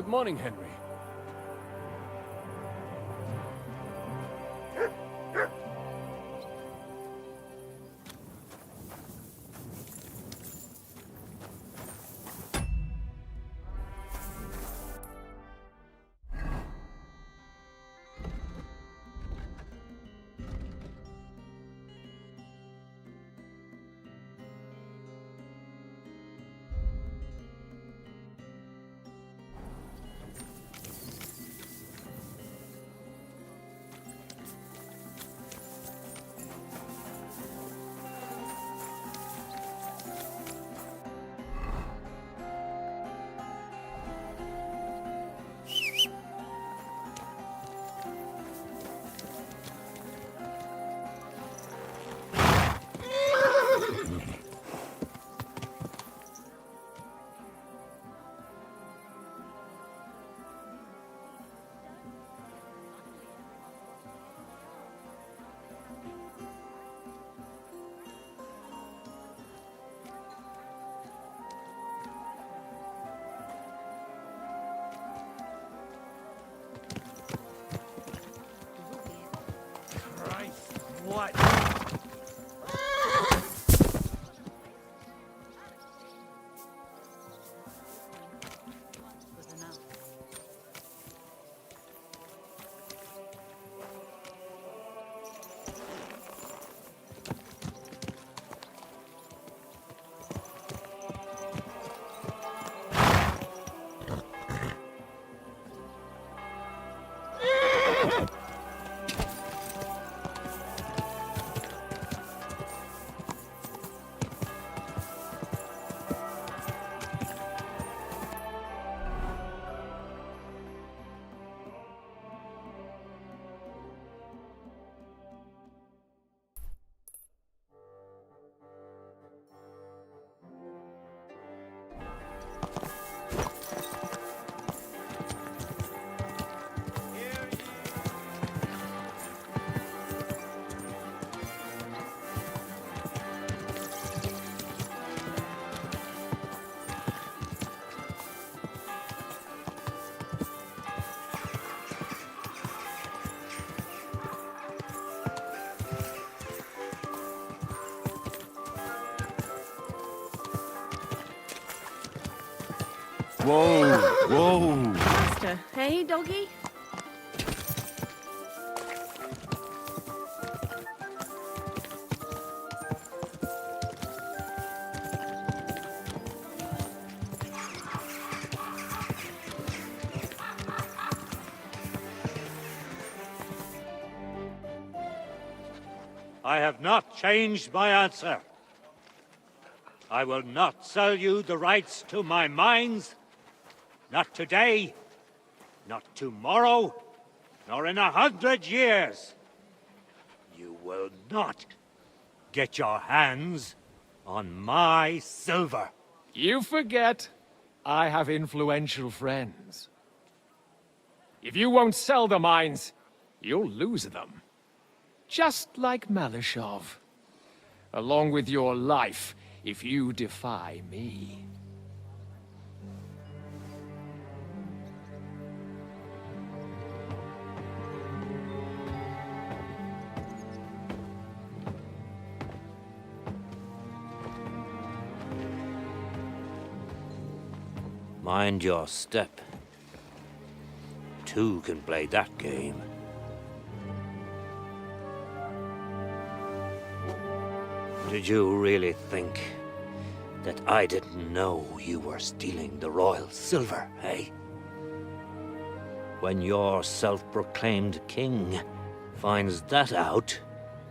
Good morning, Henry. What? Whoa, whoa. Master, hey, doggy? I have not changed my answer. I will not sell you the rights to my mines. Not today, not tomorrow, nor in 100 years. You will not get your hands on my silver. You forget, I have influential friends. If you won't sell the mines, you'll lose them. Just like Malishov. Along with your life, if you defy me. Mind your step. Two can play that game. Did you really think that I didn't know you were stealing the royal silver, eh? When your self-proclaimed king finds that out,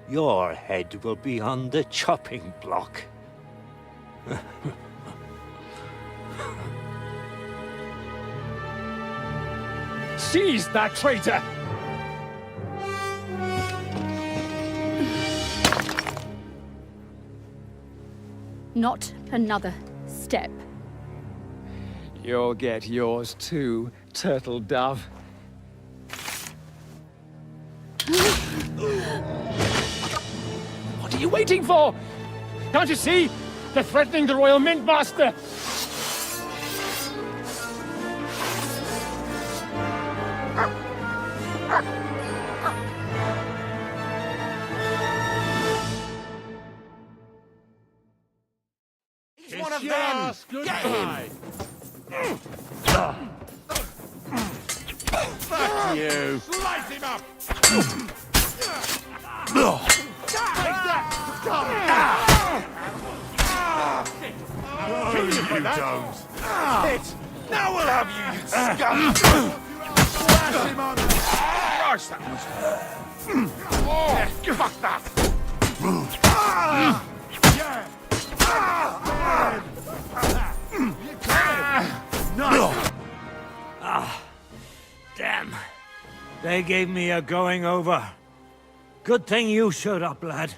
your head will be on the chopping block. Seize that traitor! Not another step. You'll get yours too, turtle dove. What are you waiting for? Can't you see? They're threatening the Royal Mint Master! of them! Get him! Fuck you! Slice him up! You don't! Hit! Now we'll have you, you scum! Slash him on! Christ, that was... Oh, fuck that! Damn. They gave me a going over. Good thing you showed up, lad.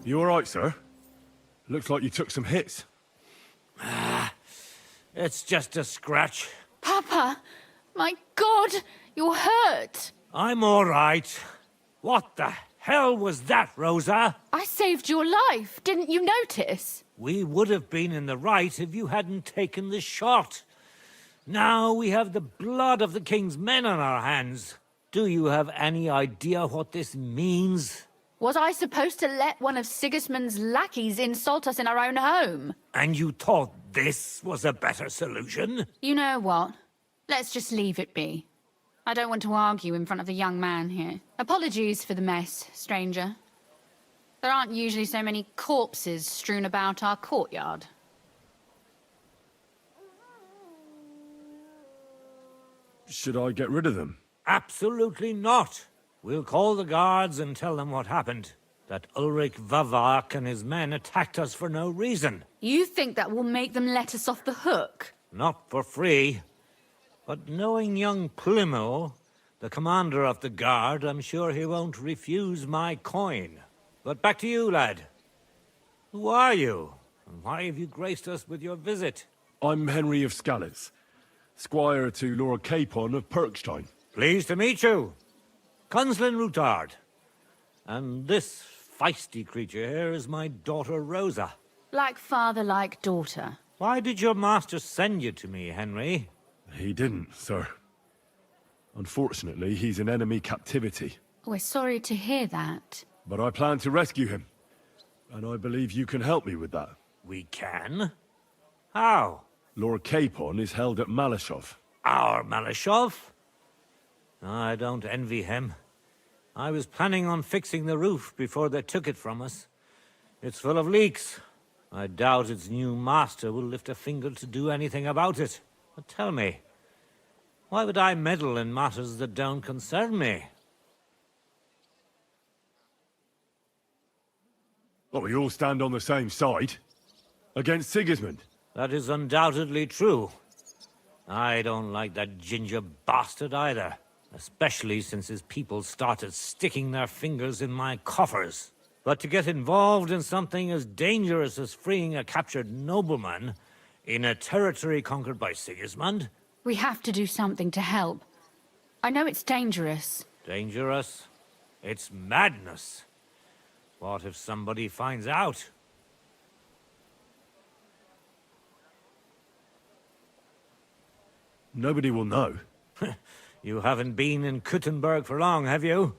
You alright, sir? Looks like you took some hits. It's just a scratch. Papa! My God! You're hurt! I'm all right. What the hell was that, Rosa? I saved your life. Didn't you notice? We would have been in the right if you hadn't taken the shot. Now we have the blood of the king's men on our hands. Do you have any idea what this means? Was I supposed to let one of Sigismund's lackeys insult us in our own home? And you thought this was a better solution? You know what? Let's just leave it be. I don't want to argue in front of the young man here. Apologies for the mess, stranger. There aren't usually so many corpses strewn about our courtyard. Should I get rid of them? Absolutely not. We'll call the guards and tell them what happened. That Ulrich Vavak and his men attacked us for no reason. You think that will make them let us off the hook? Not for free. But knowing young Plymouth, the commander of the guard, I'm sure he won't refuse my coin. But back to you, lad. Who are you? And why have you graced us with your visit? I'm Henry of Scales, squire to Lord Capon of Perkstein. Pleased to meet you. Conslin Routard. And this feisty creature here is my daughter Rosa. Like father, like daughter. Why did your master send you to me, Henry? He didn't, sir. Unfortunately, he's in enemy captivity. We're sorry to hear that. But I plan to rescue him. And I believe you can help me with that. We can? How? Lord Capon is held at Malashov. Our Malashov? I don't envy him. I was planning on fixing the roof before they took it from us. It's full of leaks. I doubt its new master will lift a finger to do anything about it. But tell me, why would I meddle in matters that don't concern me? Well, we all stand on the same side. Against Sigismund. That is undoubtedly true. I don't like that ginger bastard either. Especially since his people started sticking their fingers in my coffers. But to get involved in something as dangerous as freeing a captured nobleman in a territory conquered by Sigismund? We have to do something to help. I know it's dangerous. Dangerous? It's madness. What if somebody finds out? Nobody will know. You haven't been in Kuttenberg for long, have you?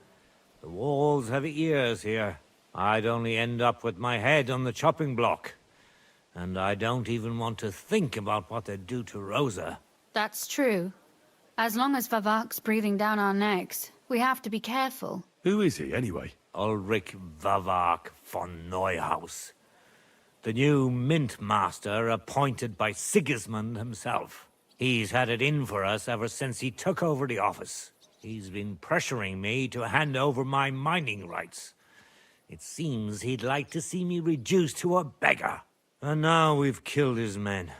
The walls have ears here. I'd only end up with my head on the chopping block. And I don't even want to think about what they'd do to Rosa. That's true. As long as Vavak's breathing down our necks, we have to be careful. Who is he, anyway? Ulrich Vavak von Neuhaus. The new mint master appointed by Sigismund himself. He's had it in for us ever since he took over the office. He's been pressuring me to hand over my mining rights. It seems he'd like to see me reduced to a beggar. And now we've killed his men.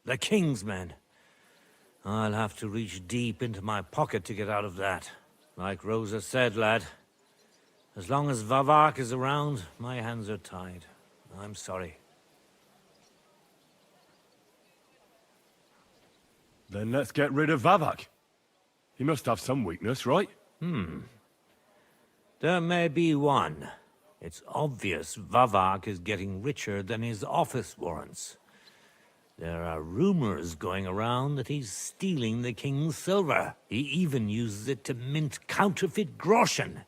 The king's men. I'll have to reach deep into my pocket to get out of that. Like Rosa said, lad, as long as Vavak is around, my hands are tied. I'm sorry. Then let's get rid of Vavak. He must have some weakness, right? There may be one. It's obvious Vavak is getting richer than his office warrants. There are rumors going around that he's stealing the king's silver. He even uses it to mint counterfeit groschen,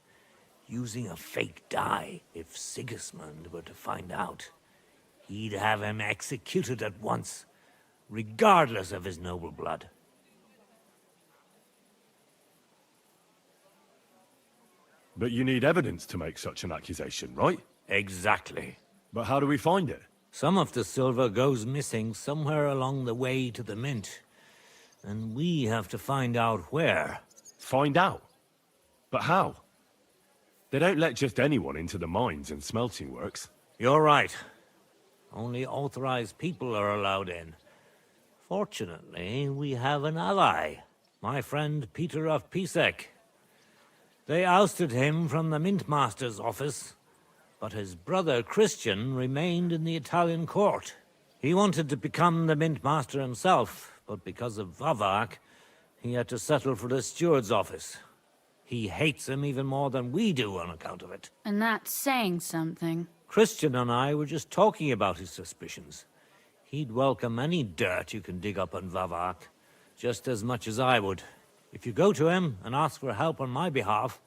using a fake dye if Sigismund were to find out. he'd have him executed at once, regardless of his noble blood. But you need evidence to make such an accusation, right? Exactly. But how do we find it? Some of the silver goes missing somewhere along the way to the mint, and we have to find out where. Find out? But how? They don't let just anyone into the mines and smelting works. You're right. Only authorized people are allowed in. Fortunately, we have an ally, my friend Peter of Pisek. They ousted him from the Mint Master's office, but his brother Christian remained in the Italian court. He wanted to become the Mint Master himself, but because of Vavak, he had to settle for the steward's office. He hates him even more than we do on account of it. And that's saying something. Christian and I were just talking about his suspicions. He'd welcome any dirt you can dig up on Vavak, just as much as I would. If you go to him and ask for help on my behalf,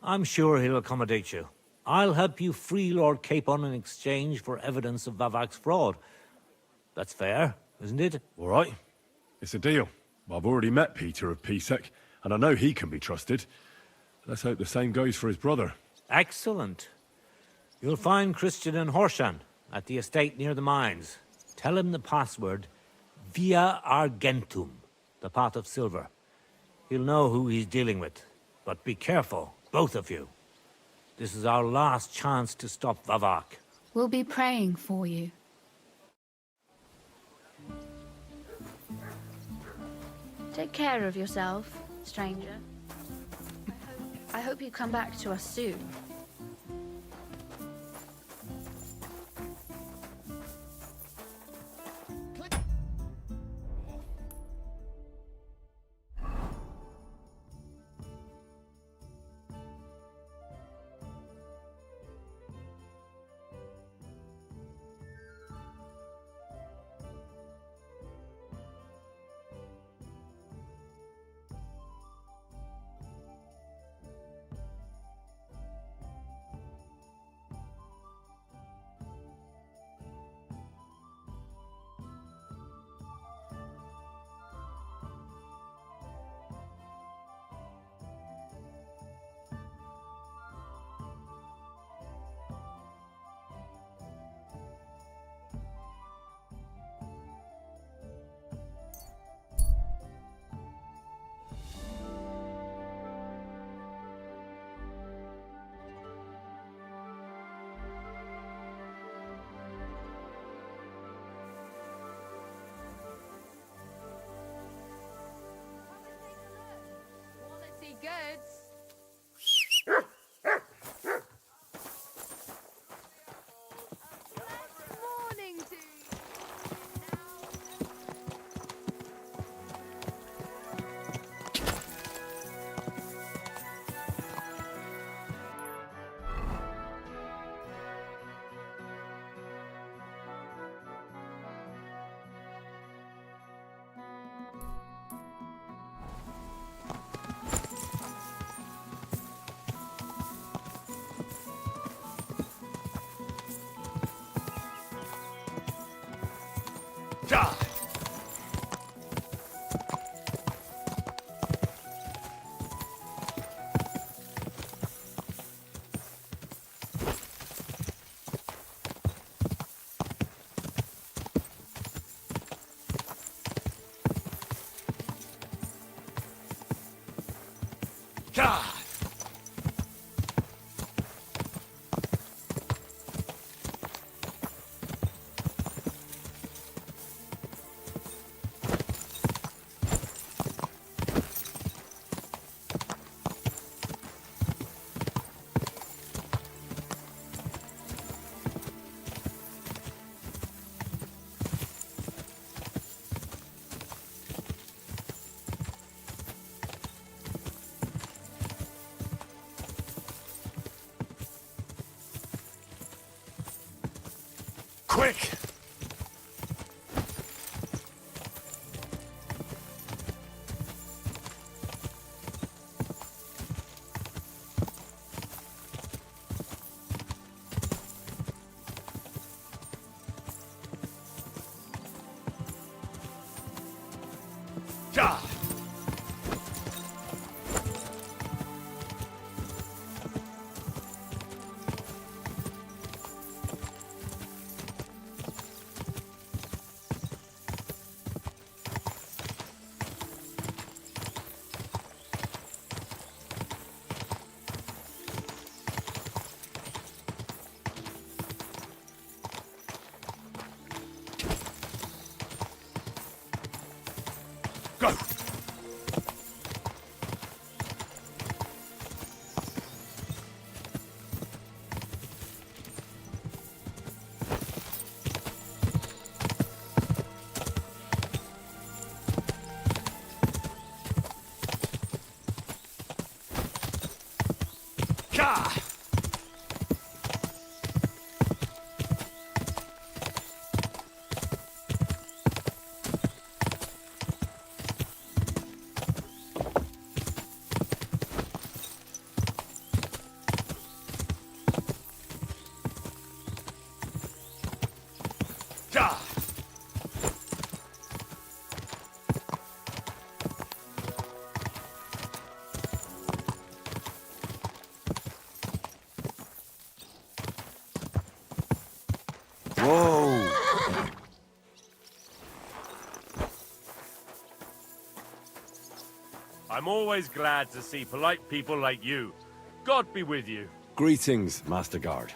I'm sure he'll accommodate you. I'll help you free Lord Capon in exchange for evidence of Vavak's fraud. That's fair, isn't it? All right. It's a deal. I've already met Peter of Pisek, and I know he can be trusted. Let's hope the same goes for his brother. Excellent. You'll find Christian in Horshan, at the estate near the mines. Tell him the password, Via Argentum, the path of silver. He'll know who he's dealing with. But be careful, both of you. This is our last chance to stop Vavak. We'll be praying for you. Take care of yourself, stranger. I hope you come back to us soon. Goods. Morning to you. God! Quick! Whoa! I'm always glad to see polite people like you. God be with you. Greetings, Master Guard.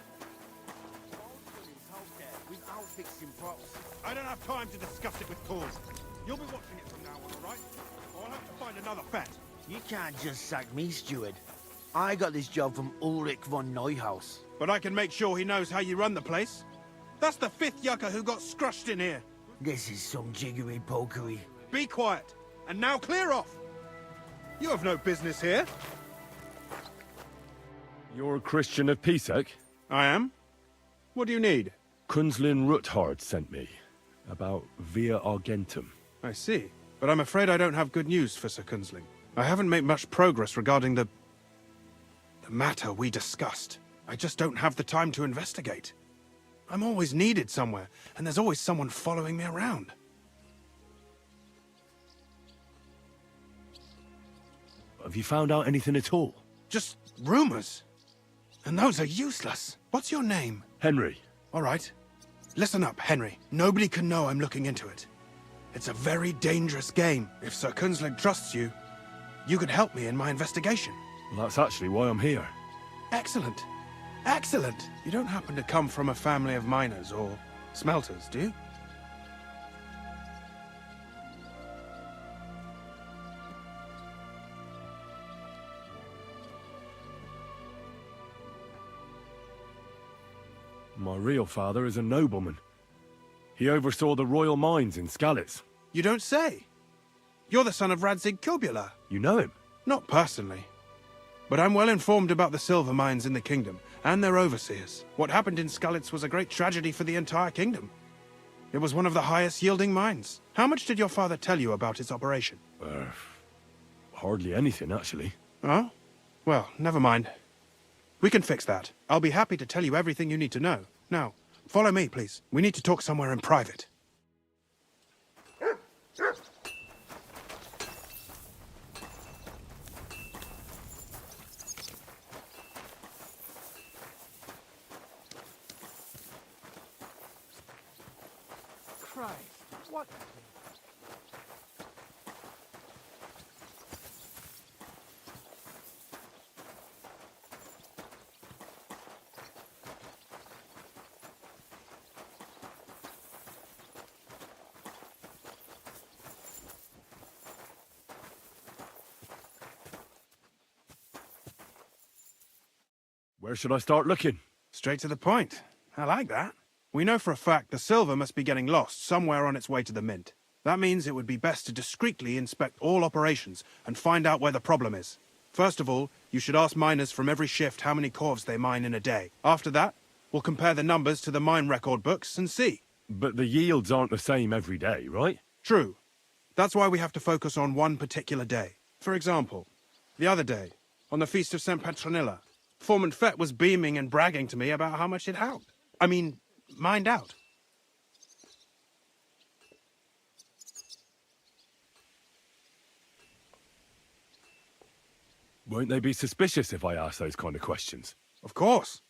I don't have time to discuss it with tools. You'll be watching it from now on, all right? Or I'll have to find another vet. You can't just sack me, steward. I got this job from Ulrich von Neuhaus. But I can make sure he knows how you run the place. That's the 5th yucca who got scrushed in here. This is some jiggery-pokery. Be quiet. And now clear off. You have no business here. You're a Christian of Pisek? I am. What do you need? Kunzlin Ruthard sent me. About Via Argentum. I see. But I'm afraid I don't have good news for Sir Kunzling. I haven't made much progress regarding the matter we discussed. I just don't have the time to investigate. I'm always needed somewhere, and there's always someone following me around. Have you found out anything at all? Just rumors. And those are useless. What's your name? Henry. All right. Listen up, Henry. Nobody can know I'm looking into it. It's a very dangerous game. If Sir Kunzling trusts you, you could help me in my investigation. Well, that's actually why I'm here. Excellent. Excellent. You don't happen to come from a family of miners or smelters, do you? My real father is a nobleman. He oversaw the royal mines in Skalitz. You don't say. You're the son of Radzig Kurbula. You know him? Not personally. But I'm well informed about the silver mines in the kingdom, and their overseers. What happened in Skalitz was a great tragedy for the entire kingdom. It was one of the highest yielding mines. How much did your father tell you about its operation? Hardly anything, actually. Oh? Well, never mind. We can fix that. I'll be happy to tell you everything you need to know. Now, follow me, please. We need to talk somewhere in private. Christ, what? Where should I start looking? Straight to the point. I like that. We know for a fact the silver must be getting lost somewhere on its way to the mint. That means it would be best to discreetly inspect all operations and find out where the problem is. First of all, you should ask miners from every shift how many corves they mine in a day. After that, we'll compare the numbers to the mine record books and see. But the yields aren't the same every day, right? True. That's why we have to focus on one particular day. For example, the other day, on the Feast of St. Petronilla, Foreman Fett was beaming and bragging to me about how much it helped. Mined out. Won't they be suspicious if I ask those kind of questions? Of course.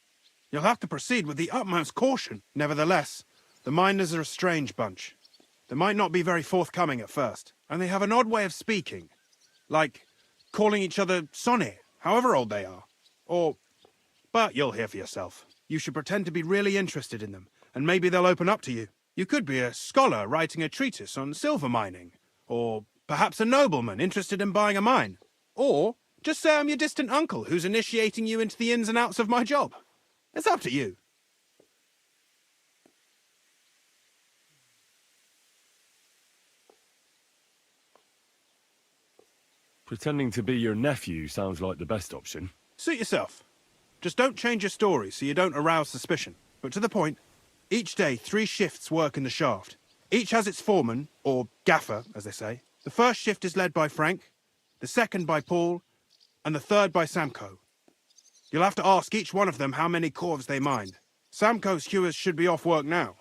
You'll have to proceed with the utmost caution. Nevertheless, the miners are a strange bunch. They might not be very forthcoming at first, and they have an odd way of speaking. Like calling each other Sonny, however old they are. But you'll hear for yourself. You should pretend to be really interested in them, and maybe they'll open up to you. You could be a scholar writing a treatise on silver mining, or perhaps a nobleman interested in buying a mine. Or just say I'm your distant uncle who's initiating you into the ins and outs of my job. It's up to you. Pretending to be your nephew sounds like the best option. Suit yourself. Just don't change your story so you don't arouse suspicion. But to the point, each day 3 shifts work in the shaft. Each has its foreman, or gaffer, as they say. The first shift is led by Frank, the second by Paul, and the third by Samko. You'll have to ask each one of them how many corves they mined. Samko's hewers should be off work now.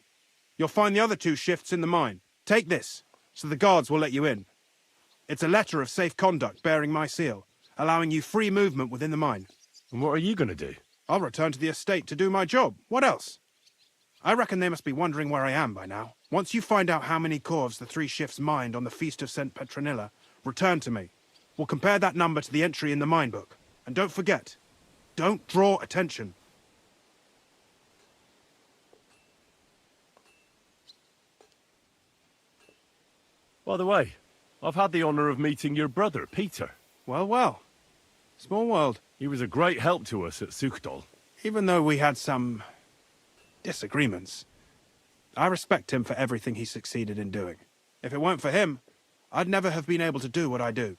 You'll find the other 2 shifts in the mine. Take this, so the guards will let you in. It's a letter of safe conduct bearing my seal, allowing you free movement within the mine. And what are you going to do? I'll return to the estate to do my job. What else? I reckon they must be wondering where I am by now. Once you find out how many corves the 3 shifts mined on the Feast of St. Petronilla, return to me. We'll compare that number to the entry in the mine book. And don't forget, don't draw attention. By the way, I've had the honour of meeting your brother, Peter. Well, well. Small world. He was a great help to us at Sukdal. Even though we had some disagreements, I respect him for everything he succeeded in doing. If it weren't for him, I'd never have been able to do what I do.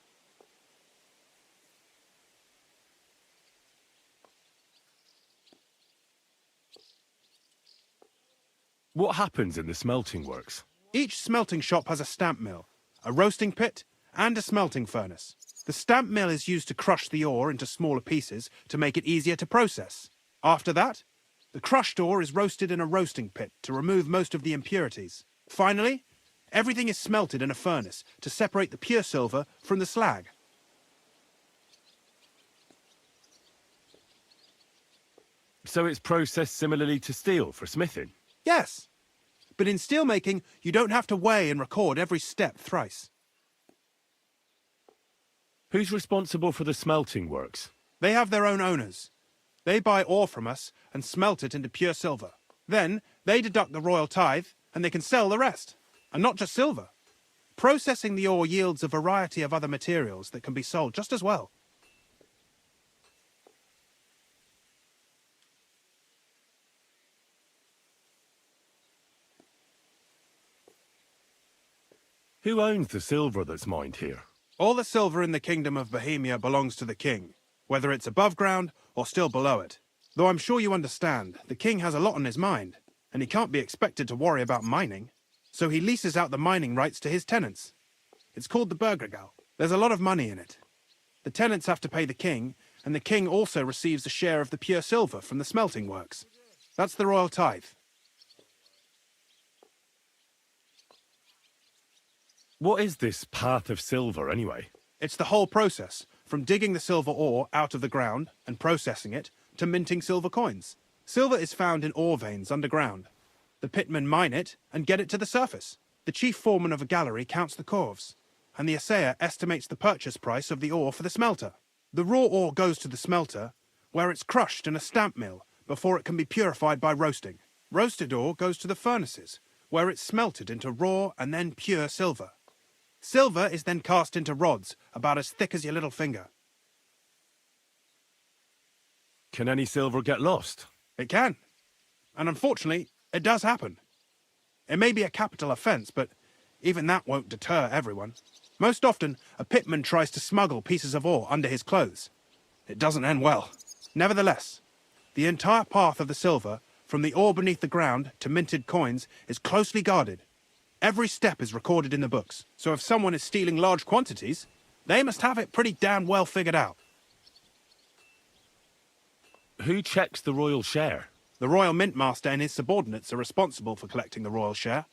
What happens in the smelting works? Each smelting shop has a stamp mill, a roasting pit, and a smelting furnace. The stamp mill is used to crush the ore into smaller pieces to make it easier to process. After that, the crushed ore is roasted in a roasting pit to remove most of the impurities. Finally, everything is smelted in a furnace to separate the pure silver from the slag. So it's processed similarly to steel for smithing? Yes, but in steelmaking, you don't have to weigh and record every step thrice. Who's responsible for the smelting works? They have their own owners. They buy ore from us and smelt it into pure silver. Then, they deduct the royal tithe, and they can sell the rest. And not just silver. Processing the ore yields a variety of other materials that can be sold just as well. Who owns the silver that's mined here? All the silver in the kingdom of Bohemia belongs to the king, whether it's above ground or still below it. Though I'm sure you understand, the king has a lot on his mind, and he can't be expected to worry about mining. So he leases out the mining rights to his tenants. It's called the Burgergal. There's a lot of money in it. The tenants have to pay the king, and the king also receives a share of the pure silver from the smelting works. That's the royal tithe. What is this path of silver, anyway? It's the whole process, from digging the silver ore out of the ground and processing it, to minting silver coins. Silver is found in ore veins underground. The pitmen mine it and get it to the surface. The chief foreman of a gallery counts the corves, and the assayer estimates the purchase price of the ore for the smelter. The raw ore goes to the smelter, where it's crushed in a stamp mill before it can be purified by roasting. Roasted ore goes to the furnaces, where it's smelted into raw and then pure silver. Silver is then cast into rods about as thick as your little finger. Can any silver get lost? It can. And unfortunately, it does happen. It may be a capital offence, but even that won't deter everyone. Most often, a pitman tries to smuggle pieces of ore under his clothes. It doesn't end well. Nevertheless, the entire path of the silver, from the ore beneath the ground to minted coins, is closely guarded. Every step is recorded in the books, so if someone is stealing large quantities, they must have it pretty damn well figured out. Who checks the royal share? The royal mint master and his subordinates are responsible for collecting the royal share.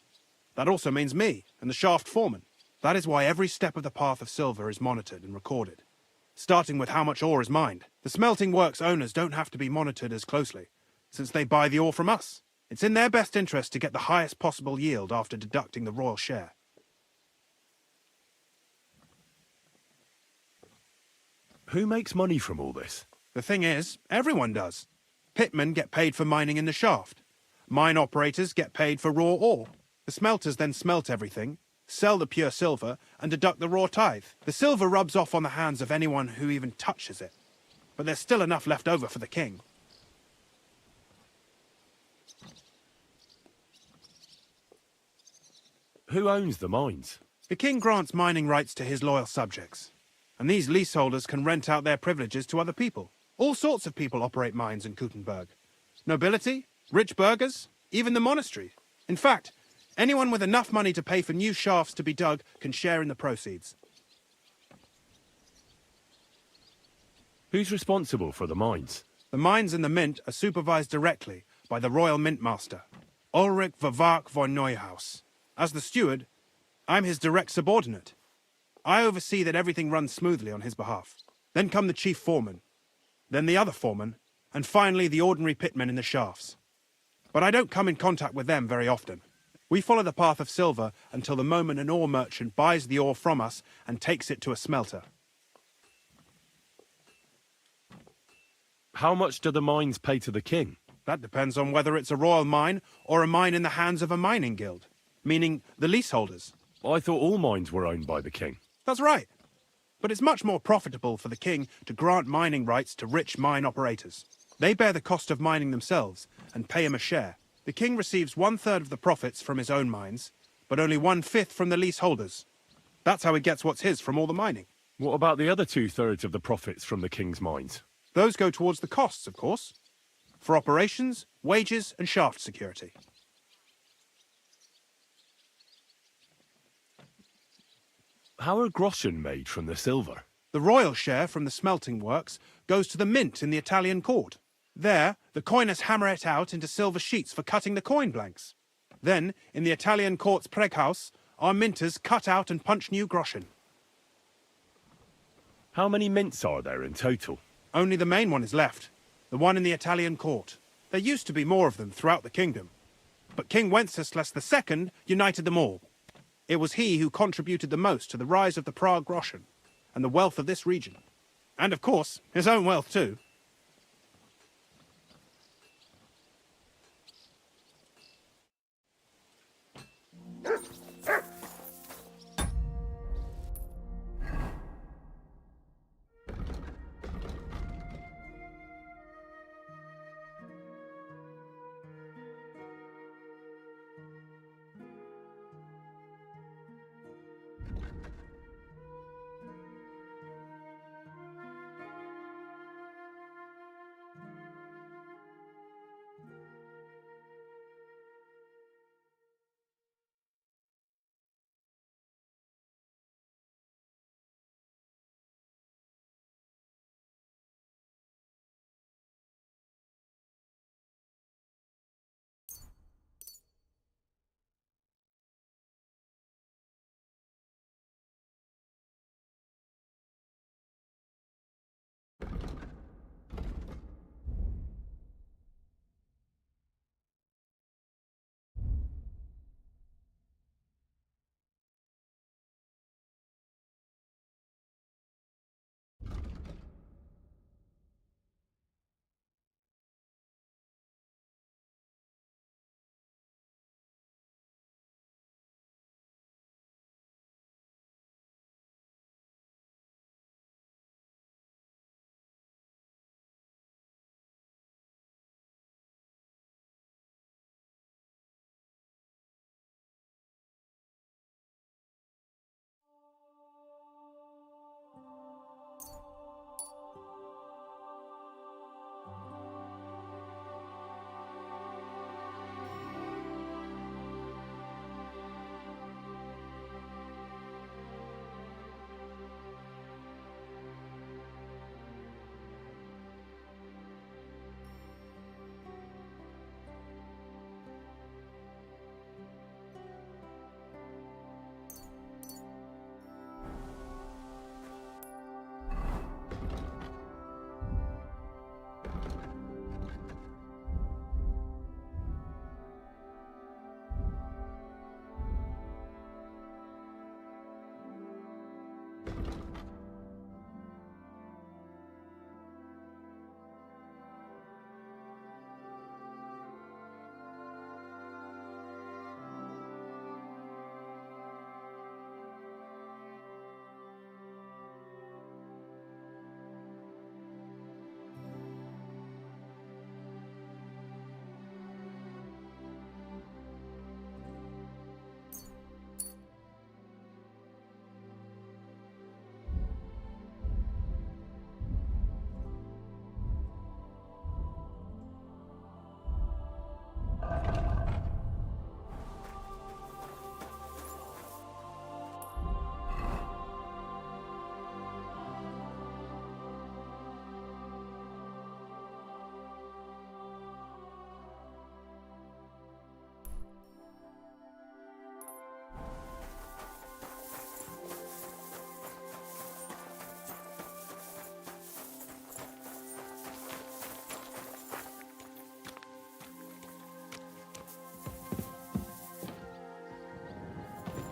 That also means me and the shaft foreman. That is why every step of the path of silver is monitored and recorded, starting with how much ore is mined. The smelting works owners don't have to be monitored as closely, since they buy the ore from us. It's in their best interest to get the highest possible yield after deducting the royal share. Who makes money from all this? The thing is, everyone does. Pitmen get paid for mining in the shaft. Mine operators get paid for raw ore. The smelters then smelt everything, sell the pure silver, and deduct the raw tithe. The silver rubs off on the hands of anyone who even touches it. But there's still enough left over for the king. Who owns the mines? The king grants mining rights to his loyal subjects, and these leaseholders can rent out their privileges to other people, All sorts of people operate mines in Kuttenberg. Nobility, rich burghers, even the monastery. In fact, anyone with enough money to pay for new shafts to be dug can share in the proceeds. Who's responsible for the mines? The mines and the mint are supervised directly by the Royal Mint Master, Ulrich Vervark von Neuhaus. As the steward, I'm his direct subordinate. I oversee that everything runs smoothly on his behalf. Then come the chief foreman, then the other foreman, and finally the ordinary pitmen in the shafts. But I don't come in contact with them very often. We follow the path of silver until the moment an ore merchant buys the ore from us and takes it to a smelter. How much do the mines pay to the king? That depends on whether it's a royal mine or a mine in the hands of a mining guild, meaning the leaseholders. I thought all mines were owned by the king. That's right. But it's much more profitable for the king to grant mining rights to rich mine operators. They bear the cost of mining themselves and pay him a share. The king receives 1/3 of the profits from his own mines, but only 1/5 from the leaseholders. That's how he gets what's his from all the mining. What about the other 2/3 of the profits from the king's mines? Those go towards the costs, of course, for operations, wages, and shaft security. How are groschen made from the silver? The royal share from the smelting works goes to the mint in the Italian court. There, the coiners hammer it out into silver sheets for cutting the coin blanks. Then, in the Italian court's preghouse, our minters cut out and punch new groschen. How many mints are there in total? Only the main one is left, the one in the Italian court. There used to be more of them throughout the kingdom, but King Wenceslas II united them all. It was he who contributed the most to the rise of the Prague groschen and the wealth of this region. And of course, his own wealth too.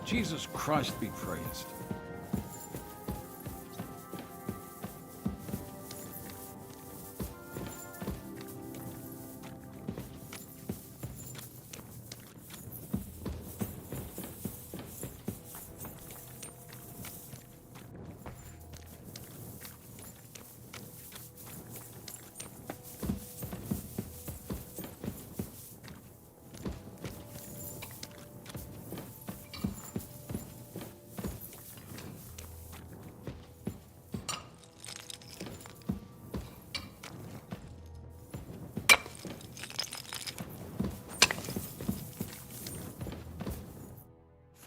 Jesus Christ be praised.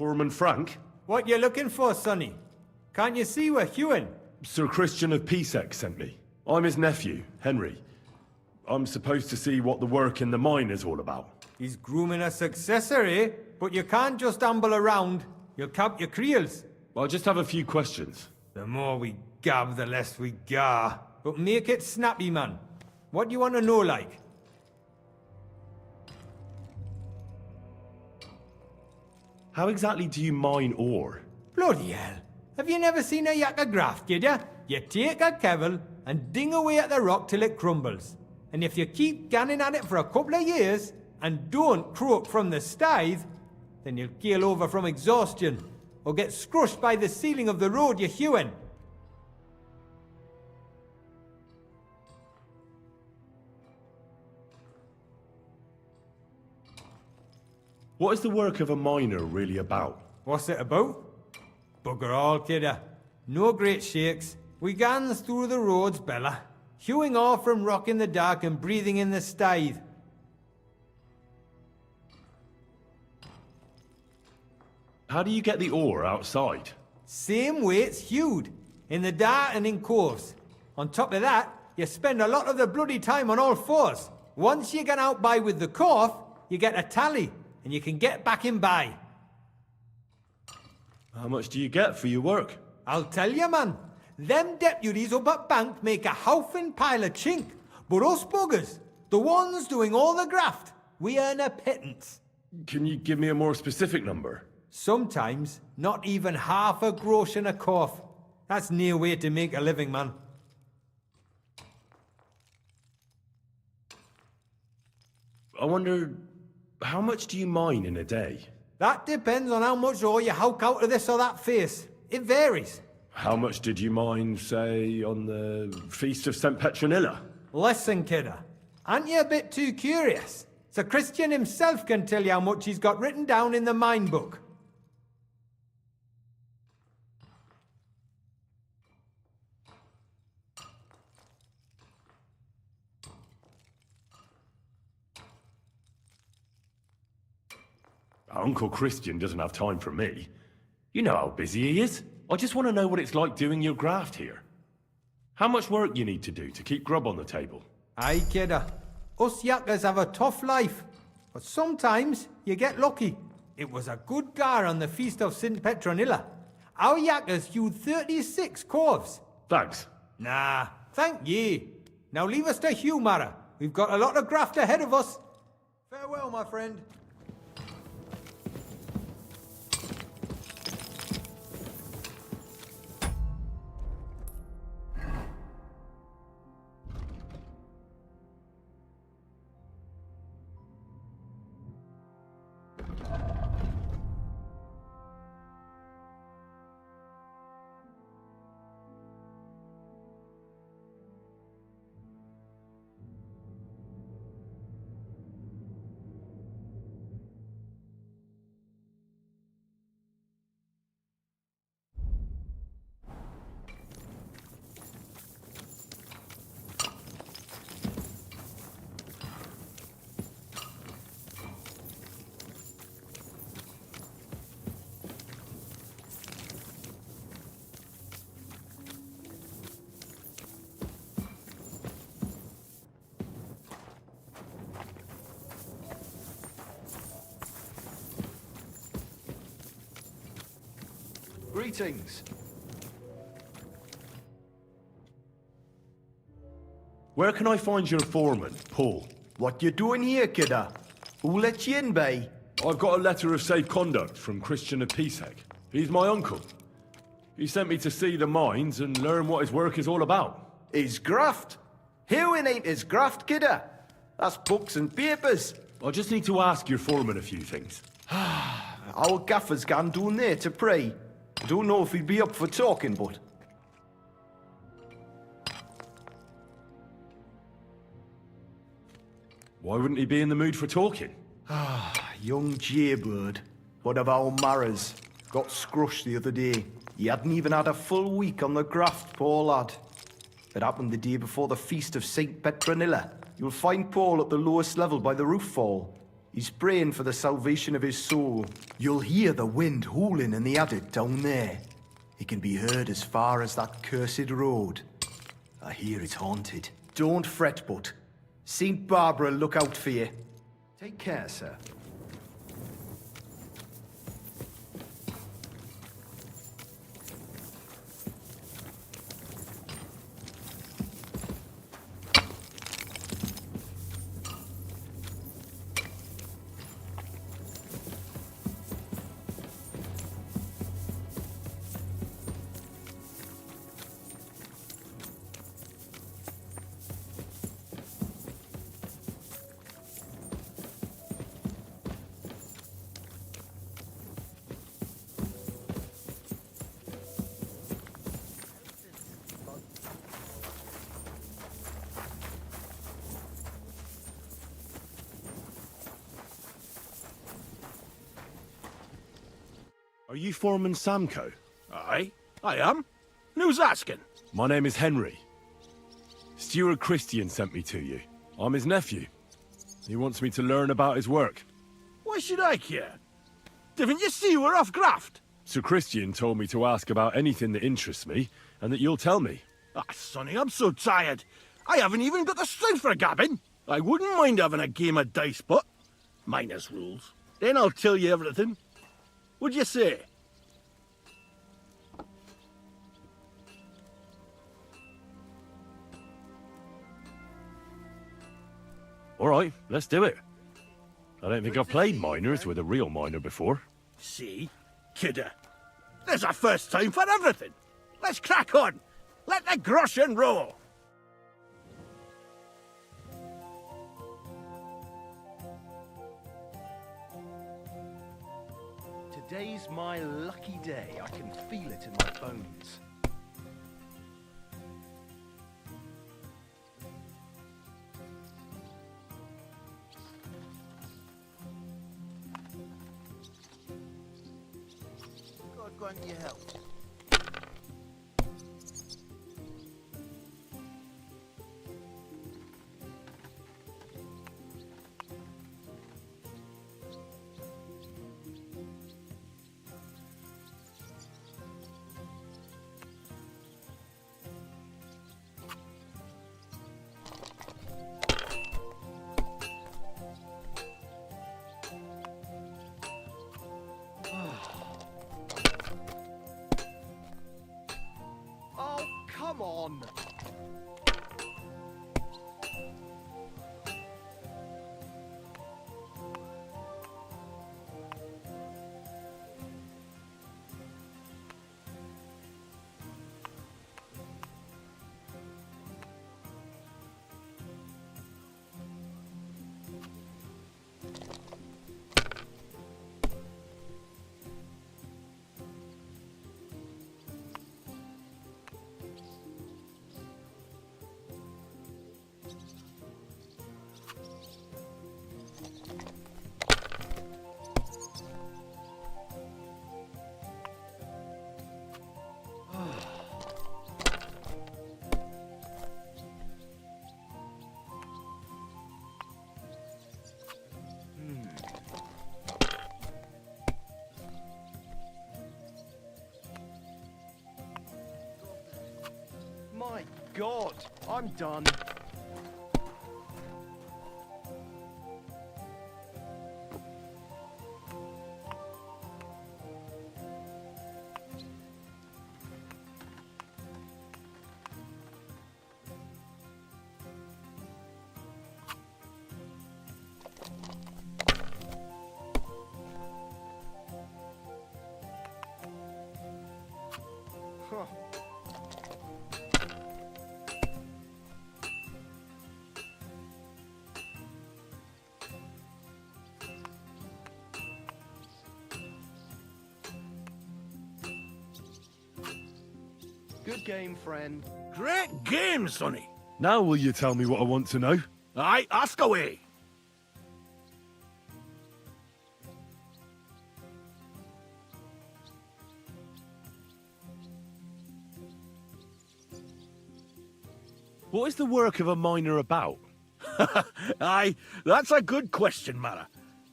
Foreman Frank? What you looking for, Sonny? Can't you see we're hewing? Sir Christian of Pisek sent me. I'm his nephew, Henry. I'm supposed to see what the work in the mine is all about. He's grooming a successor, eh? But you can't just amble around. You'll count your creels. I'll just have a few questions. The more we gab, the less we gar. But make it snappy, man. What do you want to know, like? How exactly do you mine ore? Bloody hell. Have you never seen a yakka graft, did ya? You take a kevel and ding away at the rock till it crumbles. And if you keep ganning at it for a couple of years and don't croak from the stithe, then you'll keel over from exhaustion or get scrushed by the ceiling of the road you're hewing. What is the work of a miner really about? What's it about? Bugger all, kidder. No great shakes. We gans through the roads, Bella. Hewing off from rock in the dark and breathing in the stithe. How do you get the ore outside? Same way it's hewed. In the dark and in coves. On top of that, you spend a lot of the bloody time on all fours. Once you get out by with the cough, you get a tally. And you can get back in by. How much do you get for your work? I'll tell you, man. Them deputies up at bank make a howfin pile of chink. But us buggers, the ones doing all the graft, we earn a pittance. Can you give me a more specific number? Sometimes, not even half a grosh and a cough. That's near way to make a living, man. I wonder, how much do you mine in a day? That depends on how much ore you howk out of this or that face. It varies. How much did you mine, say, on the Feast of St. Petronilla? Listen, kidder. Aren't you a bit too curious? Sir Christian himself can tell you how much he's got written down in the mine book. Uncle Christian doesn't have time for me. You know how busy he is. I just want to know what it's like doing your graft here. How much work you need to do to keep grub on the table? Aye, kidder. Us yakkers have a tough life. But sometimes you get lucky. It was a good gar on the Feast of St. Petronilla. Our yakkers hewed 36 corves. Thanks. Nah, thank ye. Now leave us to hew, Mara. We've got a lot of graft ahead of us. Farewell, my friend. Greetings. Where can I find your foreman, Paul? What you doing here, kidder? Who let you in, bay? I've got a letter of safe conduct from Christian of Pisek. He's my uncle. He sent me to see the mines and learn what his work is all about. His graft? Who ain't his graft, kidder? That's books and papers. I just need to ask your foreman a few things. Our gaffer's gone down there to pray. I don't know if he'd be up for talking, but... Why wouldn't he be in the mood for talking? Young Jaybird, one of our marrows, got scrushed the other day. He hadn't even had a full week on the graft, poor lad. It happened the day before the feast of Saint Petronilla. You'll find Paul at the lowest level by the roof fall. He's praying for the salvation of his soul. You'll hear the wind howling in the adit down there. It can be heard as far as that cursed road. I hear it's haunted. Don't fret, but Saint Barbara look out for you. Take care, sir. Are you Foreman Samco? Aye, I am. And who's asking? My name is Henry. Steward Christian sent me to you. I'm his nephew. He wants me to learn about his work. Why should I care? Didn't you see we're off graft? Sir Christian told me to ask about anything that interests me, and that you'll tell me. Ah, Sonny, I'm so tired. I haven't even got the strength for gabbing. I wouldn't mind having a game of dice, but minus rules. Then I'll tell you everything. What'd you say? All right, let's do it. I don't think I've played miners with a real miner before. See? Kidder. There's a first time for everything. Let's crack on. Let the groschen roll. Today's my lucky day. I can feel it in my bones. God grant you help. Come on! My God, I'm done. Good game, friend. Great game, Sonny. Now will you tell me what I want to know? Aye, ask away. What is the work of a miner about? Aye, that's a good question, Mara.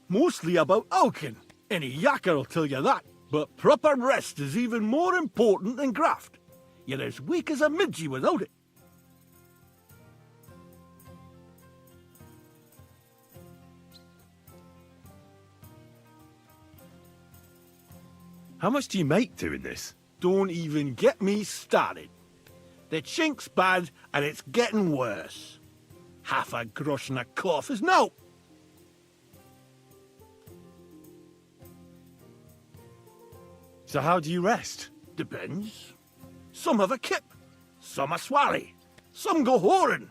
Mostly about Alkin. Any yakker will tell you that. But proper rest is even more important than graft. You're as weak as a midgie without it. How much do you make doing this? Don't even get me started. The chink's bad, and it's getting worse. Half a grosh and a cough is no. So how do you rest? Depends. Some have a kip, some a swally, some go whoring.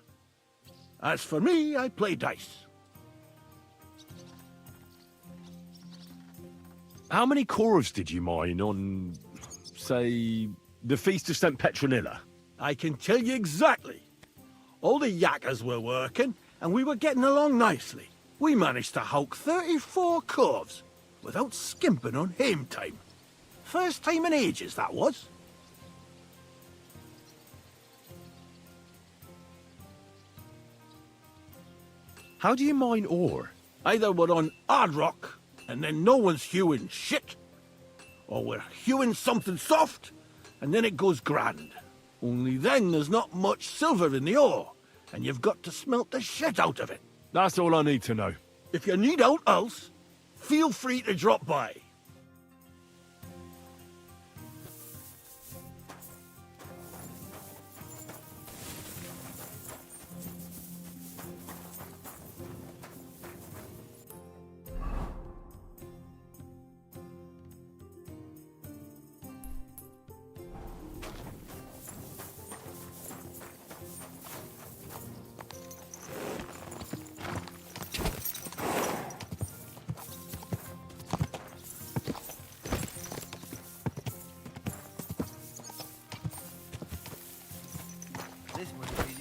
As for me, I play dice. How many corves did you mine on, say, the Feast of St. Petronilla? I can tell you exactly. All the yakkers were working, and we were getting along nicely. We managed to hulk 34 corves without skimping on hame time. First time in ages, that was. How do you mine ore? Either we're on hard rock, and then no one's hewing shit, or we're hewing something soft, and then it goes grand. Only then there's not much silver in the ore, and you've got to smelt the shit out of it. That's all I need to know. If you need out else, feel free to drop by. This one's really...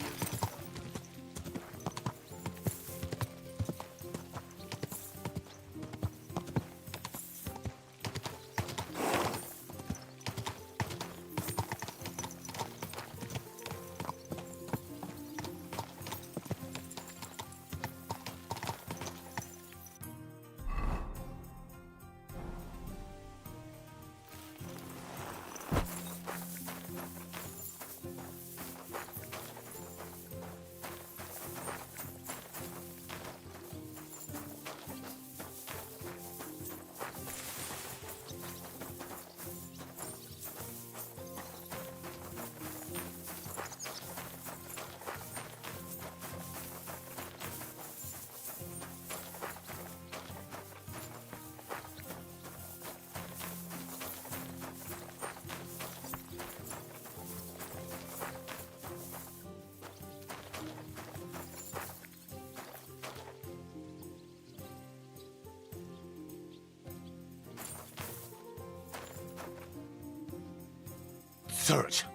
Search.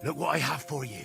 Look what I have for you.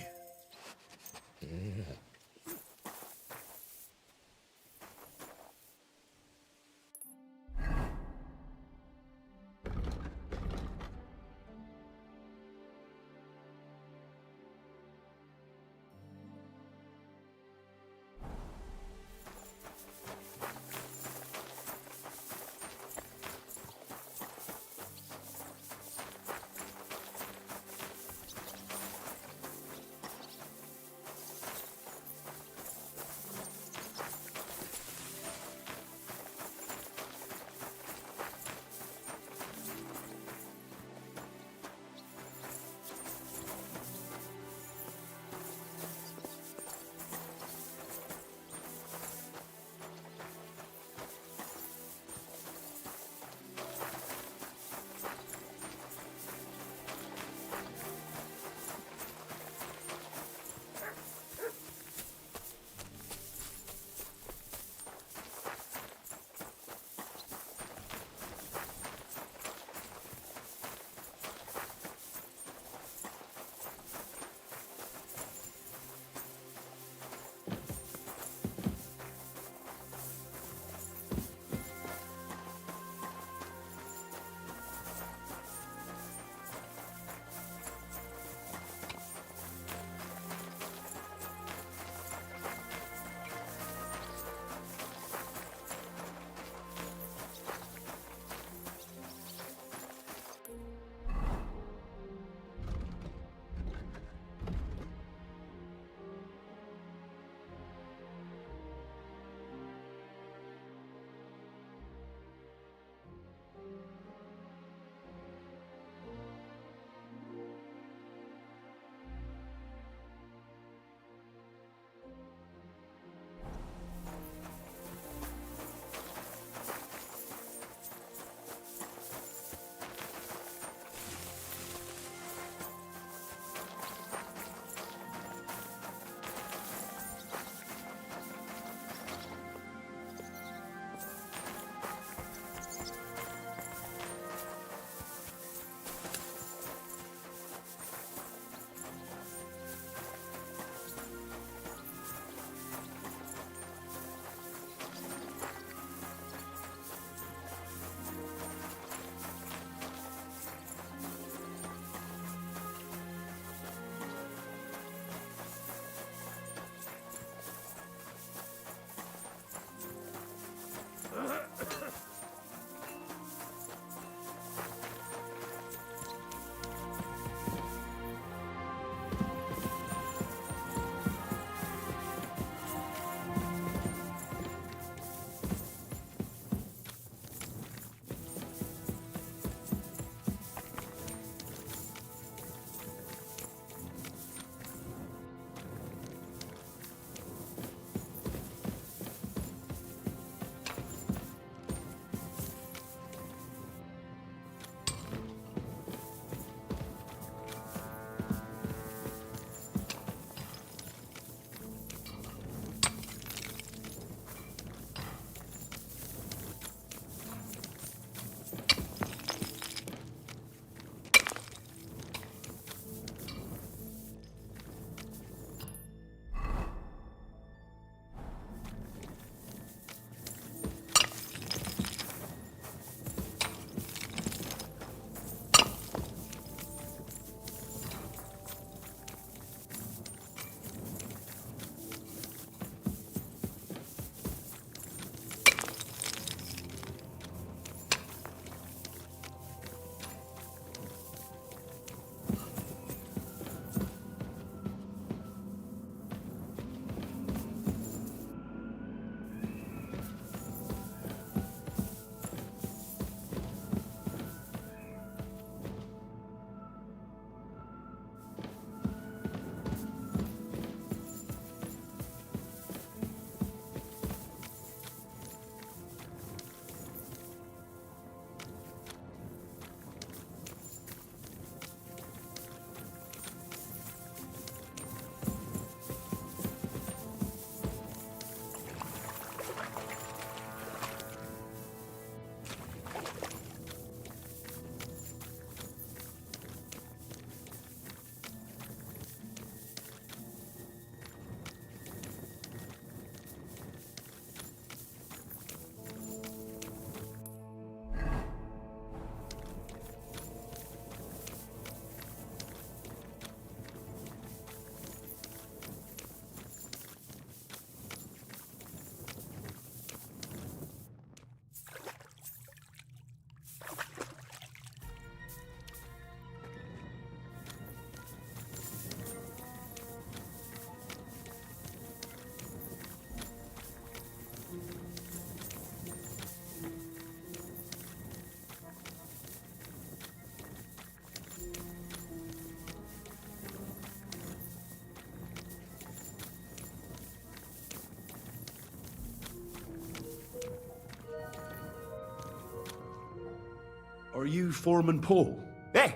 Are you Foreman Paul? Hey!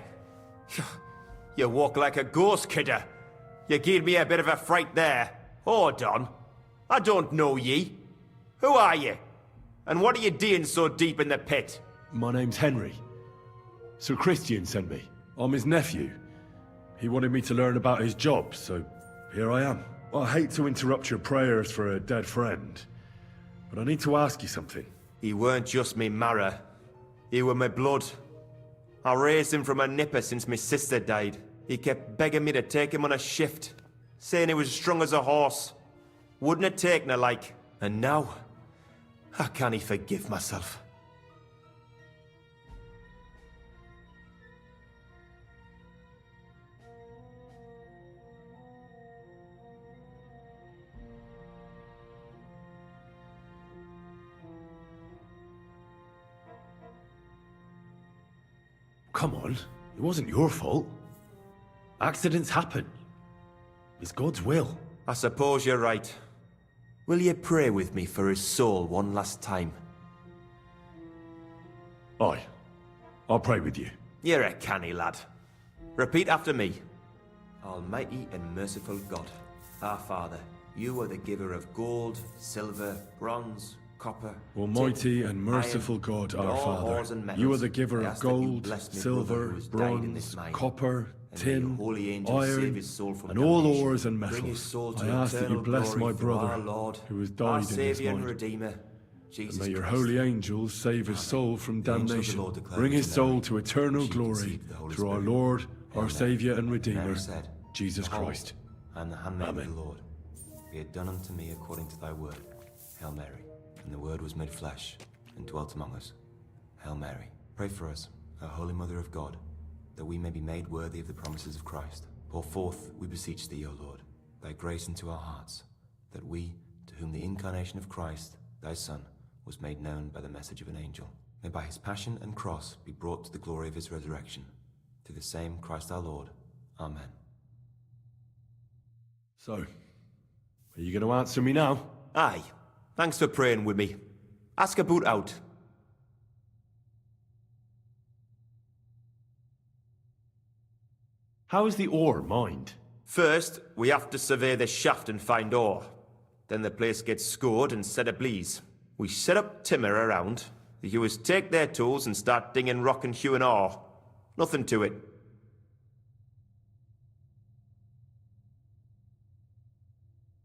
You walk like a ghost, kidder. You gave me a bit of a fright there. Hold on. I don't know ye. Who are you? And what are you doing so deep in the pit? My name's Henry. Sir Christian sent me. I'm his nephew. He wanted me to learn about his job, so here I am. I hate to interrupt your prayers for a dead friend, but I need to ask you something. He weren't just me marrow. He were my blood. I raised him from a nipper since my sister died. He kept begging me to take him on a shift, saying he was strong as a horse. Wouldn't have taken her like. And now, I can't forgive myself. Come on, it wasn't your fault. Accidents happen. It's God's will. I suppose you're right. Will you pray with me for his soul one last time? Aye. I'll pray with you. You're a canny lad. Repeat after me. Almighty and merciful God, our Father, you are the giver of gold, silver, bronze, copper, Almighty tin, and merciful iron, God, and our all ores and Father, metals. you are the giver I of ask that you gold, bless me silver, brother who has died in bronze, this mine. copper, And may your tin, holy angels save iron, his soul from and all damnation. ores and Bring his metals. soul to I ask that you eternal bless glory my through our brother, Lord, who has our died in this Saviour and mine. Redeemer, And Jesus may your Christ. holy angels save his soul from The angels of the damnation. Lord declare Bring his to soul Mary, to eternal she glory conceived the Holy through our Spirit. Lord, Hail our Mary. Saviour and And Redeemer, Mary said, Jesus Behold, Christ. I am the handmaid of Amen. the Lord. Be it done unto me according to thy word. Hail Mary. And the word was made flesh and dwelt among us. Hail Mary. Pray for us, O Holy Mother of God, that we may be made worthy of the promises of Christ. Pour forth, we beseech thee, O Lord, thy grace into our hearts, that we, to whom the incarnation of Christ, thy Son, was made known by the message of an angel, may by his passion and cross be brought to the glory of his resurrection. Through the same Christ our Lord. Amen. So, are you going to answer me now? Aye. Thanks for praying with me. Ask a boot out. How is the ore mined? First, we have to survey the shaft and find ore. Then the place gets scored and set ablaze. We set up timber around. The hewers take their tools and start dinging rock and hewing ore. Nothing to it.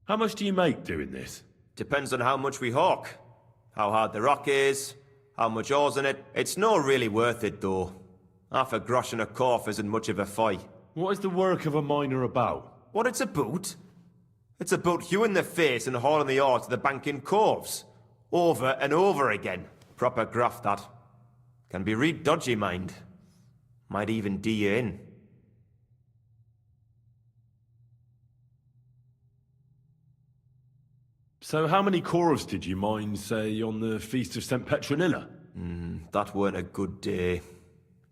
How much do you make doing this? Depends on how much we hawk. How hard the rock is, how much ore's in it. It's not really worth it, though. Half a grosh and a corf isn't much of a fight. What is the work of a miner about? What it's about? It's about hewing the face and hauling the ore to the bank in coves. Over and over again. Proper graft, that. Can be real dodgy, mind. Might even D you in. So how many corves did you mine, say, on the Feast of St. Petronilla? That weren't a good day.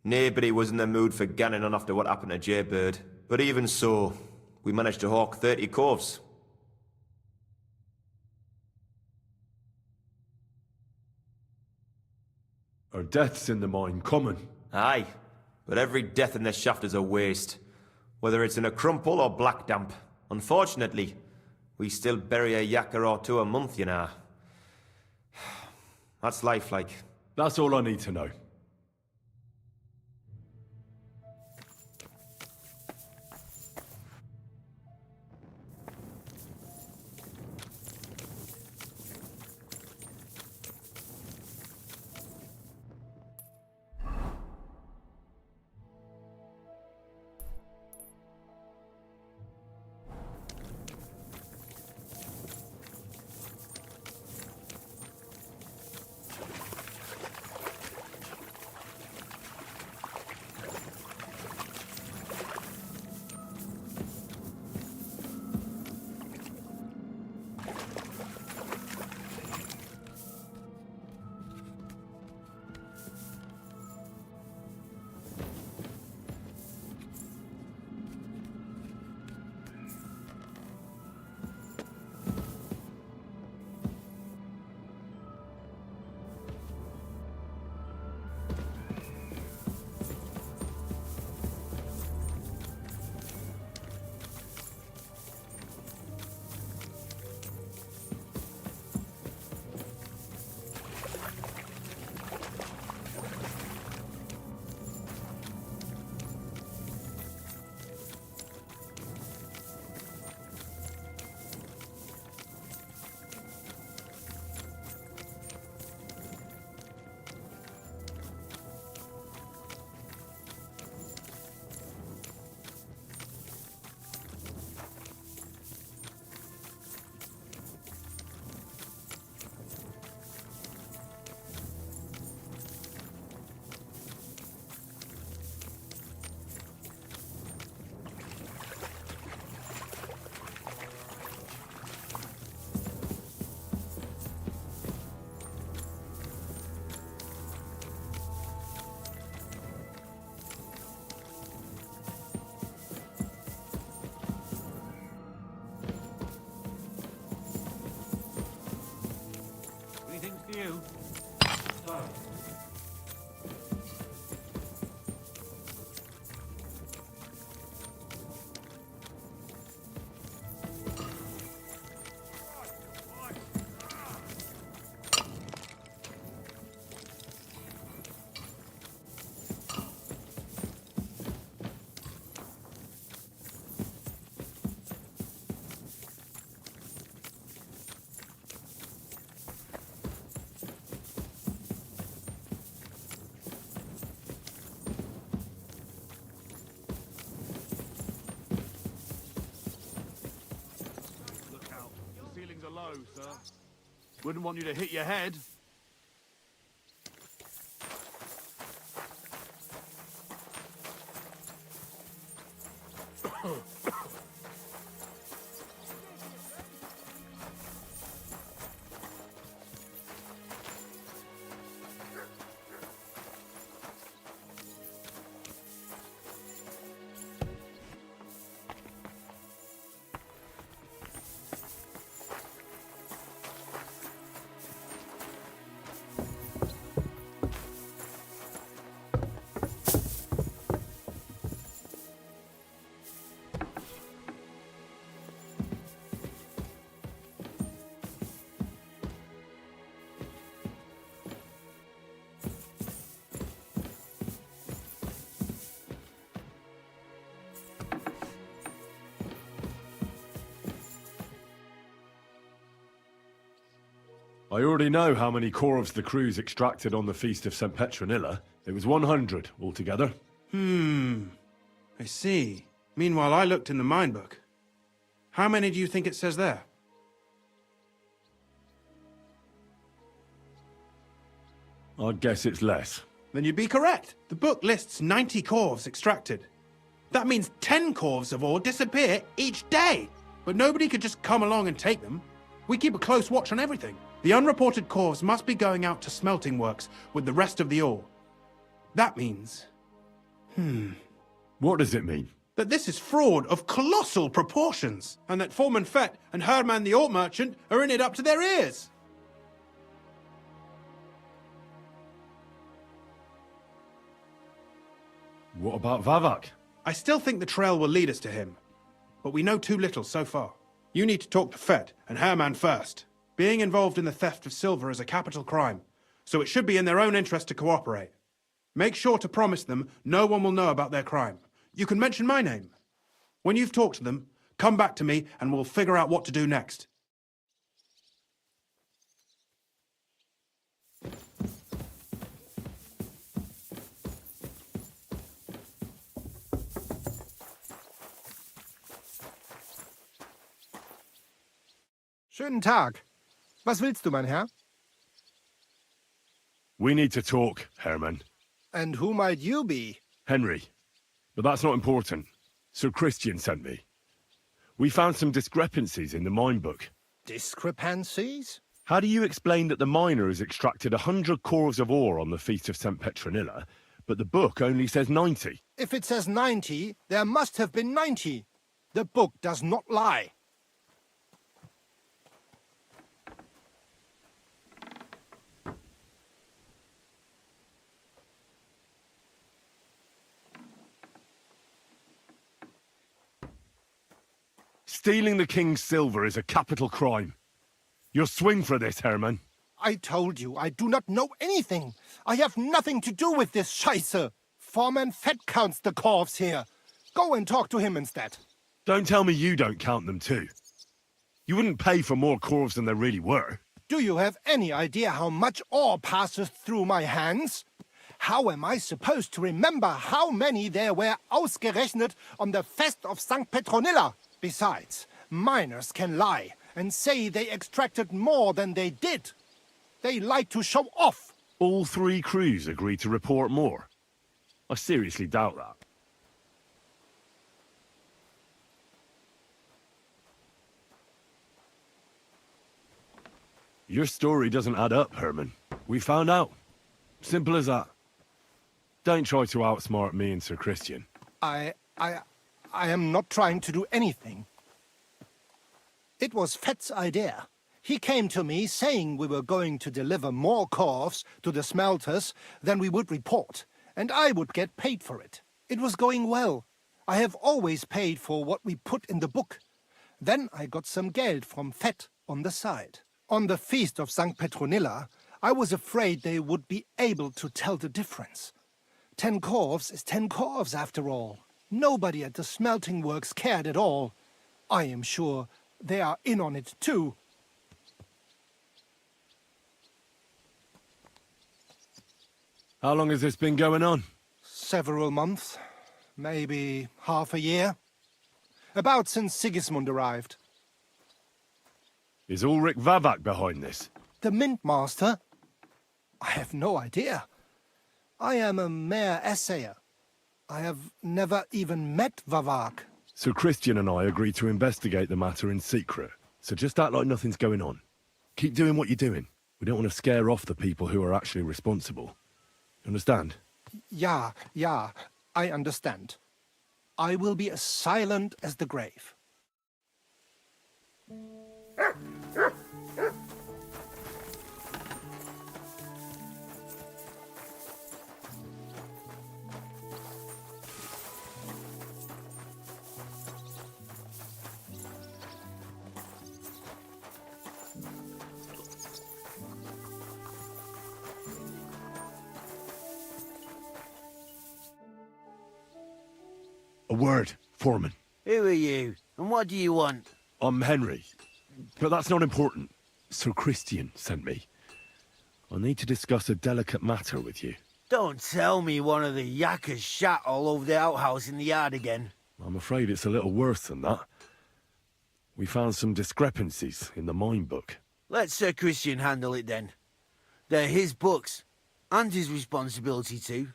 Nobody was in the mood for ganning on after what happened to Jaybird. But even so, we managed to hawk 30 corves. Are deaths in the mine common? Aye, but every death in the shaft is a waste. Whether it's in a crumple or black damp. Unfortunately, we still bury a yakka or two a month, you know. That's life like. That's all I need to know. slow, sir. Wouldn't want you to hit your head. I already know how many corvs the crews extracted on the Feast of St. Petronilla. It was 100 altogether. I see. Meanwhile, I looked in the mine book. How many do you think it says there? I'd guess it's less. Then you'd be correct. The book lists 90 corvs extracted. That means 10 corvs of ore disappear each day. But nobody could just come along and take them. We keep a close watch on everything. The unreported corvs must be going out to smelting works with the rest of the ore. That means... What does it mean? that this is fraud of colossal proportions, and that Foreman Fett and Herman the ore merchant are in it up to their ears. What about Vavak? I still think the trail will lead us to him, but we know too little so far. You need to talk to Fett and Herman first. Being involved in the theft of silver is a capital crime, so it should be in their own interest to cooperate. Make sure to promise them no one will know about their crime. You can mention my name. When you've talked to them, come back to me and we'll figure out what to do next. Schönen Tag. Was willst du, mein Herr? We need to talk, Herman. And who might you be? Henry. But that's not important. Sir Christian sent me. We found some discrepancies in the mine book. Discrepancies? How do you explain that the miner has extracted 100 cores of ore on the Feast of St. Petronilla, but the book only says 90? If it says 90, there must have been 90. The book does not lie. Stealing the king's silver is a capital crime. You'll swing for this, Herman. I told you, I do not know anything. I have nothing to do with this Scheiße. Foreman Fett counts the corvs here. Go and talk to him instead. Don't tell me you don't count them too. You wouldn't pay for more corvs than there really were. Do you have any idea how much ore passes through my hands? How am I supposed to remember how many there were ausgerechnet on the Fest of St. Petronilla? Besides, miners can lie and say they extracted more than they did. They like to show off. All three crews agreed to report more. I seriously doubt that. Your story doesn't add up, Herman. We found out. Simple as that. Don't try to outsmart me and Sir Christian. I am not trying to do anything. It was Fett's idea. He came to me saying we were going to deliver more corvs to the smelters than we would report, and I would get paid for it. It was going well. I have always paid for what we put in the book. Then I got some geld from Fett on the side. On the Feast of St. Petronilla, I was afraid they would be able to tell the difference. 10 corvs is 10 corvs after all. Nobody at the smelting works cared at all. I am sure they are in on it too. How long has this been going on? Several months. Maybe half a year. About since Sigismund arrived. Is Ulrich Vavak behind this? The Mint Master? I have no idea. I am a mere assayer. I have never even met Vavak. So Christian and I agreed to investigate the matter in secret. So just act like nothing's going on. Keep doing what you're doing. We don't want to scare off the people who are actually responsible. Understand? Yeah, I understand. I will be as silent as the grave. A word, Foreman. Who are you? And what do you want? I'm Henry. But that's not important. Sir Christian sent me. I need to discuss a delicate matter with you. Don't tell me one of the yakkers shat all over the outhouse in the yard again. I'm afraid it's a little worse than that. We found some discrepancies in the mine book. Let Sir Christian handle it then. They're his books, and his responsibility too.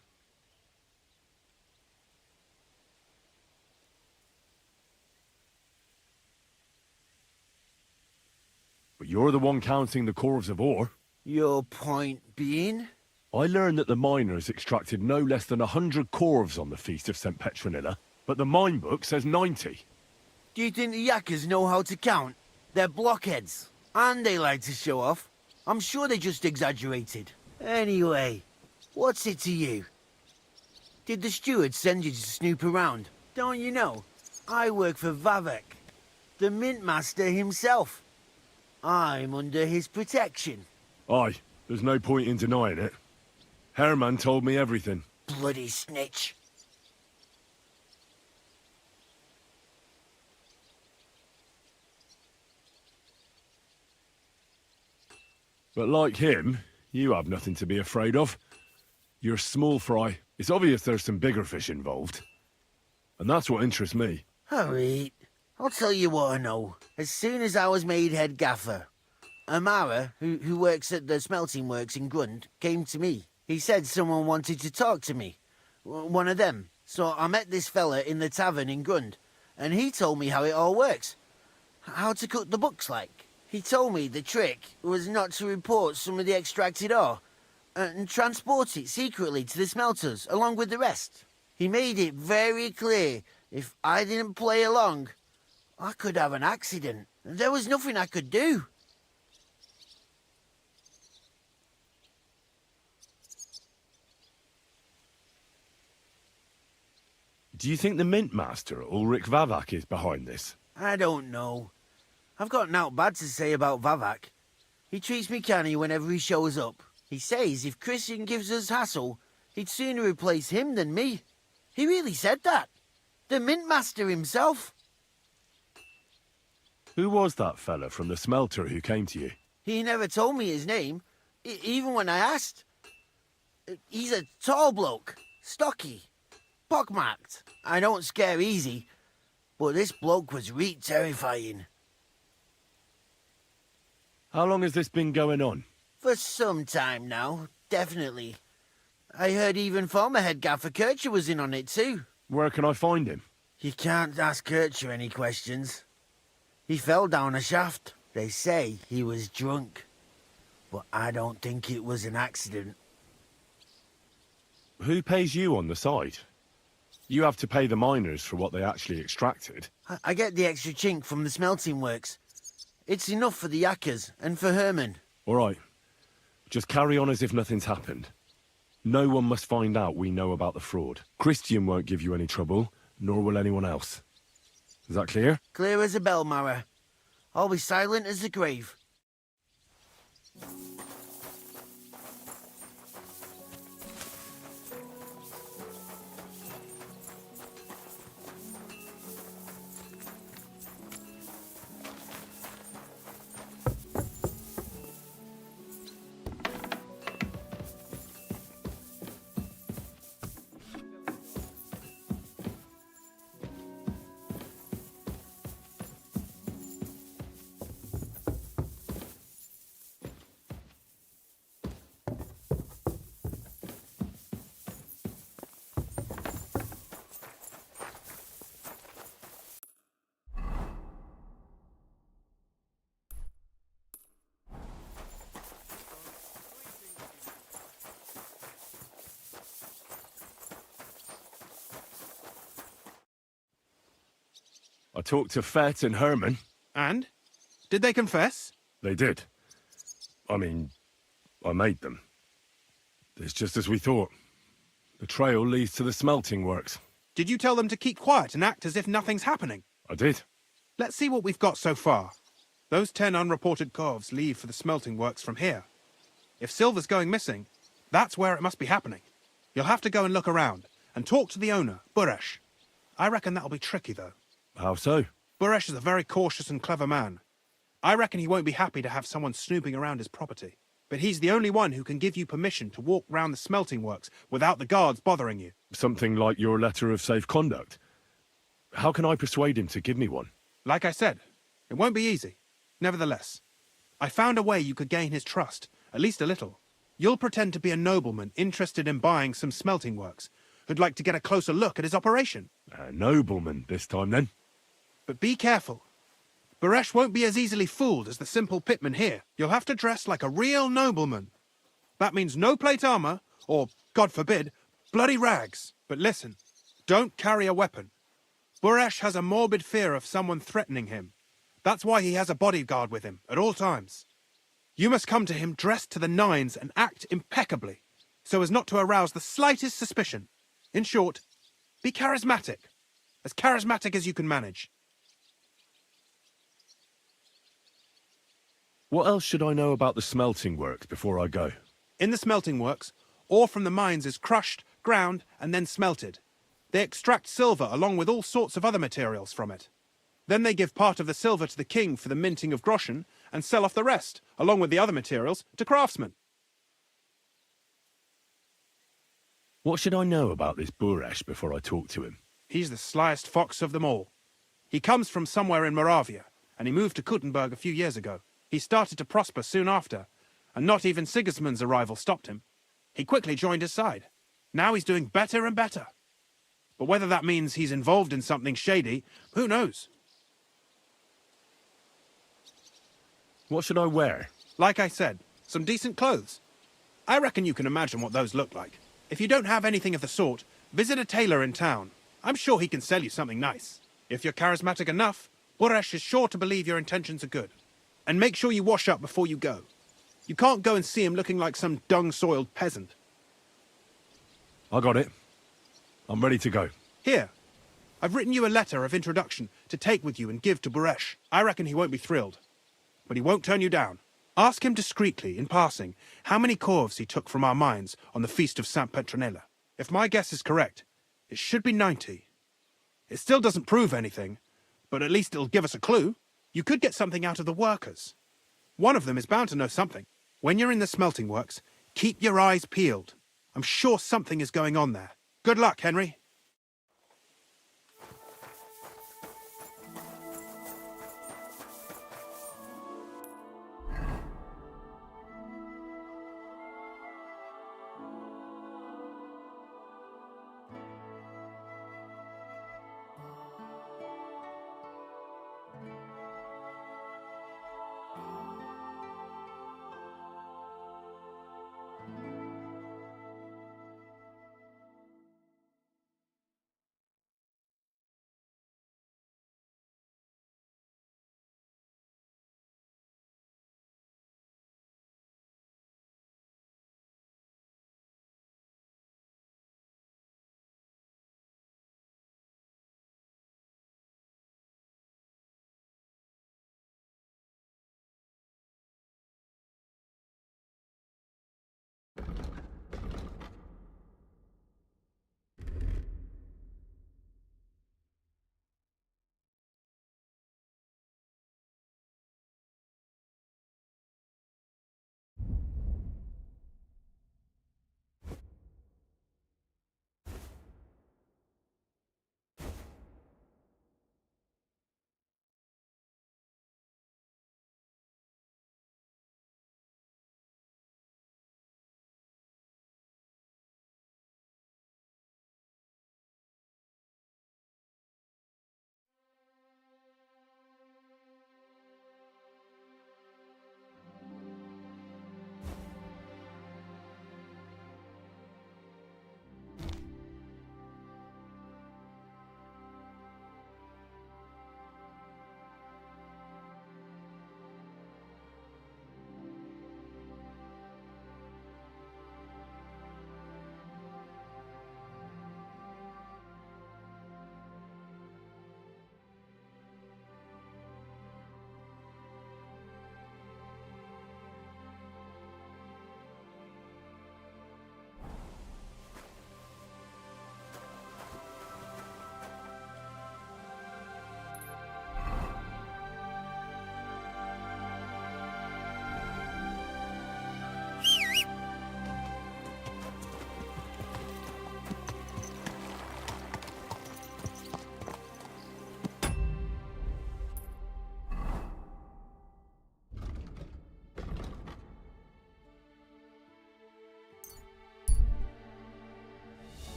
But you're the one counting the corves of ore. Your point being? I learned that the miners extracted no less than 100 corves on the Feast of St. Petronilla, but the mine book says 90. Do you think the yakkers know how to count? They're blockheads, and they like to show off. I'm sure they just exaggerated. Anyway, what's it to you? Did the steward send you to snoop around? Don't you know? I work for Vavak, the mint master himself. I'm under his protection. Aye, there's no point in denying it. Herman told me everything. Bloody snitch. But like him, you have nothing to be afraid of. You're small fry. It's obvious there's some bigger fish involved. And that's what interests me. Alright, I'll tell you what I know. As soon as I was made head gaffer, Amara, who works at the smelting works in Grund, came to me. He said someone wanted to talk to me. One of them. So I met this fella in the tavern in Grund, and he told me how it all works. How to cut the books like. He told me the trick was not to report some of the extracted ore, and transport it secretly to the smelters, along with the rest. He made it very clear, if I didn't play along, I could have an accident. There was nothing I could do. Do you think the Mint Master, Ulrich Vavak, is behind this? I don't know. I've got naught bad to say about Vavak. He treats me canny whenever he shows up. He says if Christian gives us hassle, he'd sooner replace him than me. He really said that. The Mint Master himself. Who was that fella from the smelter who came to you? He never told me his name, even when I asked. He's a tall bloke, stocky, pockmarked. I don't scare easy, but this bloke was reet terrifying. How long has this been going on? For some time now, definitely. I heard even former head gaffer Kircher was in on it too. Where can I find him? You can't ask Kircher any questions. He fell down a shaft. They say he was drunk, but I don't think it was an accident. Who pays you on the side? You have to pay the miners for what they actually extracted. I get the extra chink from the smelting works. It's enough for the yakkers and for Herman. All right. Just carry on as if nothing's happened. No one must find out we know about the fraud. Christian won't give you any trouble, nor will anyone else. Is that clear? Clear as a bell, Mara. I'll be silent as the grave. I talked to Fett and Herman. And? Did they confess? They did. I mean, I made them. It's just as we thought. The trail leads to the smelting works. Did you tell them to keep quiet and act as if nothing's happening? I did. Let's see what we've got so far. Those 10 unreported corves leave for the smelting works from here. If silver's going missing, that's where it must be happening. You'll have to go and look around, and talk to the owner, Buresh. I reckon that'll be tricky, though. How so? Buresh is a very cautious and clever man. I reckon he won't be happy to have someone snooping around his property. But he's the only one who can give you permission to walk round the smelting works without the guards bothering you. Something like your letter of safe conduct. How can I persuade him to give me one? Like I said, it won't be easy. Nevertheless, I found a way you could gain his trust, at least a little. You'll pretend to be a nobleman interested in buying some smelting works, who'd like to get a closer look at his operation. A nobleman this time, then? But be careful. Buresh won't be as easily fooled as the simple pitman here. You'll have to dress like a real nobleman. That means no plate armor, or, God forbid, bloody rags. But listen, don't carry a weapon. Buresh has a morbid fear of someone threatening him. That's why he has a bodyguard with him at all times. You must come to him dressed to the nines and act impeccably, so as not to arouse the slightest suspicion. In short, be charismatic as you can manage. What else should I know about the smelting works before I go? In the smelting works, ore from the mines is crushed, ground, and then smelted. They extract silver along with all sorts of other materials from it. Then they give part of the silver to the king for the minting of groschen, and sell off the rest, along with the other materials, to craftsmen. What should I know about this Buresh before I talk to him? He's the slyest fox of them all. He comes from somewhere in Moravia, and he moved to Kuttenberg a few years ago. He started to prosper soon after, and not even Sigismund's arrival stopped him. He quickly joined his side. Now he's doing better and better. But whether that means he's involved in something shady, who knows? What should I wear? Like I said, some decent clothes. I reckon you can imagine what those look like. If you don't have anything of the sort, visit a tailor in town. I'm sure he can sell you something nice. If you're charismatic enough, Buresh is sure to believe your intentions are good. And make sure you wash up before you go. You can't go and see him looking like some dung-soiled peasant. I got it. I'm ready to go. Here, I've written you a letter of introduction to take with you and give to Buresh. I reckon he won't be thrilled. But he won't turn you down. Ask him discreetly, in passing, how many corves he took from our mines on the feast of Saint Petronella. If my guess is correct, it should be 90. It still doesn't prove anything, but at least it'll give us a clue. You could get something out of the workers. One of them is bound to know something. When you're in the smelting works, keep your eyes peeled. I'm sure something is going on there. Good luck, Henry.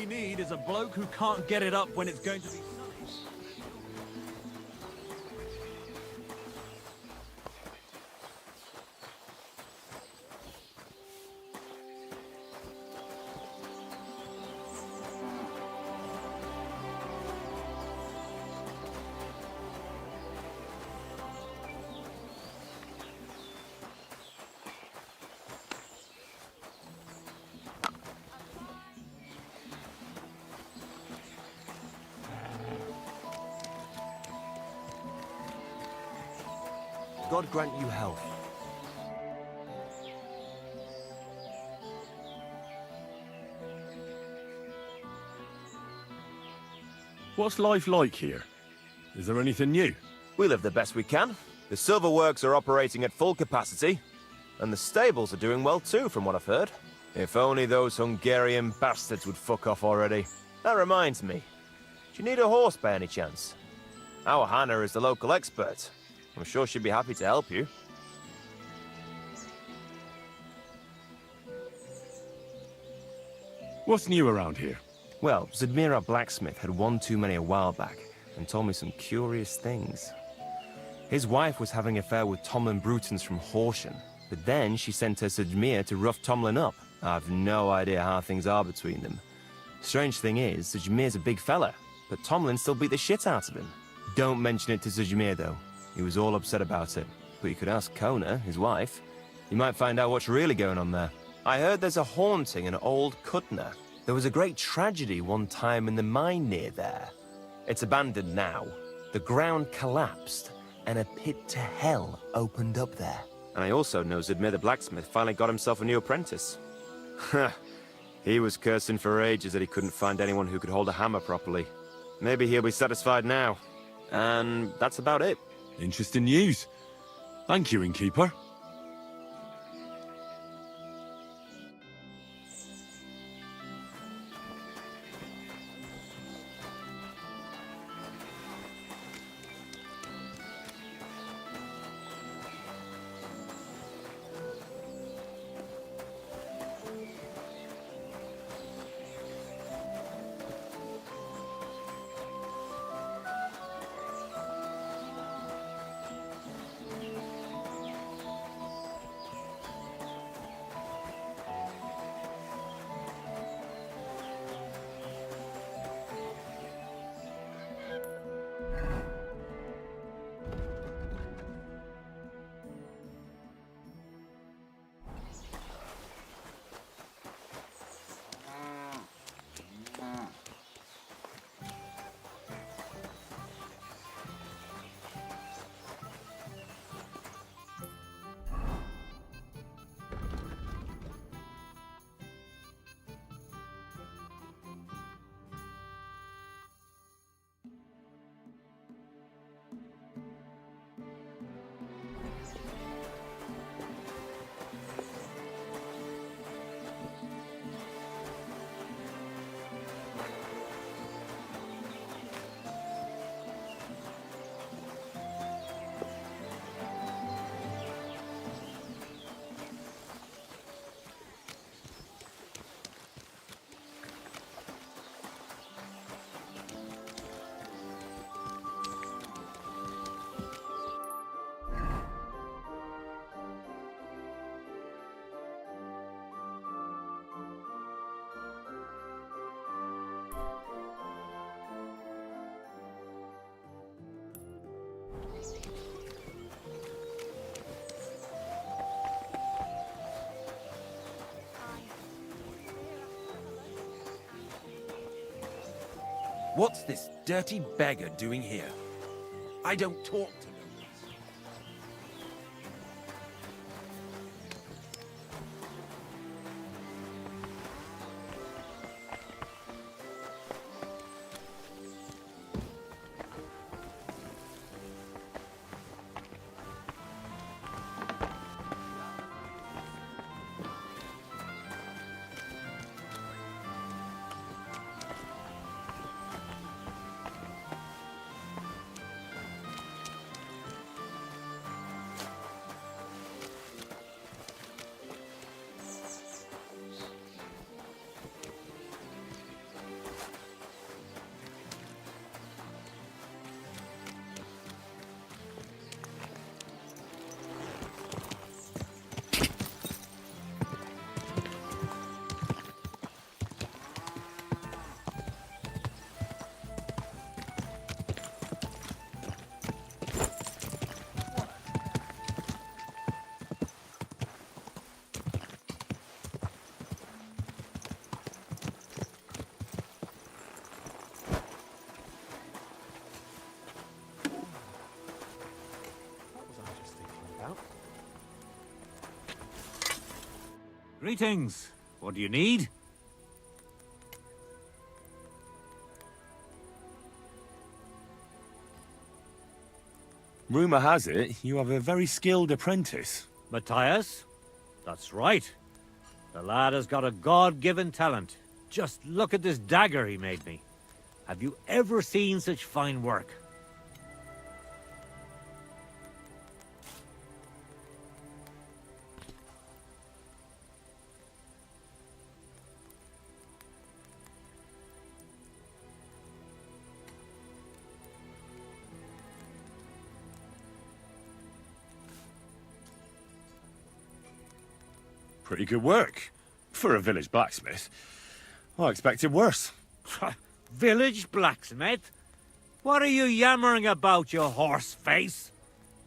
we need is a bloke who can't get it up when it's going to be sunny. God grant you health. What's life like here? Is there anything new? We live the best we can. The silver works are operating at full capacity, and the stables are doing well too, from what I've heard. If only those Hungarian bastards would fuck off already. That reminds me. Do you need a horse by any chance? Our Hannah is the local expert. I'm sure she'd be happy to help you. What's new around here? Well, Zadmira Blacksmith had one too many a while back and told me some curious things. His wife was having an affair with Tomlin Brutons from Horsham, but then she sent her Zadmir to rough Tomlin up. I've no idea how things are between them. Strange thing is, Zadmir's a big fella, but Tomlin still beat the shit out of him. Don't mention it to Zadmir though. He was all upset about it, but you could ask Kona, his wife. You might find out what's really going on there. I heard there's a haunting in Old Kutna. There was a great tragedy one time in the mine near there. It's abandoned now. The ground collapsed, and a pit to hell opened up there. And I also know Zadmir the blacksmith finally got himself a new apprentice. He was cursing for ages that he couldn't find anyone who could hold a hammer properly. Maybe he'll be satisfied now. And that's about it. Interesting news. Thank you, innkeeper. What's this dirty beggar doing here? I don't talk to nobles. Greetings. What do you need? Rumour has it you have a very skilled apprentice. Matthias? That's right. The lad has got a God-given talent. Just look at this dagger he made me. Have you ever seen such fine work? Pretty good work. For a village blacksmith. I expected worse. Village blacksmith? What are you yammering about, you horse face?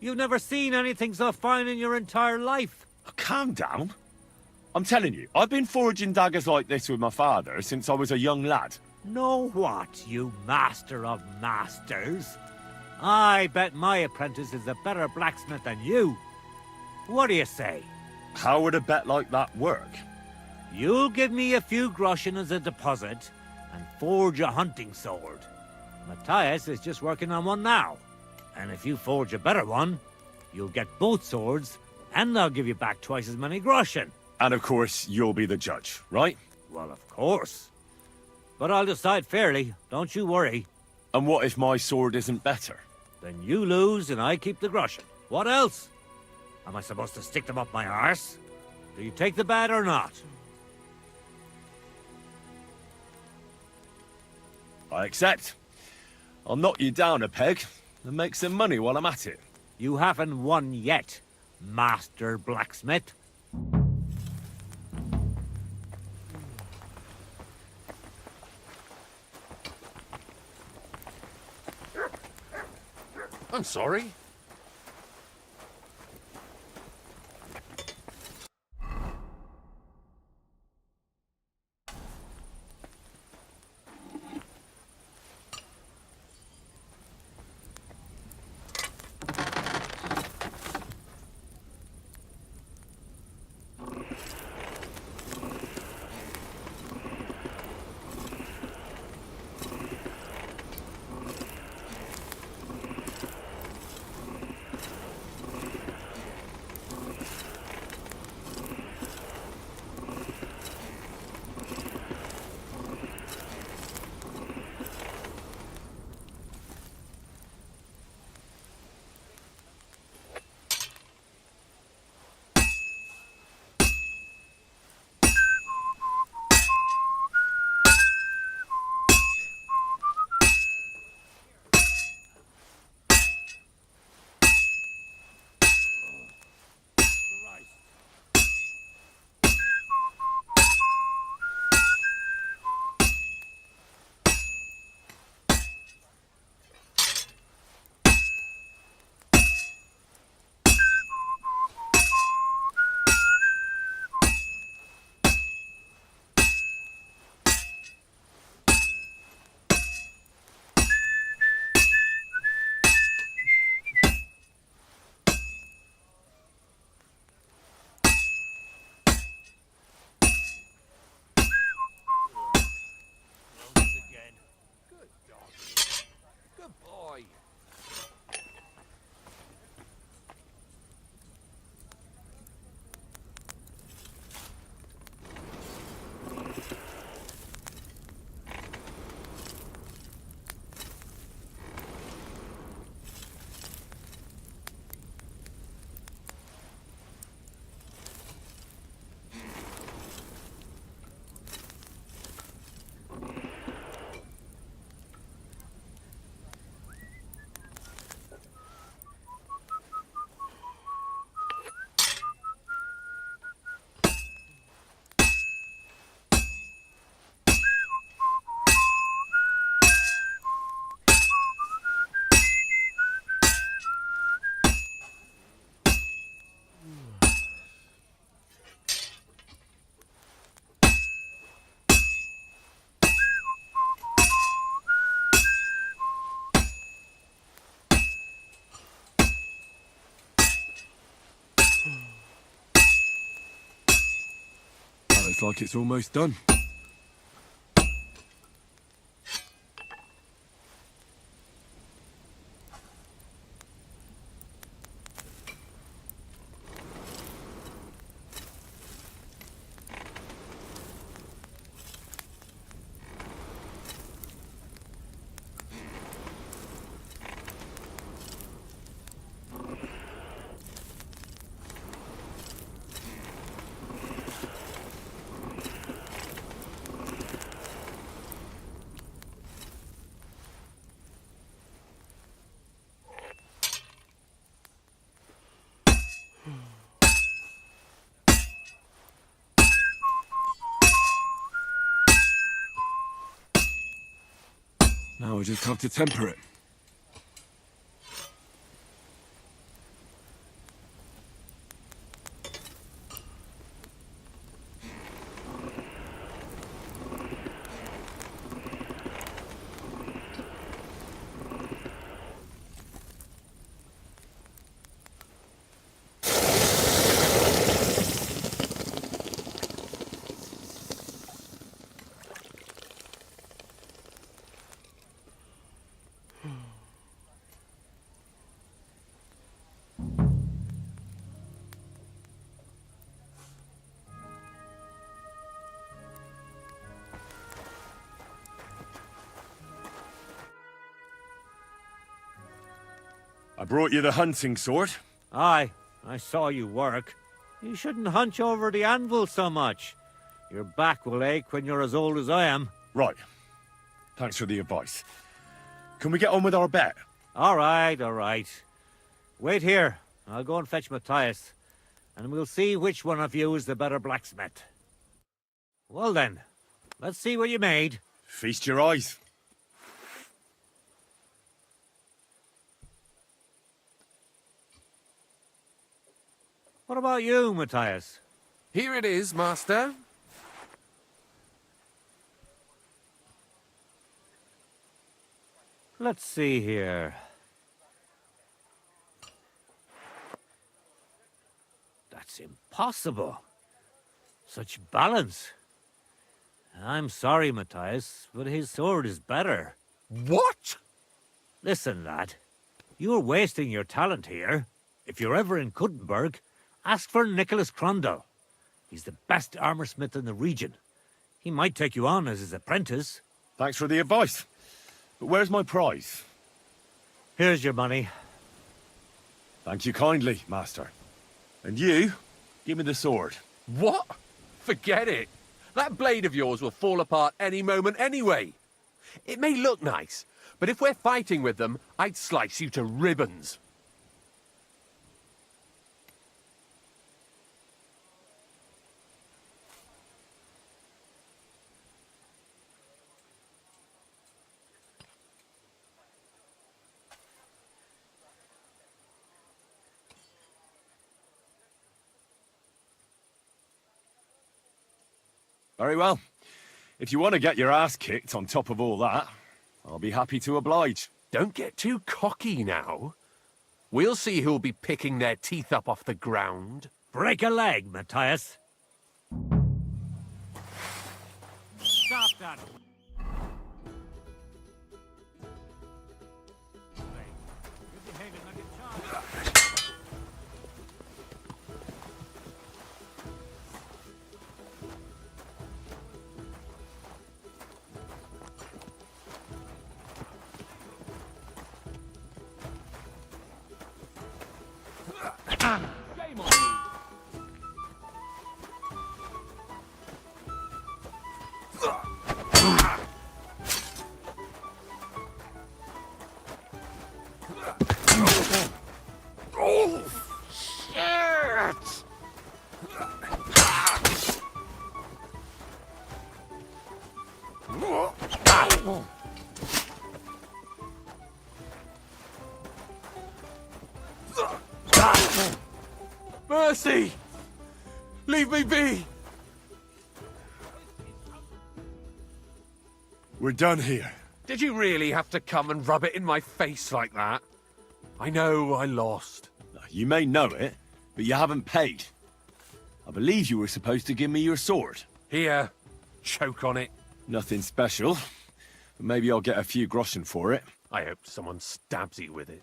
You've never seen anything so fine in your entire life. Calm down. I'm telling you, I've been forging daggers like this with my father since I was a young lad. Know what, you master of masters? I bet my apprentice is a better blacksmith than you. What do you say? How would a bet like that work? You'll give me a few groschen as a deposit and forge a hunting sword. Matthias is just working on one now. And if you forge a better one, you'll get both swords and I'll give you back twice as many groschen. And of course, you'll be the judge, right? Well, of course. But I'll decide fairly, don't you worry. And what if my sword isn't better? Then you lose and I keep the groschen. What else? Am I supposed to stick them up my arse? Do you take the bet or not? I accept. I'll knock you down a peg and make some money while I'm at it. You haven't won yet, Master Blacksmith. I'm sorry. Looks like it's almost done. Now I just have to temper it. I brought you the hunting sword. Aye, I saw you work. You shouldn't hunch over the anvil so much. Your back will ache when you're as old as I am. Right. Thanks for the advice. Can we get on with our bet? All right, all right. Wait here. I'll go and fetch Matthias, and we'll see which one of you is the better blacksmith. Well then, let's see what you made. Feast your eyes. What about you, Matthias? Here it is, Master. Let's see here. That's impossible. Such balance. I'm sorry, Matthias, but his sword is better. What? Listen, lad. You're wasting your talent here. If you're ever in Kuttenberg, ask for Nicholas Crondell. He's the best armorsmith in the region. He might take you on as his apprentice. Thanks for the advice. But where's my prize? Here's your money. Thank you kindly, Master. And you, give me the sword. What? Forget it. That blade of yours will fall apart any moment anyway. It may look nice, but if we're fighting with them, I'd slice you to ribbons. Very well. If you want to get your ass kicked on top of all that, I'll be happy to oblige. Don't get too cocky now. We'll see who'll be picking their teeth up off the ground. Break a leg, Matthias. Stop that. Shame on you. Oh, shit! Mercy! Leave me be! We're done here. Did you really have to come and rub it in my face like that? I know I lost. You may know it, but you haven't paid. I believe you were supposed to give me your sword. Here, choke on it. Nothing special. Maybe I'll get a few groschen for it. I hope someone stabs you with it.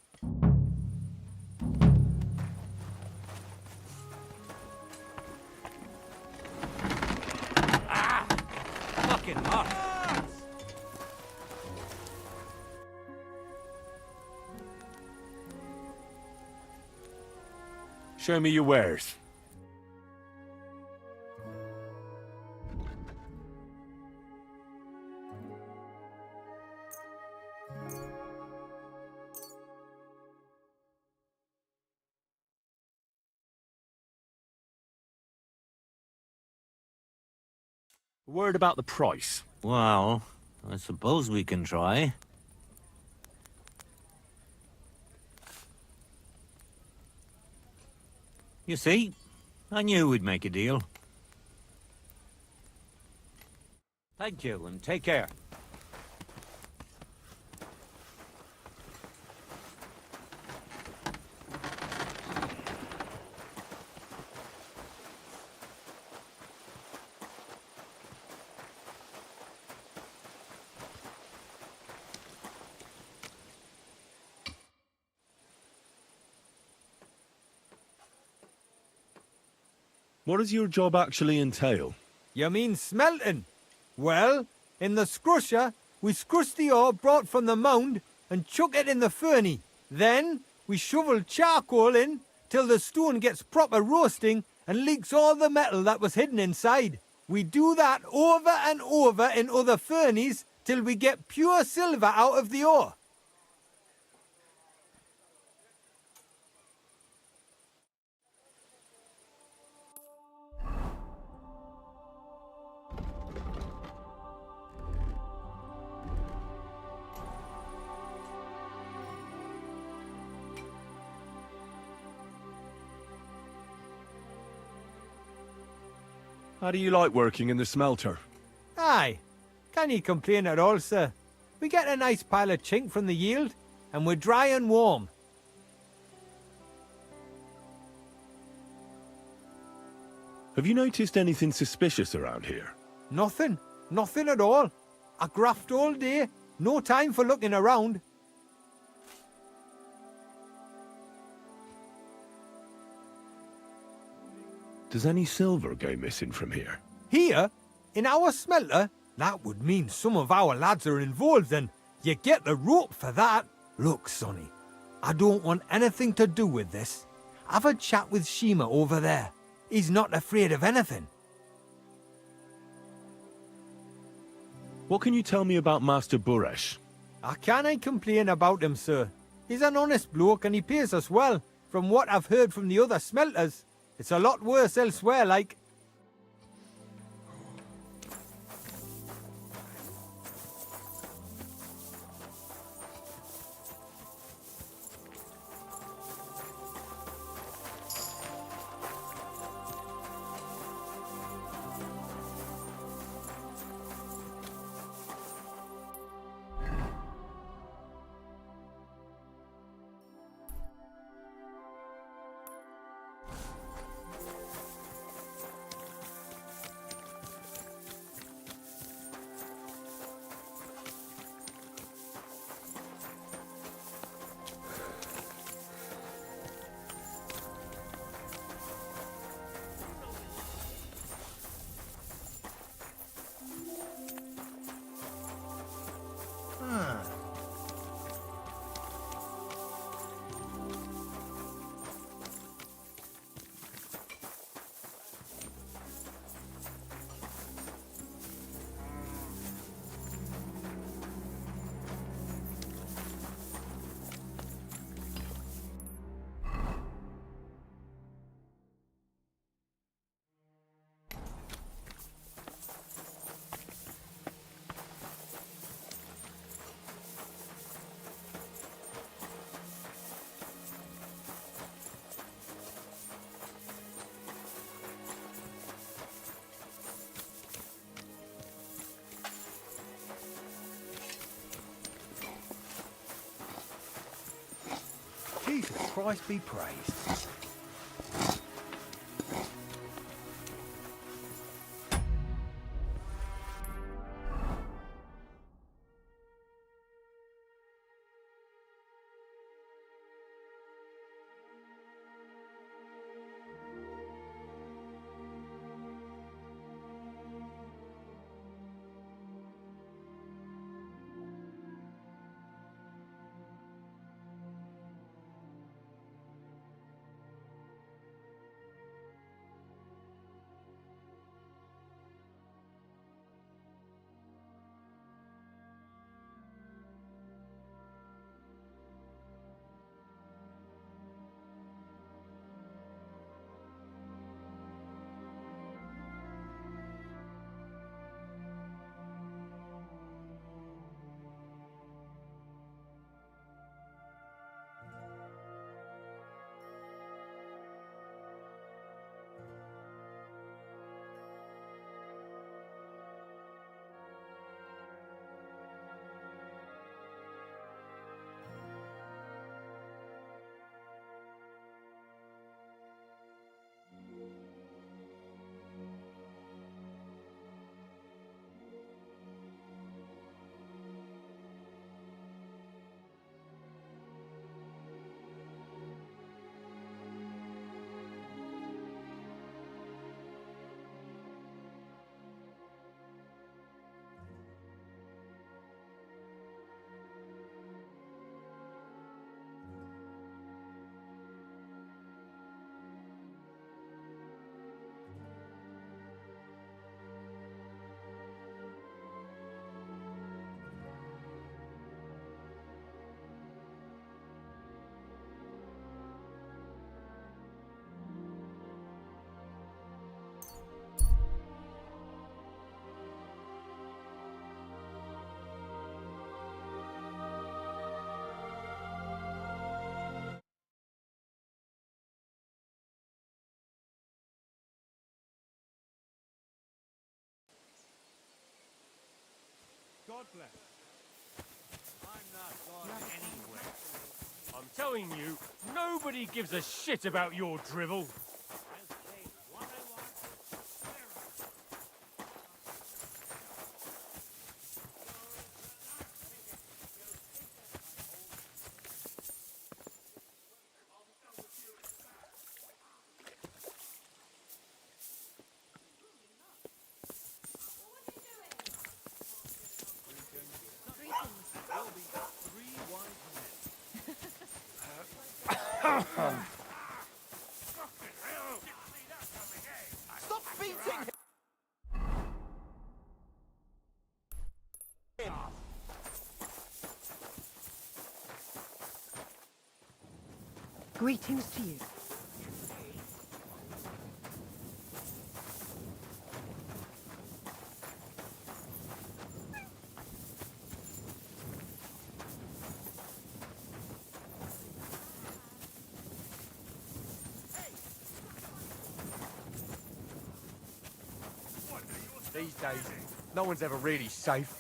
Ah! Fucking hot. Show me your wares. Word about the price. Well, I suppose we can try. You see, I knew we'd make a deal. Thank you, and take care. What does your job actually entail? You mean smelting? Well, in the scrusher, we scrush the ore brought from the mound and chuck it in the furnace. Then, we shovel charcoal in till the stone gets proper roasting and leaks all the metal that was hidden inside. We do that over and over in other furnaces till we get pure silver out of the ore. How do you like working in the smelter? Aye. Can you complain at all, sir? We get a nice pile of chink from the yield, and we're dry and warm. Have you noticed anything suspicious around here? Nothing. Nothing at all. I graft all day. No time for looking around. Does any silver go missing from here? Here, in our smelter, that would mean some of our lads are involved, and you get the rope for that. Look, Sonny, I don't want anything to do with this. Have a chat with Shima over there. He's not afraid of anything. What can you tell me about Master Buresh? I can't complain about him, sir. He's an honest bloke and he pays us well, from what I've heard from the other smelters. It's a lot worse elsewhere, like. Jesus Christ be praised. I'm telling you, nobody gives a shit about your drivel. Stop beating him! Greetings to you. These days, no one's ever really safe.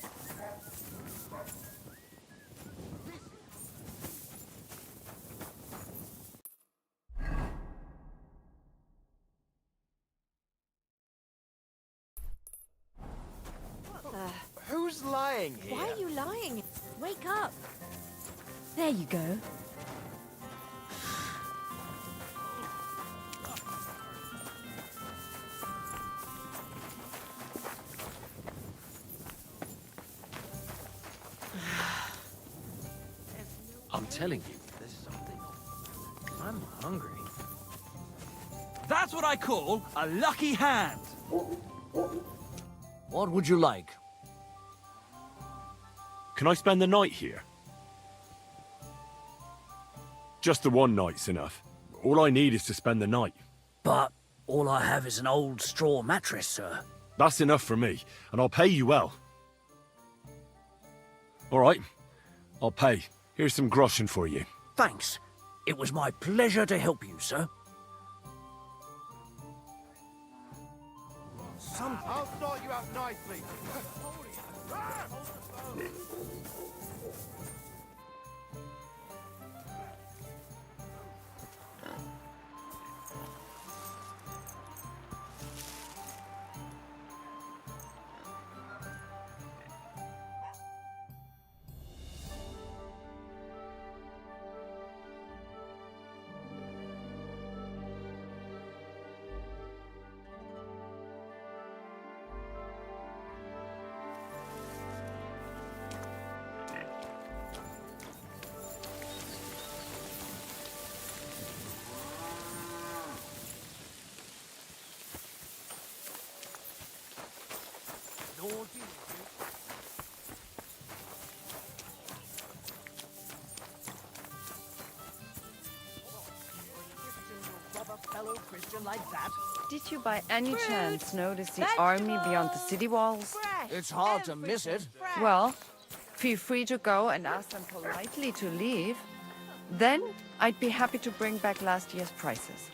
Who's lying here? Why are you lying? Wake up. There you go. I'm telling you, there's something. I'm hungry. That's what I call a lucky hand. What would you like? Can I spend the night here? Just the one night's enough. All I need is to spend the night. But all I have is an old straw mattress, sir. That's enough for me, and I'll pay you well. All right, I'll pay. Here's some groschen for you. Thanks. It was my pleasure to help you, sir. I'll sort you out nicely. Fellow Christian like that. Did you by any chance notice the army beyond the city walls? It's hard to miss it. Well, feel free to go and ask them politely to leave. Then I'd be happy to bring back last year's prices.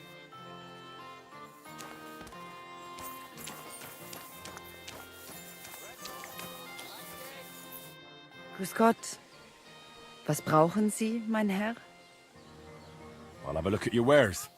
Grüß Gott. Was brauchen Sie, mein Herr? I'll have a look at your wares.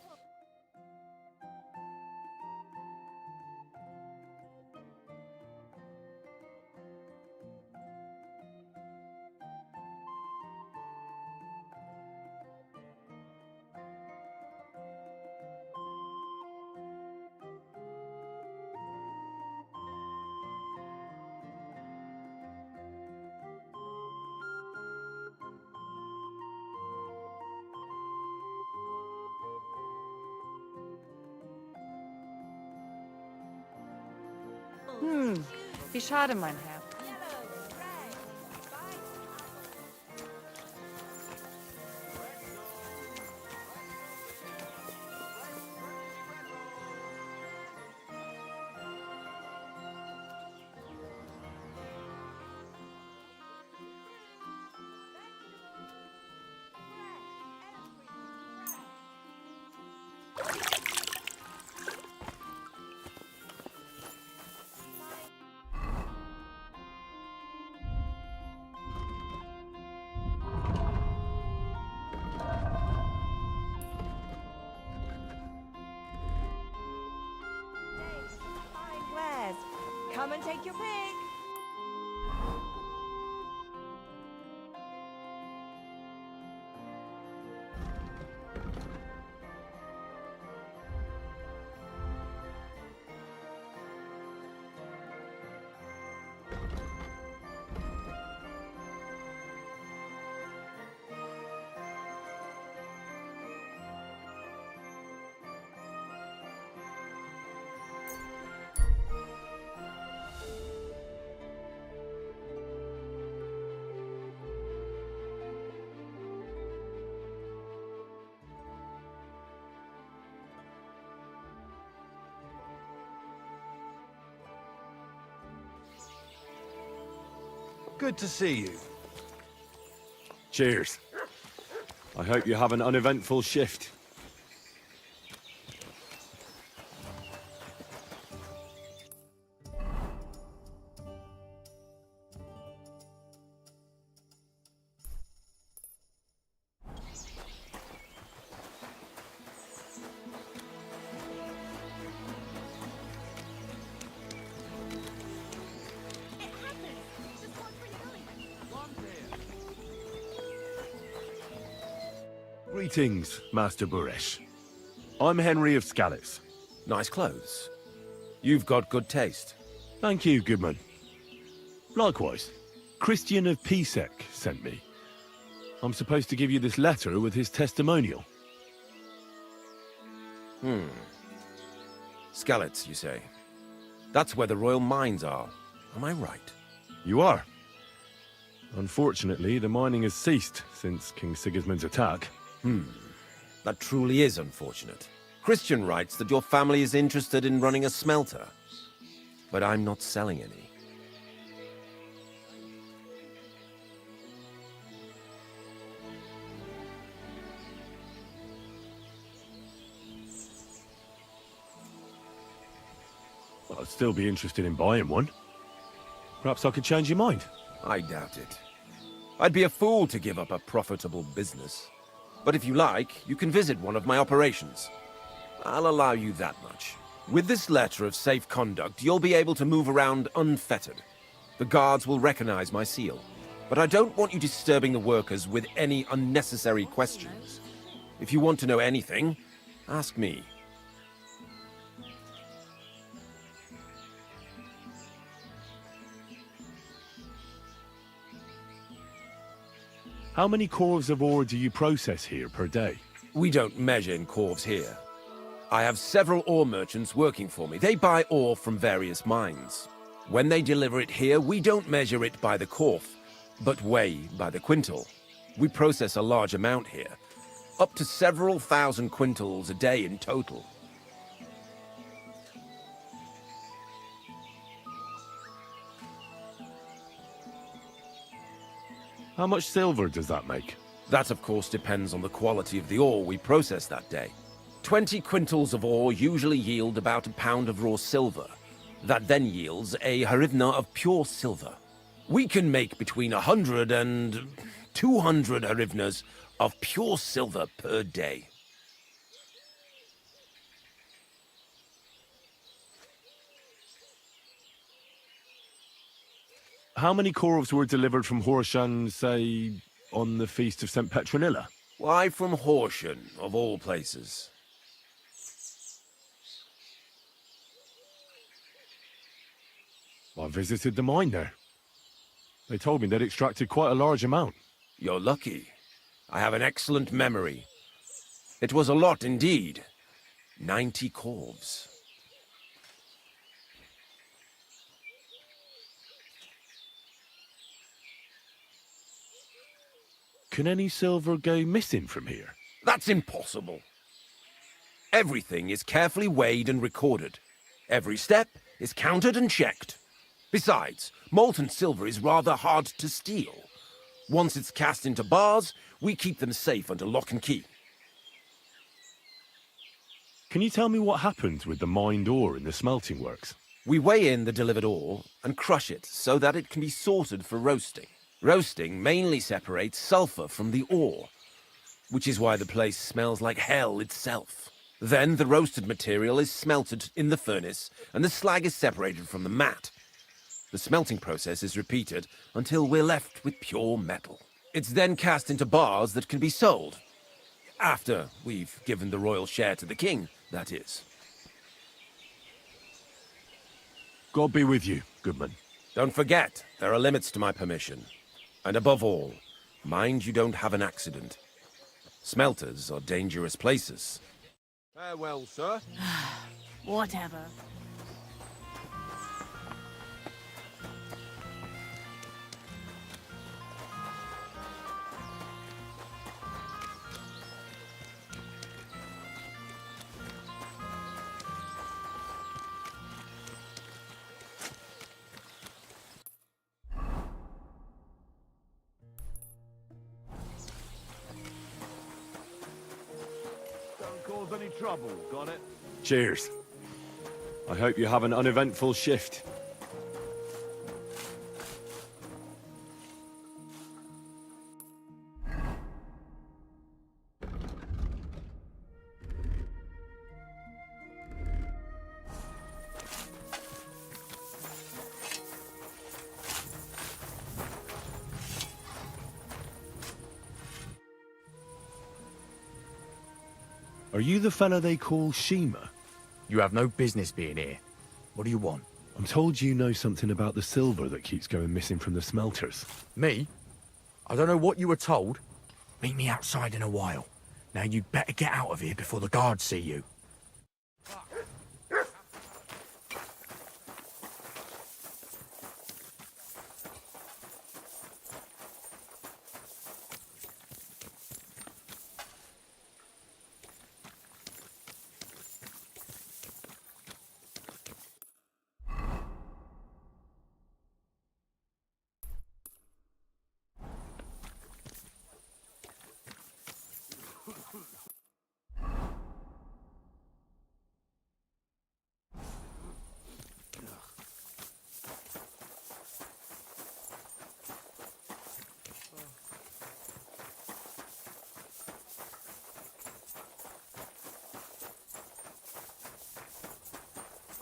Wie schade, mein Herr. Come and take your pick. Good to see you. Cheers. I hope you have an uneventful shift. Greetings, Master Buresh. I'm Henry of Scallis. Nice clothes. You've got good taste. Thank you, Goodman. Likewise, Christian of Pisek sent me. I'm supposed to give you this letter with his testimonial. Skalitz, you say? That's where the royal mines are. Am I right? You are. Unfortunately, the mining has ceased since King Sigismund's attack. That truly is unfortunate. Christian writes that your family is interested in running a smelter. But I'm not selling any. I'd still be interested in buying one. Perhaps I could change your mind. I doubt it. I'd be a fool to give up a profitable business. But if you like, you can visit one of my operations. I'll allow you that much. With this letter of safe conduct, you'll be able to move around unfettered. The guards will recognize my seal. But I don't want you disturbing the workers with any unnecessary questions. If you want to know anything, ask me. How many corves of ore do you process here per day? We don't measure in corves here. I have several ore merchants working for me. They buy ore from various mines. When they deliver it here, we don't measure it by the corf, but weigh by the quintal. We process a large amount here, up to several thousand quintals a day in total. How much silver does that make? That, of course, depends on the quality of the ore we process that day. 20 quintals of ore usually yield about a pound of raw silver. That then yields a hryvnia of pure silver. We can make between 100 and 200 hryvnias of pure silver per day. How many corves were delivered from Horshan, say, on the Feast of St. Petronilla? Why from Horshan, of all places? I visited the mine there. They told me they'd extracted quite a large amount. You're lucky. I have an excellent memory. It was a lot indeed. 90 corves. Can any silver go missing from here? That's impossible. Everything is carefully weighed and recorded. Every step is counted and checked. Besides, molten silver is rather hard to steal. Once it's cast into bars, we keep them safe under lock and key. Can you tell me what happens with the mined ore in the smelting works? We weigh in the delivered ore and crush it so that it can be sorted for roasting. Roasting mainly separates sulfur from the ore, which is why the place smells like hell itself. Then the roasted material is smelted in the furnace and the slag is separated from the matte. The smelting process is repeated until we're left with pure metal. It's then cast into bars that can be sold. After we've given the royal share to the king, that is. God be with you, Goodman. Don't forget, there are limits to my permission. And above all, mind you don't have an accident. Smelters are dangerous places. Farewell, sir. Whatever. Don't cause any trouble, got it? Cheers. I hope you have an uneventful shift. Are you the fella they call Shima? You have no business being here. What do you want? I'm told you know something about the silver that keeps going missing from the smelters. Me? I don't know what you were told. Meet me outside in a while. Now you'd better get out of here before the guards see you.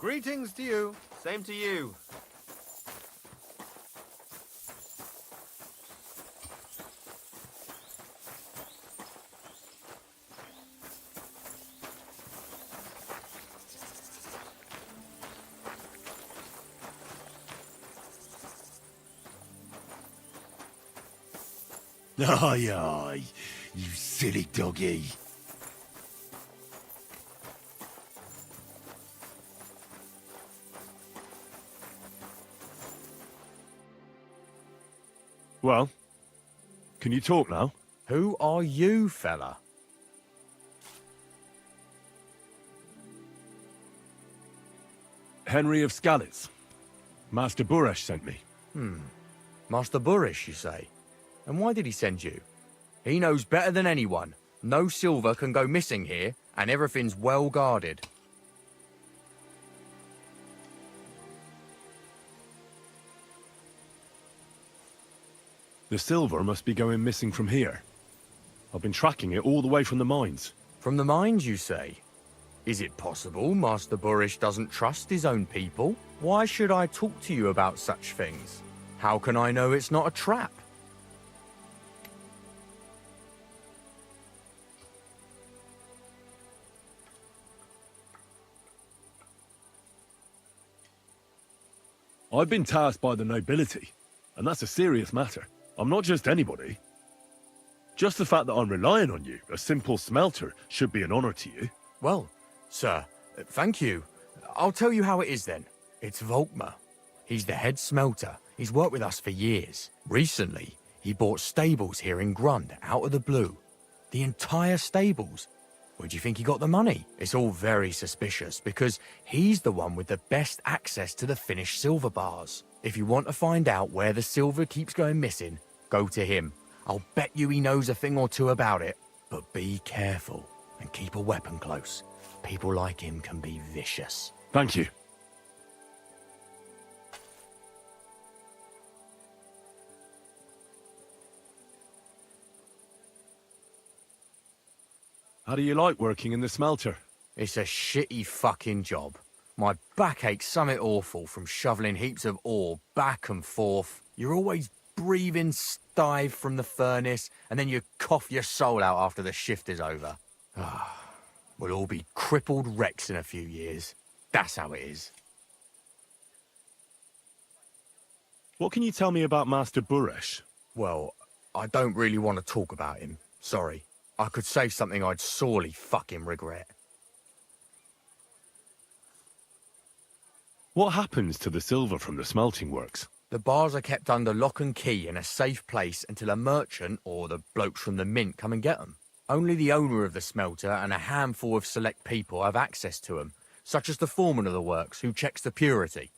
Greetings to you. Same to you. Aye, aye, you silly doggy. Well, can you talk now? Who are you, fella? Henry of Skalitz. Master Buresh sent me. Master Buresh, you say? And why did he send you? He knows better than anyone. No silver can go missing here, and everything's well guarded. The silver must be going missing from here. I've been tracking it all the way from the mines. From the mines, you say? Is it possible Master Buresh doesn't trust his own people? Why should I talk to you about such things? How can I know it's not a trap? I've been tasked by the nobility, and that's a serious matter. I'm not just anybody. Just the fact that I'm relying on you, a simple smelter, should be an honor to you. Well, sir, thank you. I'll tell you how it is then. It's Volkmar. He's the head smelter. He's worked with us for years. Recently, he bought stables here in Grund out of the blue. The entire stables. Where do you think he got the money? It's all very suspicious because he's the one with the best access to the finished silver bars. If you want to find out where the silver keeps going missing, go to him. I'll bet you he knows a thing or two about it. But be careful and keep a weapon close. People like him can be vicious. Thank you. How do you like working in the smelter? It's a shitty fucking job. My back aches something awful from shoveling heaps of ore back and forth. You're always breathing stive from the furnace, and then you cough your soul out after the shift is over. We'll all be crippled wrecks in a few years. That's how it is. What can you tell me about Master Buresh? Well, I don't really want to talk about him. Sorry. I could say something I'd sorely fucking regret. What happens to the silver from the smelting works? The bars are kept under lock and key in a safe place until a merchant or the blokes from the mint come and get them. Only the owner of the smelter and a handful of select people have access to them, such as the foreman of the works who checks the purity.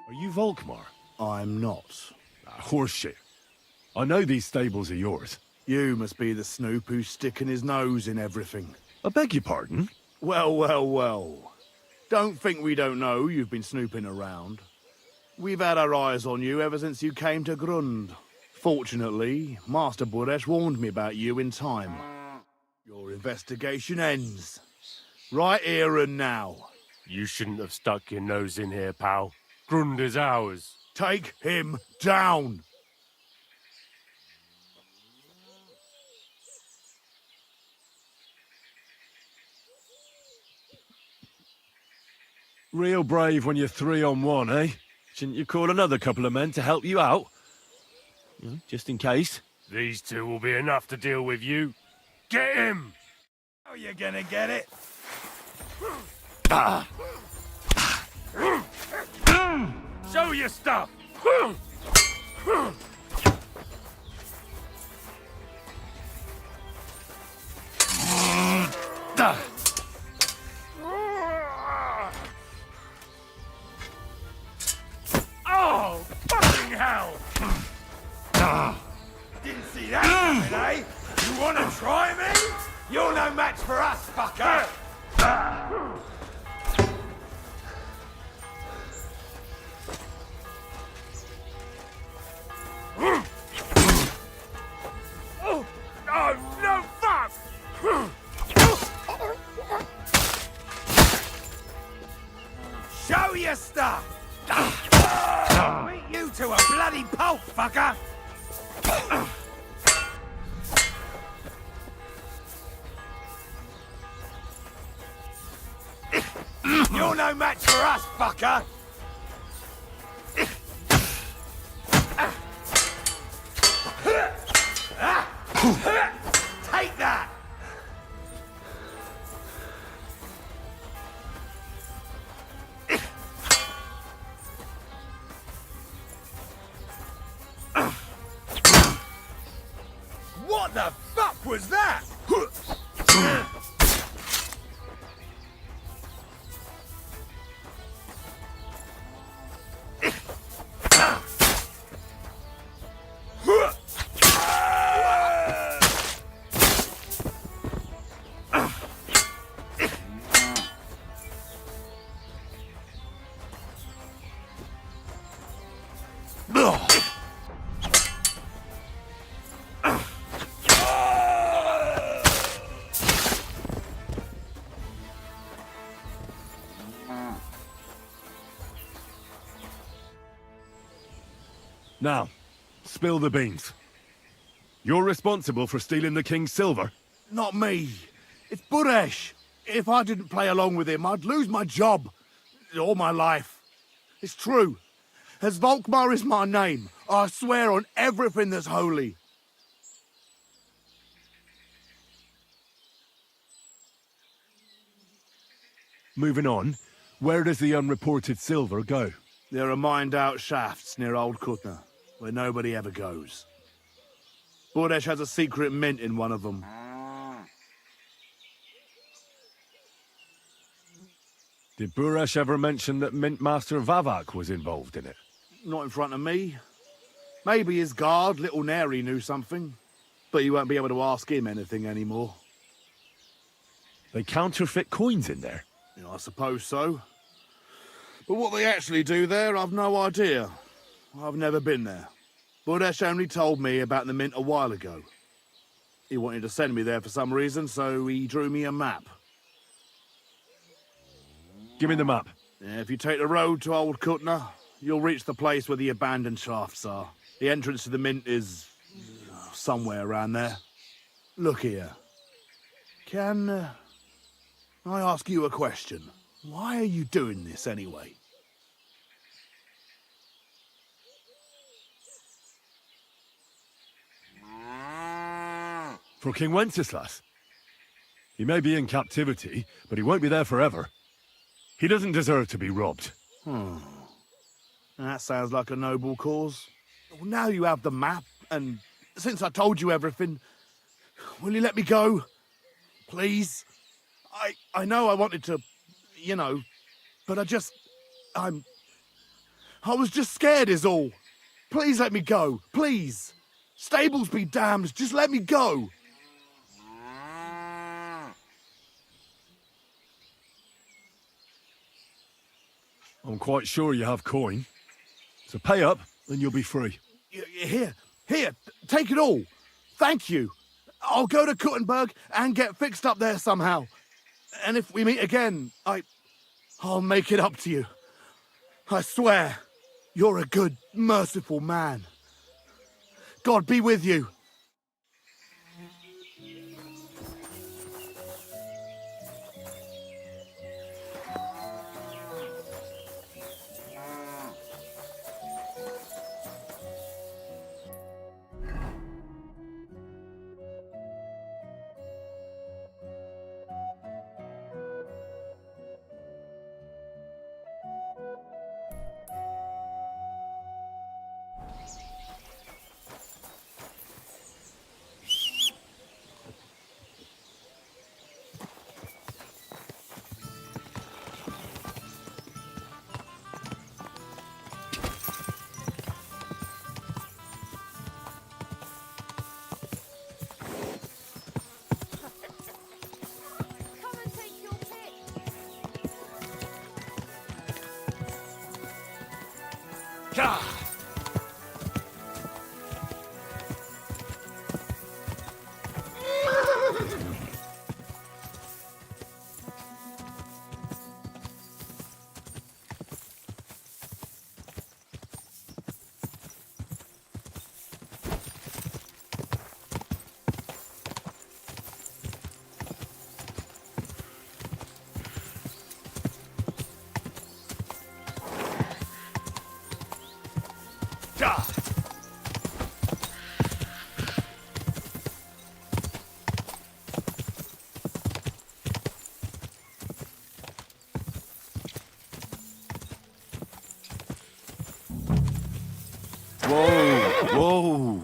Are you Volkmar? I'm not. Horseshit. I know these stables are yours. You must be the snoop who's sticking his nose in everything. I beg your pardon? Well, well, well. Don't think we don't know you've been snooping around. We've had our eyes on you ever since you came to Grund. Fortunately, Master Buresh warned me about you in time. Your investigation ends. Right here and now. You shouldn't have stuck your nose in here, pal. Grund is ours. Take him down! Real brave when you're 3-on-1, eh? Shouldn't you call another couple of men to help you out? Just in case. These two will be enough to deal with you. Get him! How you gonna get it? Show your stuff! Oh, fucking hell! Didn't see that coming, eh? You wanna try me? You're no match for us, fucker! Oh, no, fuck! Show your stuff! Beat you to a bloody pulp, fucker! You're no match for us, fucker! Take that! What the fuck was that? Now, spill the beans. You're responsible for stealing the king's silver? Not me. It's Buresh. If I didn't play along with him, I'd lose my job. All my life. It's true. As Volkmar is my name, I swear on everything that's holy. Moving on, where does the unreported silver go? There are mined-out shafts near Old Kutna, where nobody ever goes. Buresh has a secret mint in one of them. Did Buresh ever mention that Mint Master Vavak was involved in it? Not in front of me. Maybe his guard, Little Neri, knew something. But you won't be able to ask him anything anymore. They counterfeit coins in there? Yeah, I suppose so. But what they actually do there, I've no idea. I've never been there. Buresh only told me about the mint a while ago. He wanted to send me there for some reason, so he drew me a map. Give me the map. Yeah, if you take the road to Old Kutna, you'll reach the place where the abandoned shafts are. The entrance to the mint is somewhere around there. Look here. Can I ask you a question? Why are you doing this anyway? For King Wenceslas. He may be in captivity, but he won't be there forever. He doesn't deserve to be robbed. That sounds like a noble cause. Well, now you have the map, and since I told you everything, will you let me go? Please? I know I wanted to, you know, but I was just scared is all. Please let me go, please. Stables be damned, just let me go. I'm quite sure you have coin. So pay up, and you'll be free. Here, take it all. Thank you. I'll go to Kuttenberg and get fixed up there somehow. And if we meet again, I'll make it up to you. I swear, you're a good, merciful man. God be with you. Whoa!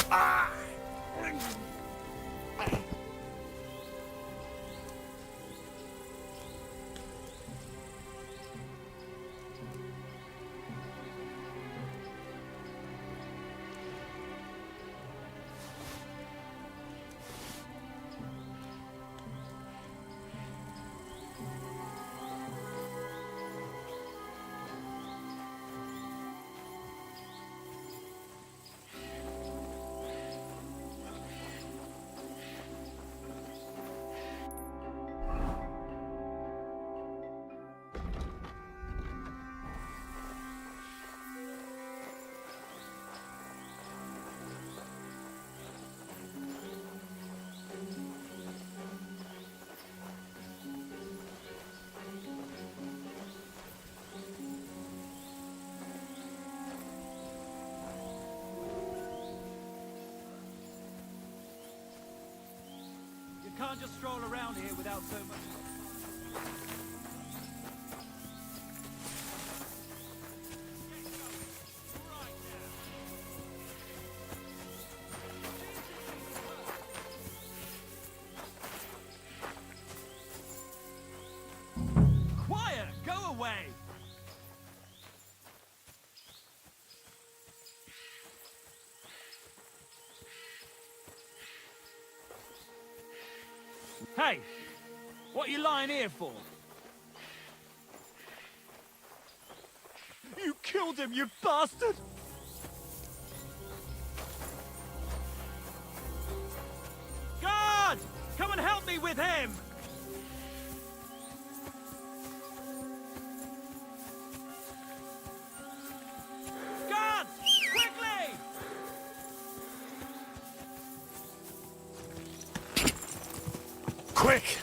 not. You can't just stroll around here without so much... Quiet! Go away! Hey! What are you lying here for? You killed him, you bastard! Guard! Come and help me with him! Guard! Quickly! Quick!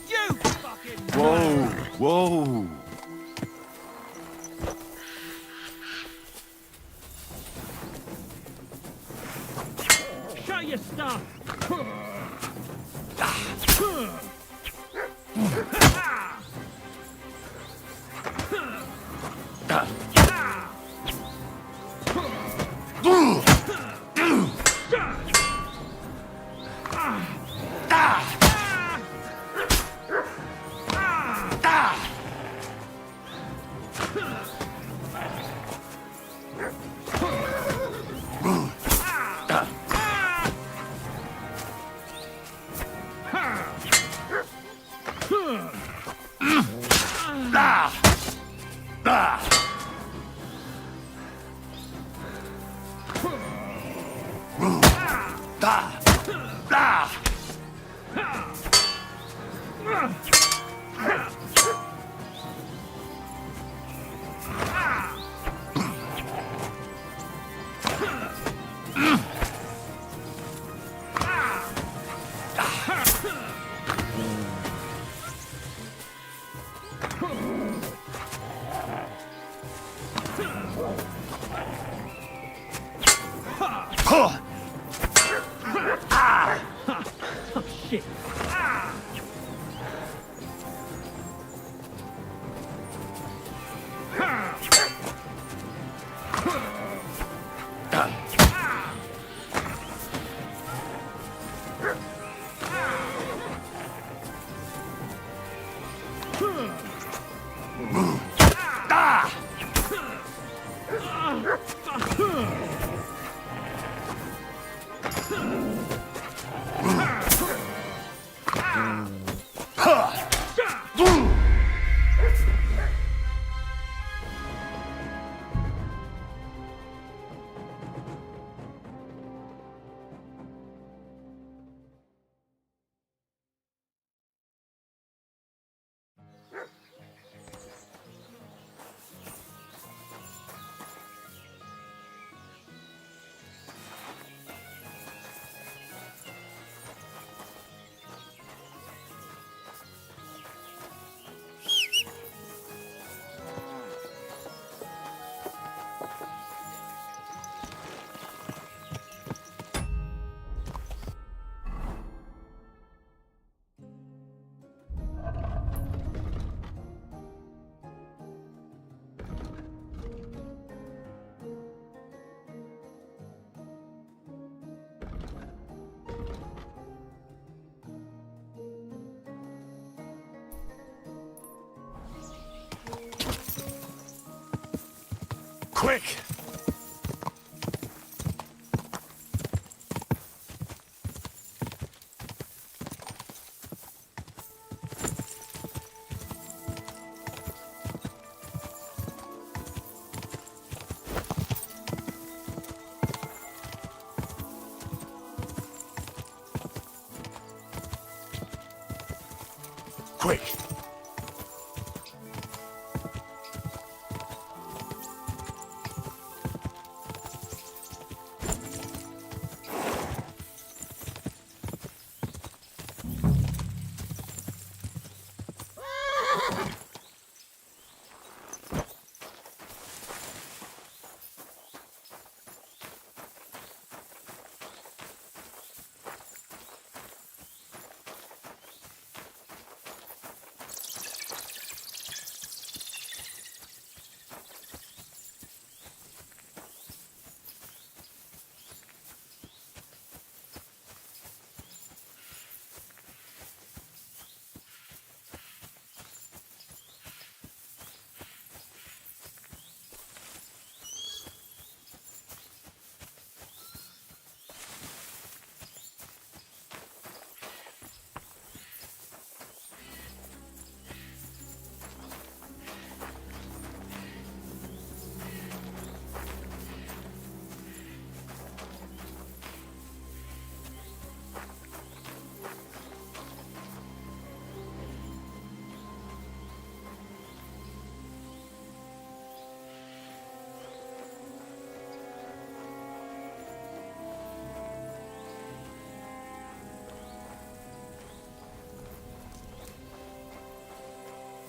You fucking... Whoa! Whoa! Show your stuff! Shit! Quick! Quick!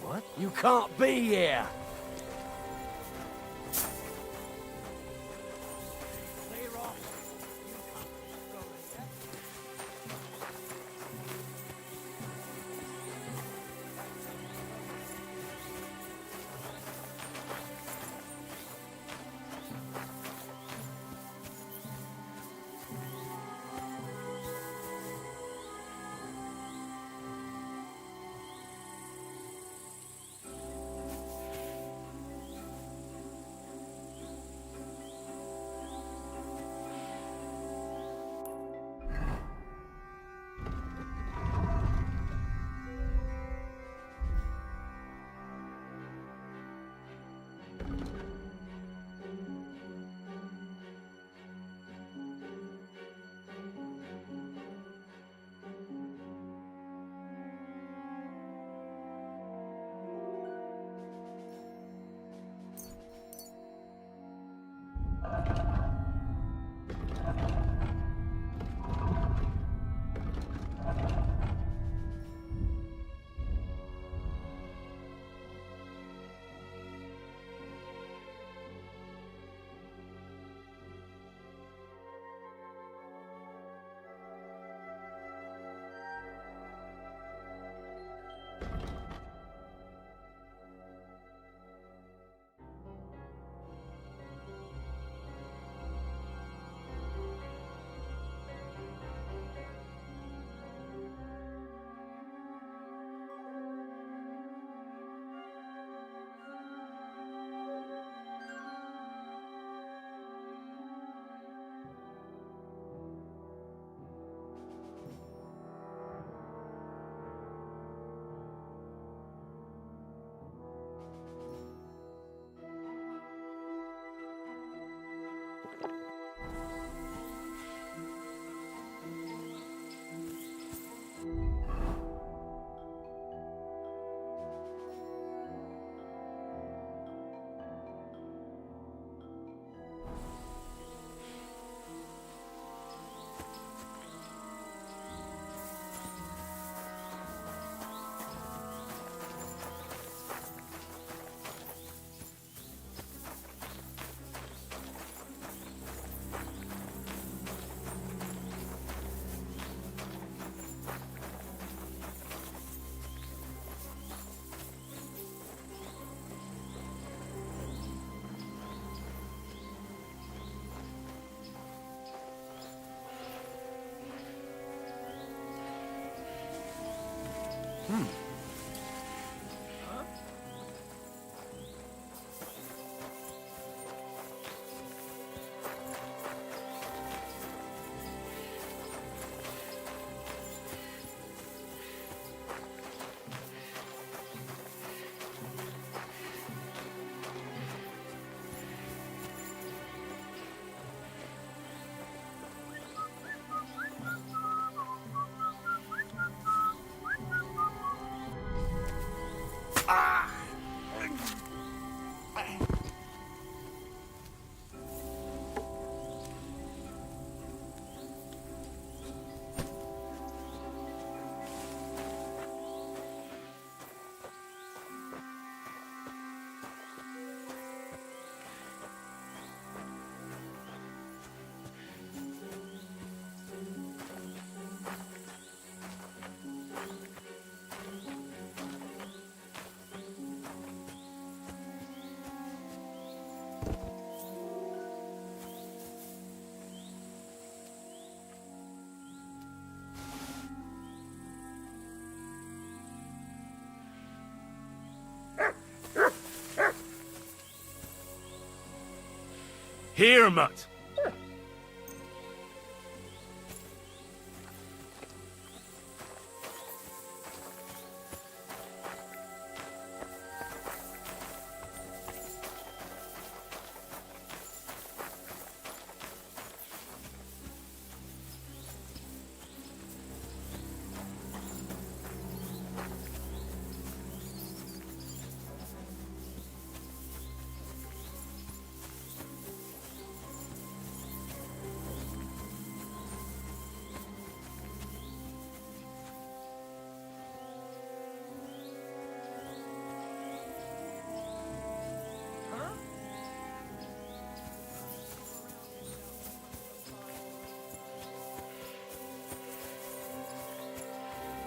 What? You can't be here! Here, mutt!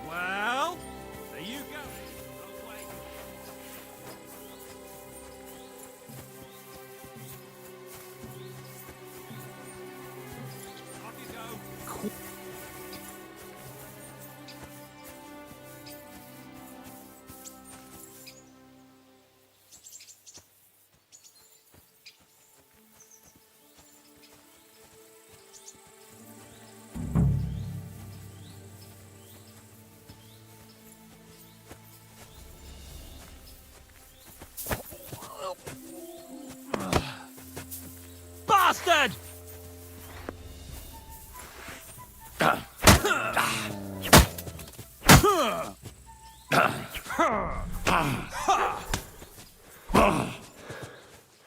Well, there you go. Away. Off you go. Bastard!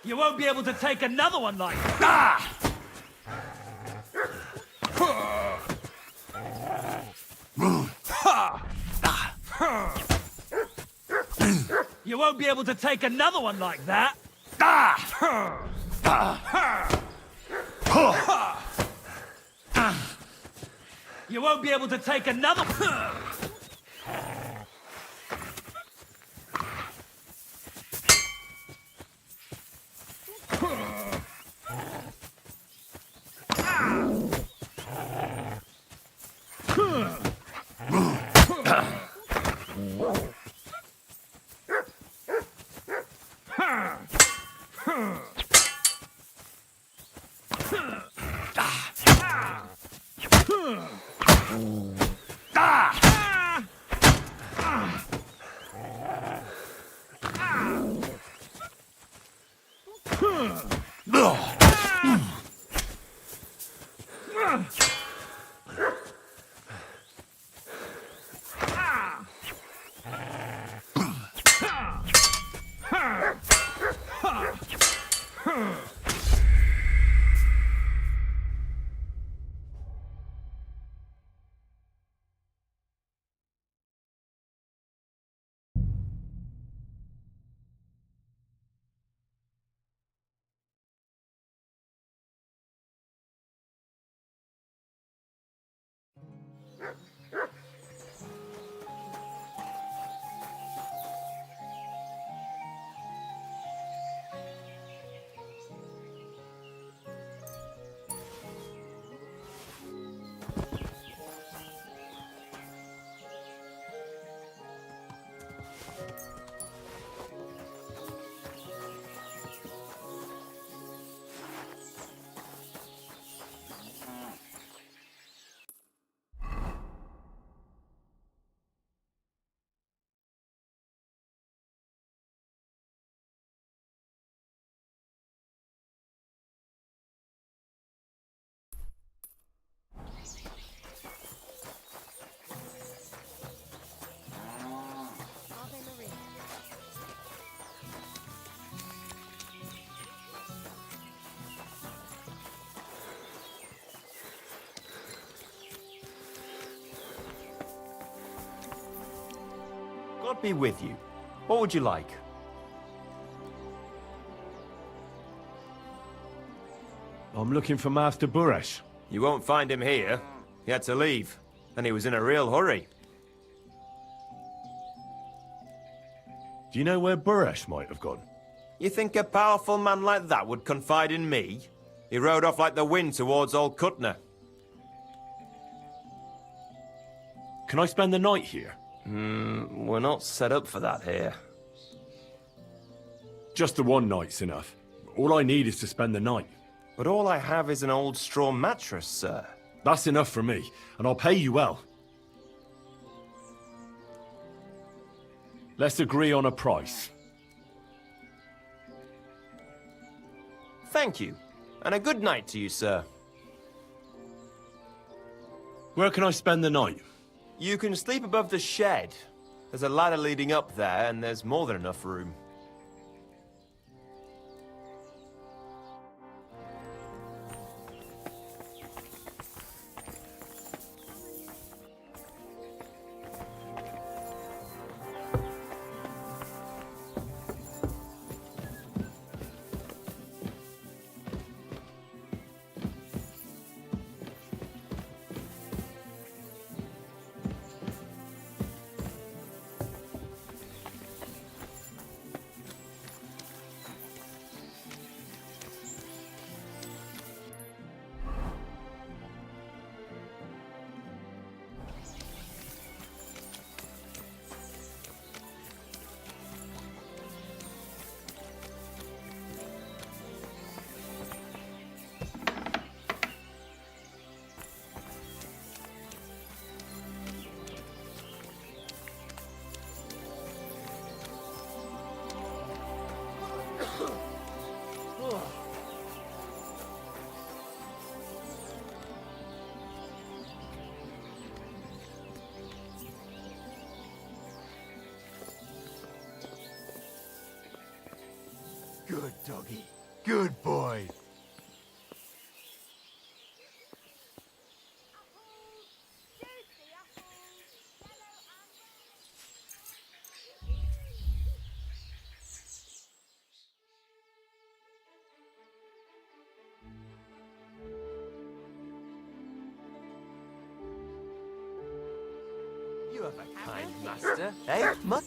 You won't be able to take another one like that. You won't be able to take another one like that. You won't be able to take another. God be with you. What would you like? I'm looking for Master Buresh. You won't find him here. He had to leave, and he was in a real hurry. Do you know where Buresh might have gone? You think a powerful man like that would confide in me? He rode off like the wind towards Old Kutner. Can I spend the night here? We're not set up for that here. Just the one night's enough. All I need is to spend the night. But all I have is an old straw mattress, sir. That's enough for me, and I'll pay you well. Let's agree on a price. Thank you, and a good night to you, sir. Where can I spend the night? You can sleep above the shed. There's a ladder leading up there, and there's more than enough room. Good doggy. Good boy. You have a kind master, eh, Mutt?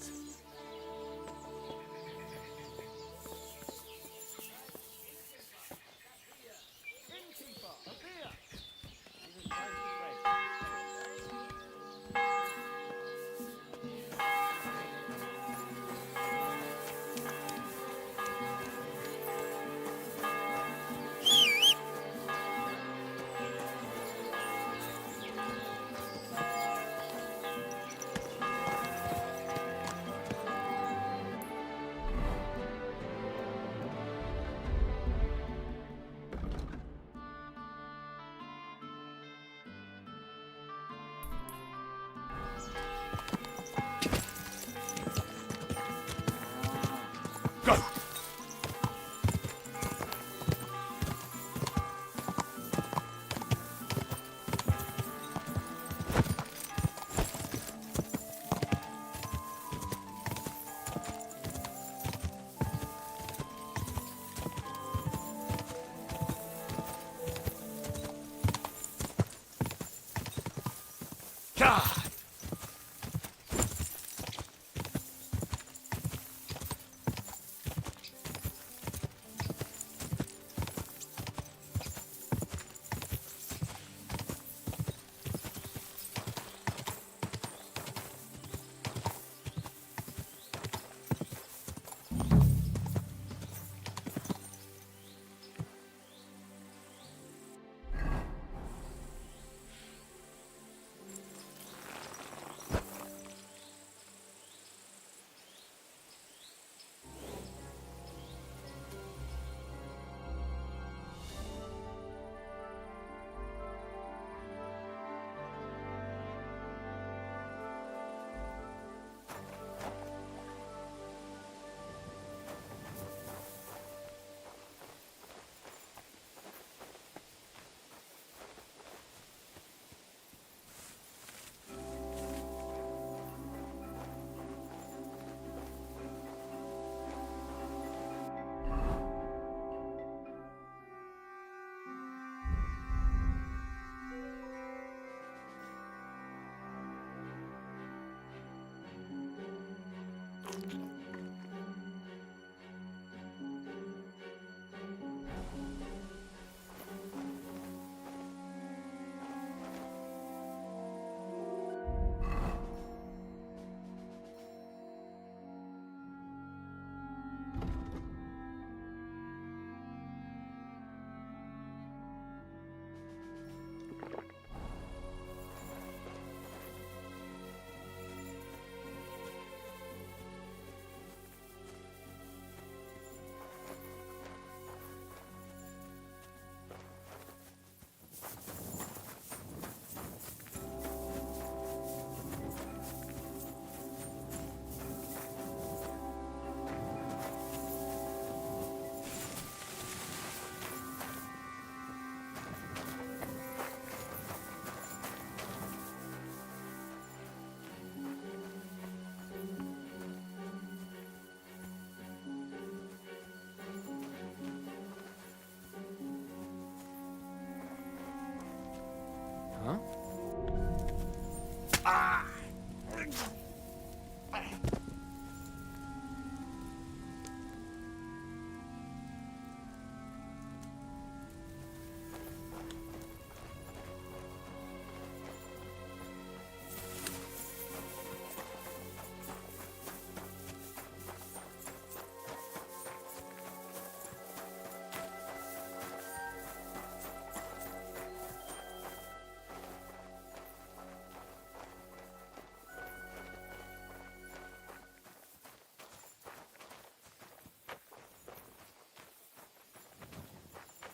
Huh?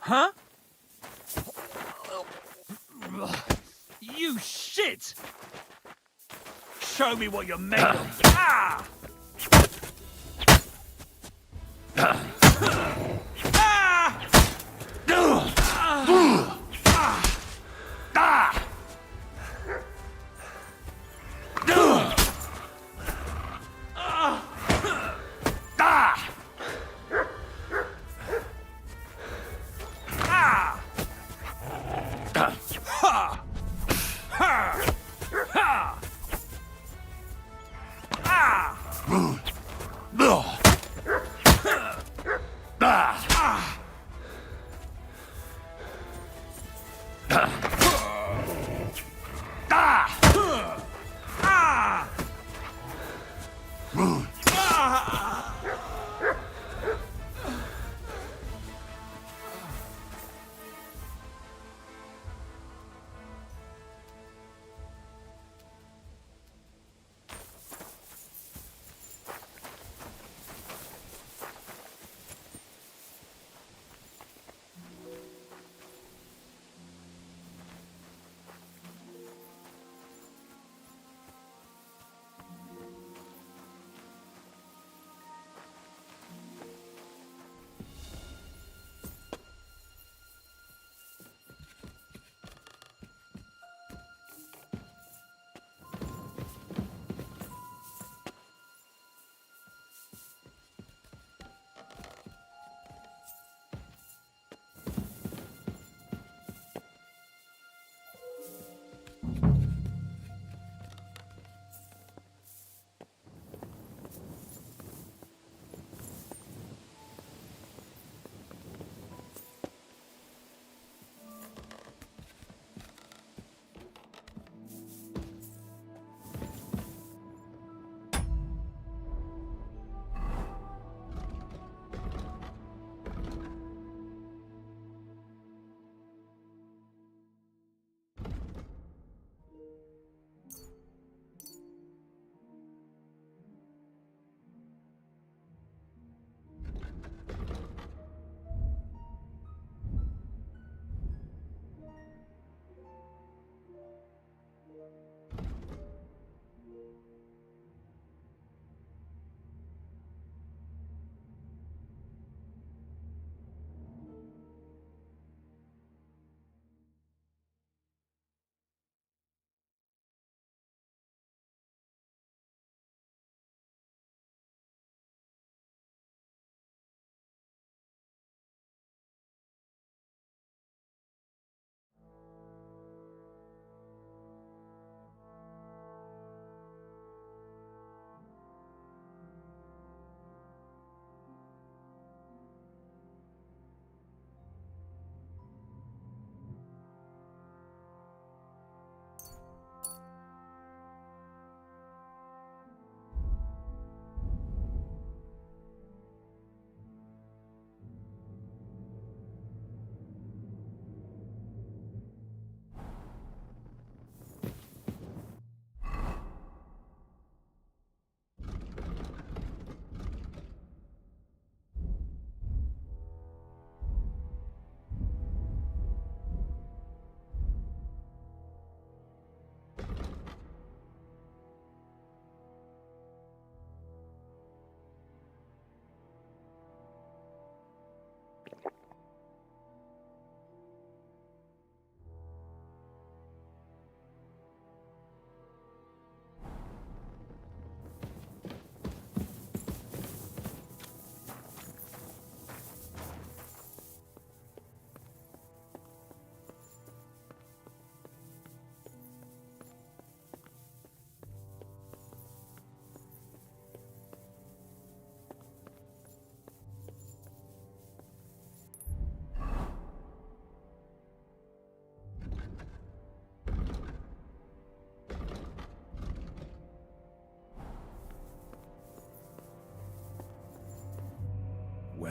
Huh? You shit! Show me what you're made of. Ah!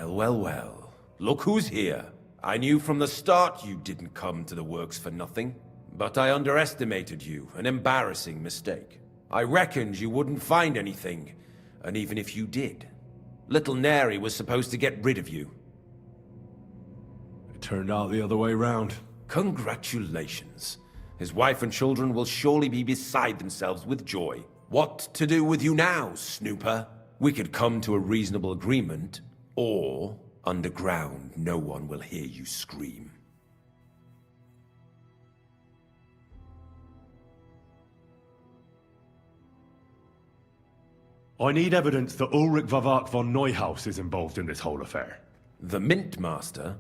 Well, well, well. Look who's here. I knew from the start you didn't come to the works for nothing. But I underestimated you, an embarrassing mistake. I reckoned you wouldn't find anything, and even if you did, little Neri was supposed to get rid of you. It turned out the other way round. Congratulations. His wife and children will surely be beside themselves with joy. What to do with you now, snooper? We could come to a reasonable agreement, or underground no one will hear you scream. I need evidence that Ulrich Vavak von Neuhaus is involved in this whole affair. The Mint Master?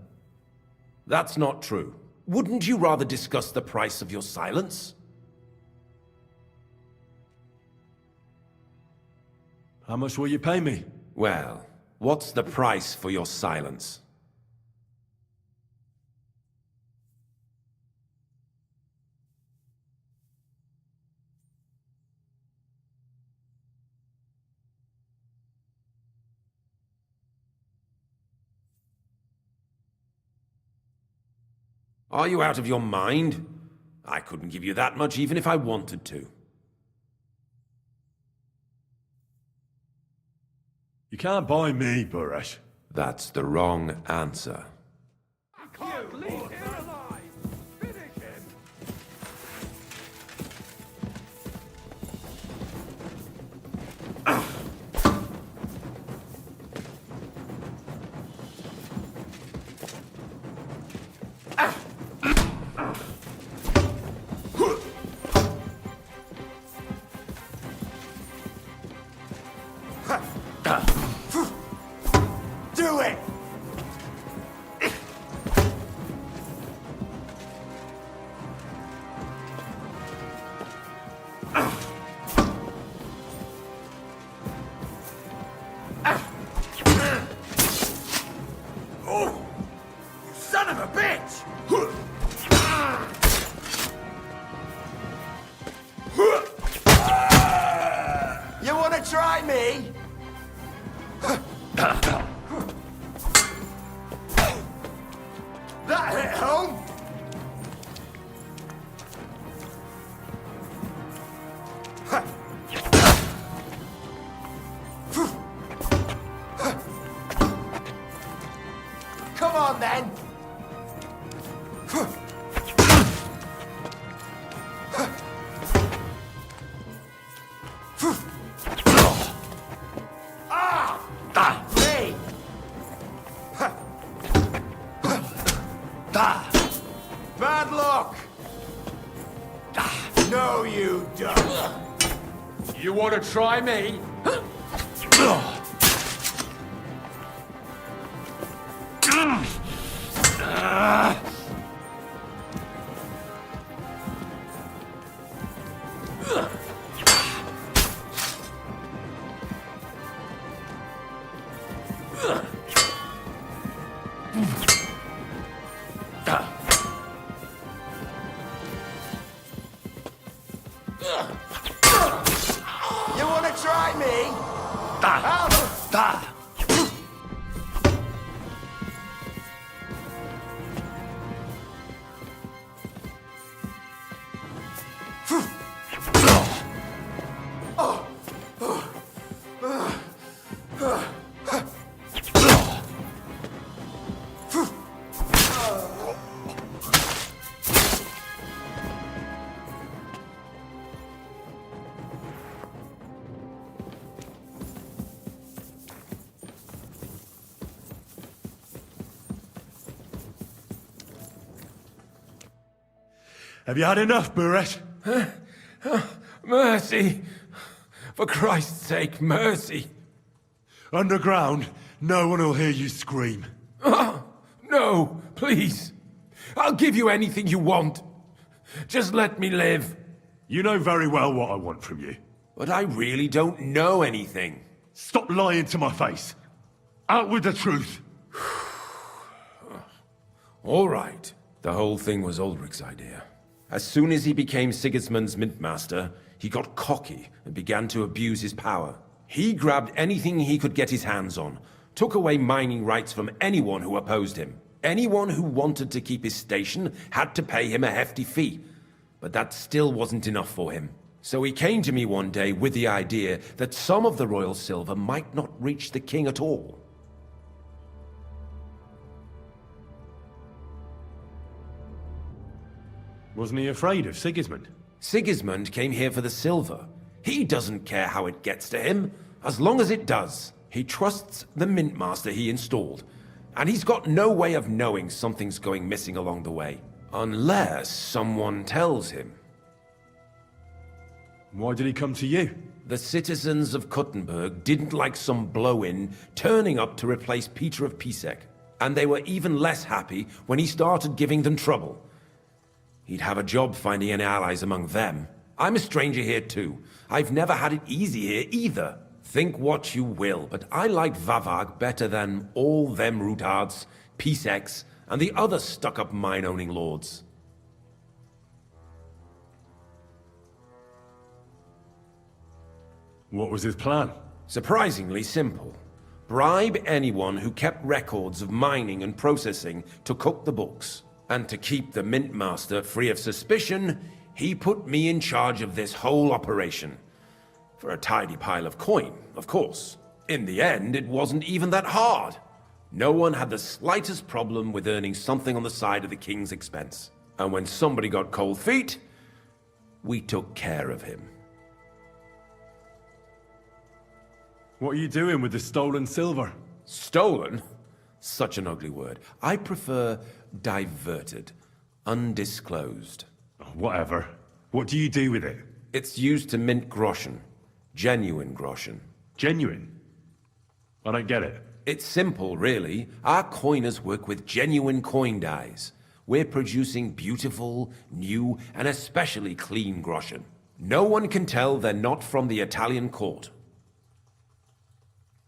That's not true. Wouldn't you rather discuss the price of your silence? How much will you pay me? Well, what's the price for your silence? Are you out of your mind? I couldn't give you that much even if I wanted to. You can't buy me, Buresh. That's the wrong answer. Do it! Oh! You son of a bitch! You wanna try me? That hit home! Come on then! Me! Bad luck! No, you don't. You want to try me? You wanna try me? Have you had enough, Buresh? Mercy! For Christ's sake, mercy! Underground, no one will hear you scream. No, please. I'll give you anything you want. Just let me live. You know very well what I want from you. But I really don't know anything. Stop lying to my face. Out with the truth. All right. The whole thing was Ulrich's idea. As soon as he became Sigismund's Mint Master, he got cocky and began to abuse his power. He grabbed anything he could get his hands on, took away mining rights from anyone who opposed him. Anyone who wanted to keep his station had to pay him a hefty fee. But that still wasn't enough for him. So he came to me one day with the idea that some of the royal silver might not reach the king at all. Wasn't he afraid of Sigismund? Sigismund came here for the silver. He doesn't care how it gets to him, as long as it does. He trusts the mint master he installed, and he's got no way of knowing something's going missing along the way. Unless someone tells him. Why did he come to you? The citizens of Kuttenberg didn't like some blow-in turning up to replace Peter of Pisek, and they were even less happy when he started giving them trouble. He'd have a job finding any allies among them. I'm a stranger here too. I've never had it easy here either. Think what you will, but I like Vavag better than all them Rutards, Piseks, and the other stuck-up mine-owning lords. What was his plan? Surprisingly simple. Bribe anyone who kept records of mining and processing to cook the books. And to keep the mint master free of suspicion, he put me in charge of this whole operation. For a tidy pile of coin, of course. In the end, it wasn't even that hard. No one had the slightest problem with earning something on the side of the king's expense. And when somebody got cold feet, we took care of him. What are you doing with the stolen silver? Stolen? Such an ugly word. I prefer diverted, undisclosed. Whatever. What do you do with it? It's used to mint groschen. Genuine groschen. Genuine? I don't get it. It's simple, really. Our coiners work with genuine coin dies. We're producing beautiful, new, and especially clean groschen. No one can tell they're not from the Italian court.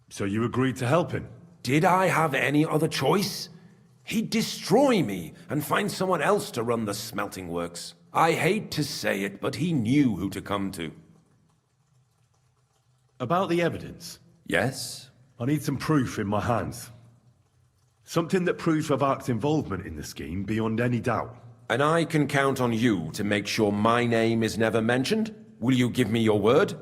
So you agreed to help him? Did I have any other choice? He'd destroy me and find someone else to run the smelting works. I hate to say it, but he knew who to come to. About the evidence? Yes? I need some proof in my hands. Something that proves Vavak's involvement in the scheme beyond any doubt. And I can count on you to make sure my name is never mentioned? Will you give me your word?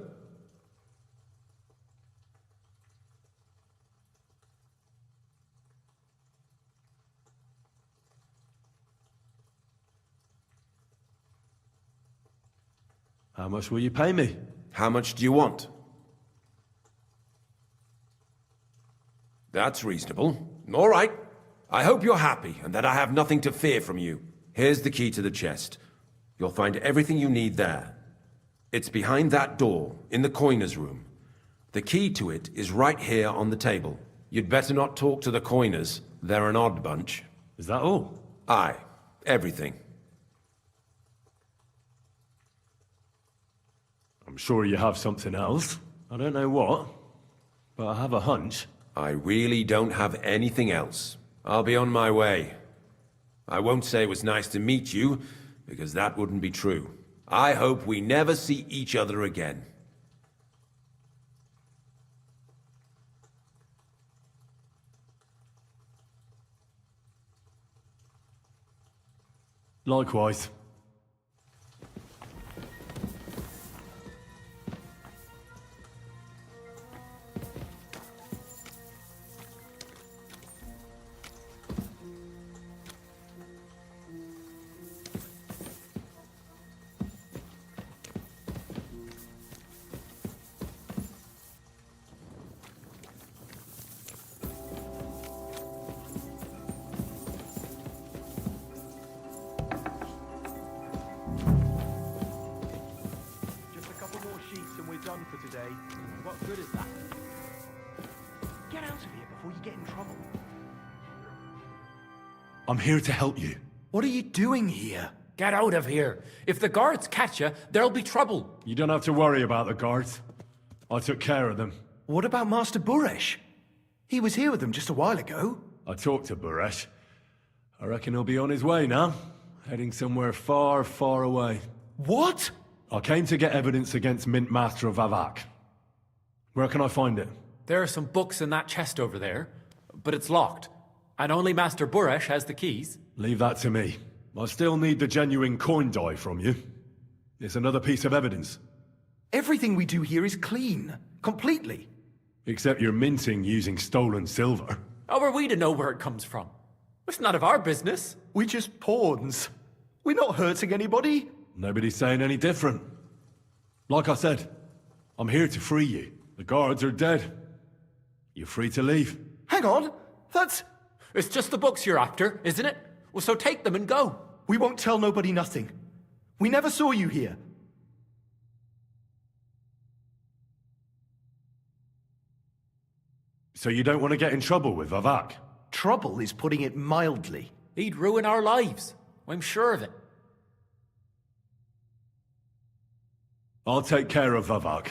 How much will you pay me? How much do you want? That's reasonable. All right. I hope you're happy and that I have nothing to fear from you. Here's the key to the chest. You'll find everything you need there. It's behind that door, in the coiner's room. The key to it is right here on the table. You'd better not talk to the coiners. They're an odd bunch. Is that all? Aye. Everything. I'm sure you have something else. I don't know what, but I have a hunch. I really don't have anything else. I'll be on my way. I won't say it was nice to meet you, because that wouldn't be true. I hope we never see each other again. Likewise. For today. What good is that? Get out of here before you get in trouble. I'm here to help you. What are you doing here? Get out of here. If the guards catch you, there'll be trouble. You don't have to worry about the guards. I took care of them. What about Master Buresh? He was here with them just a while ago. I talked to Buresh. I reckon he'll be on his way now. Heading somewhere far, far away. What? I came to get evidence against Mint Master of Vavak. Where can I find it? There are some books in that chest over there, but it's locked. And only Master Buresh has the keys. Leave that to me. I still need the genuine coin die from you. It's another piece of evidence. Everything we do here is clean. Completely. Except you're minting using stolen silver. How are we to know where it comes from? It's none of our business. We're just pawns. We're not hurting anybody. Nobody's saying any different. Like I said, I'm here to free you. The guards are dead. You're free to leave. Hang on. That's... It's just the books you're after, isn't it? Well, so take them and go. We won't tell nobody nothing. We never saw you here. So you don't want to get in trouble with Vavak? Trouble is putting it mildly. He'd ruin our lives. I'm sure of it. I'll take care of Vavak.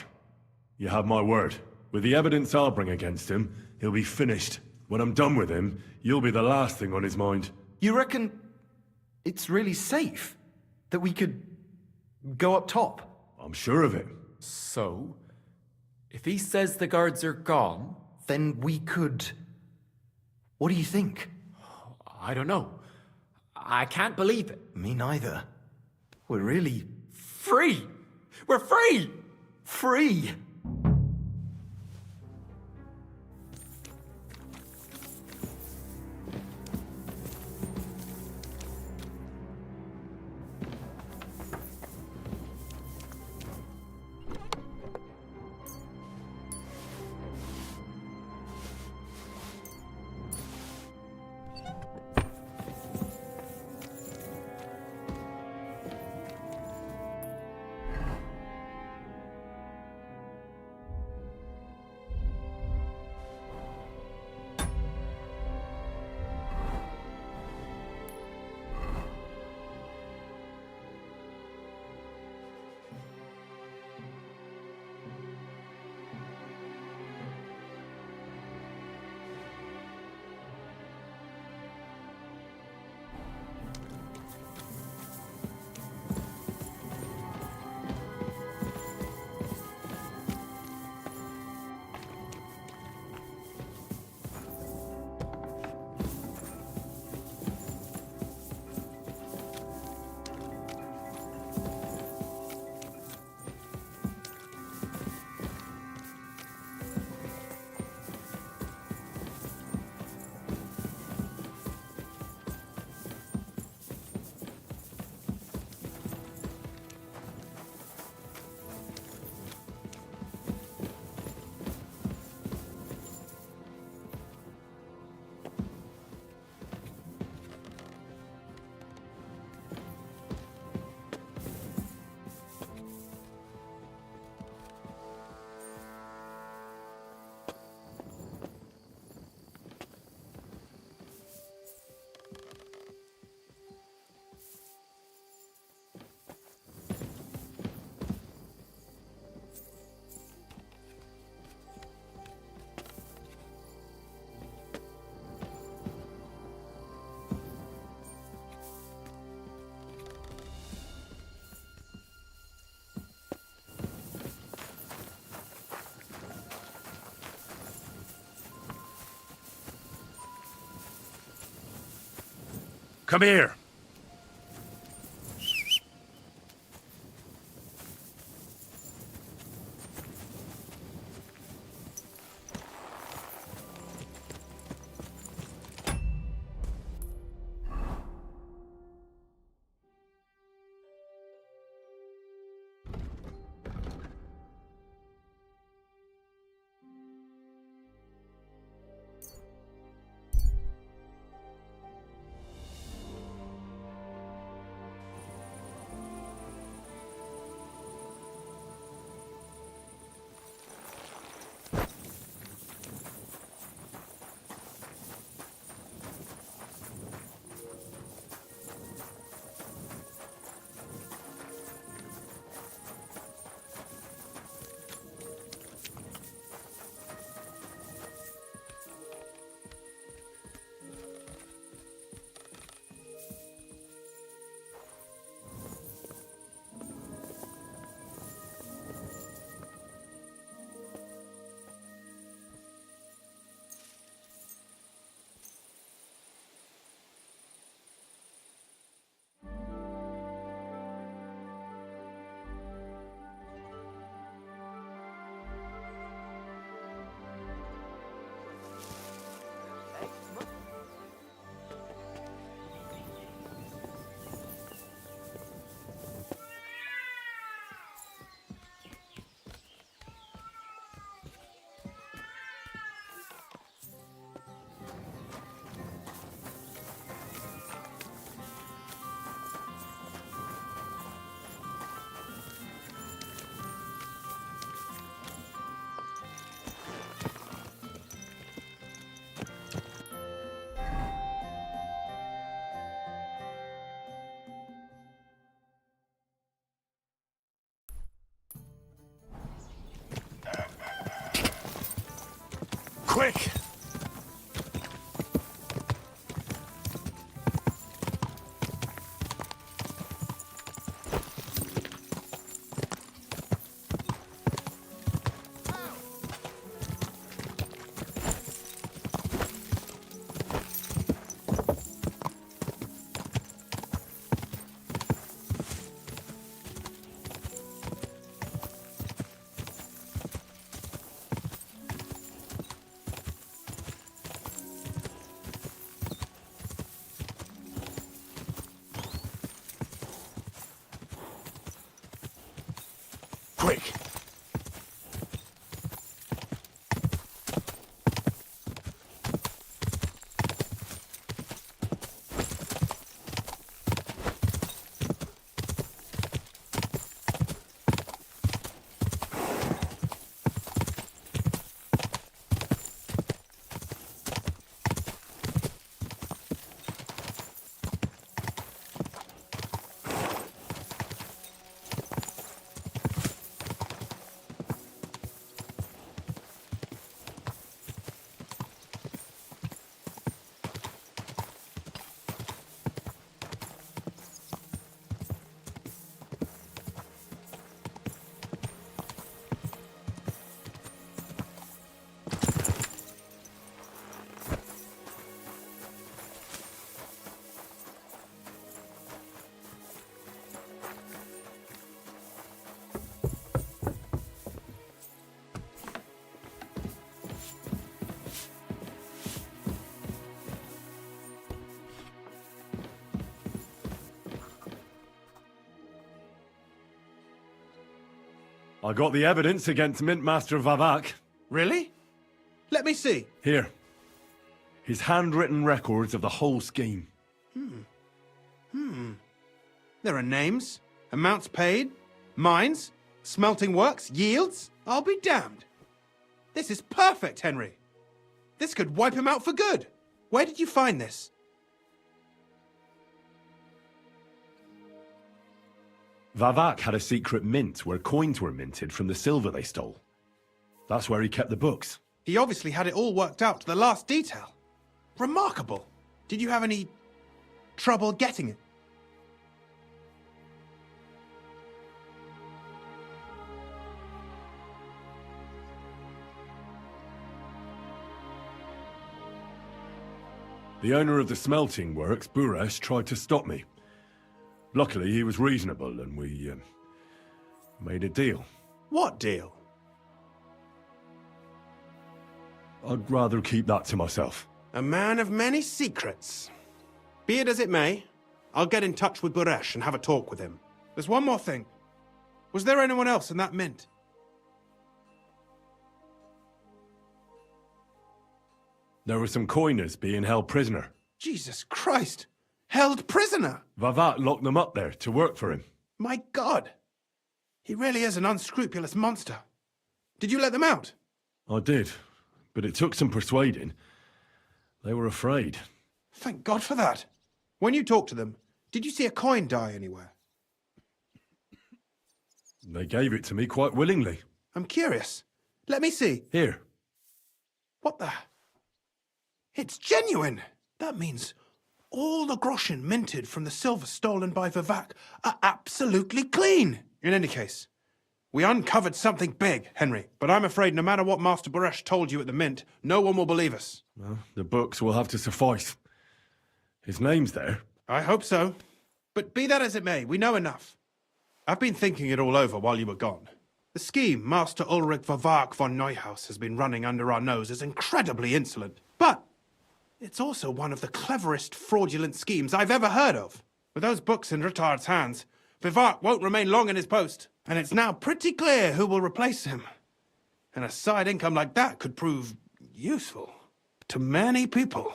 You have my word. With the evidence I'll bring against him, he'll be finished. When I'm done with him, you'll be the last thing on his mind. You reckon it's really safe? That we could go up top? I'm sure of it. So, if he says the guards are gone... Then we could... What do you think? I don't know. I can't believe it. Me neither. We're really... Free! We're free! Free! Come here. Quick! Quick! I got the evidence against Mint Master Vavak. Really? Let me see. Here. His handwritten records of the whole scheme. There are names, amounts paid, mines, smelting works, yields. I'll be damned. This is perfect, Henry. This could wipe him out for good. Where did you find this? Vavak had a secret mint where coins were minted from the silver they stole. That's where he kept the books. He obviously had it all worked out to the last detail. Remarkable. Did you have any trouble getting it? The owner of the smelting works, Buresh, tried to stop me. Luckily, he was reasonable, and we made a deal. What deal? I'd rather keep that to myself. A man of many secrets. Be it as it may, I'll get in touch with Buresh and have a talk with him. There's one more thing. Was there anyone else in that mint? There were some coiners being held prisoner. Jesus Christ! Held prisoner! Vavak locked them up there to work for him. My God! He really is an unscrupulous monster. Did you let them out? I did, but it took some persuading. They were afraid. Thank God for that. When you talked to them, did you see a coin die anywhere? They gave it to me quite willingly. I'm curious. Let me see. Here. What the? It's genuine! That means all the groschen minted from the silver stolen by Vavak are absolutely clean. In any case, we uncovered something big, Henry. But I'm afraid no matter what Master Buresh told you at the mint, no one will believe us. Well, the books will have to suffice. His name's there. I hope so. But be that as it may, we know enough. I've been thinking it all over while you were gone. The scheme Master Ulrich Vavak von Neuhaus has been running under our nose is incredibly insolent. But it's also one of the cleverest fraudulent schemes I've ever heard of. With those books in Rittard's hands, Vivart won't remain long in his post, and it's now pretty clear who will replace him. And a side income like that could prove useful to many people,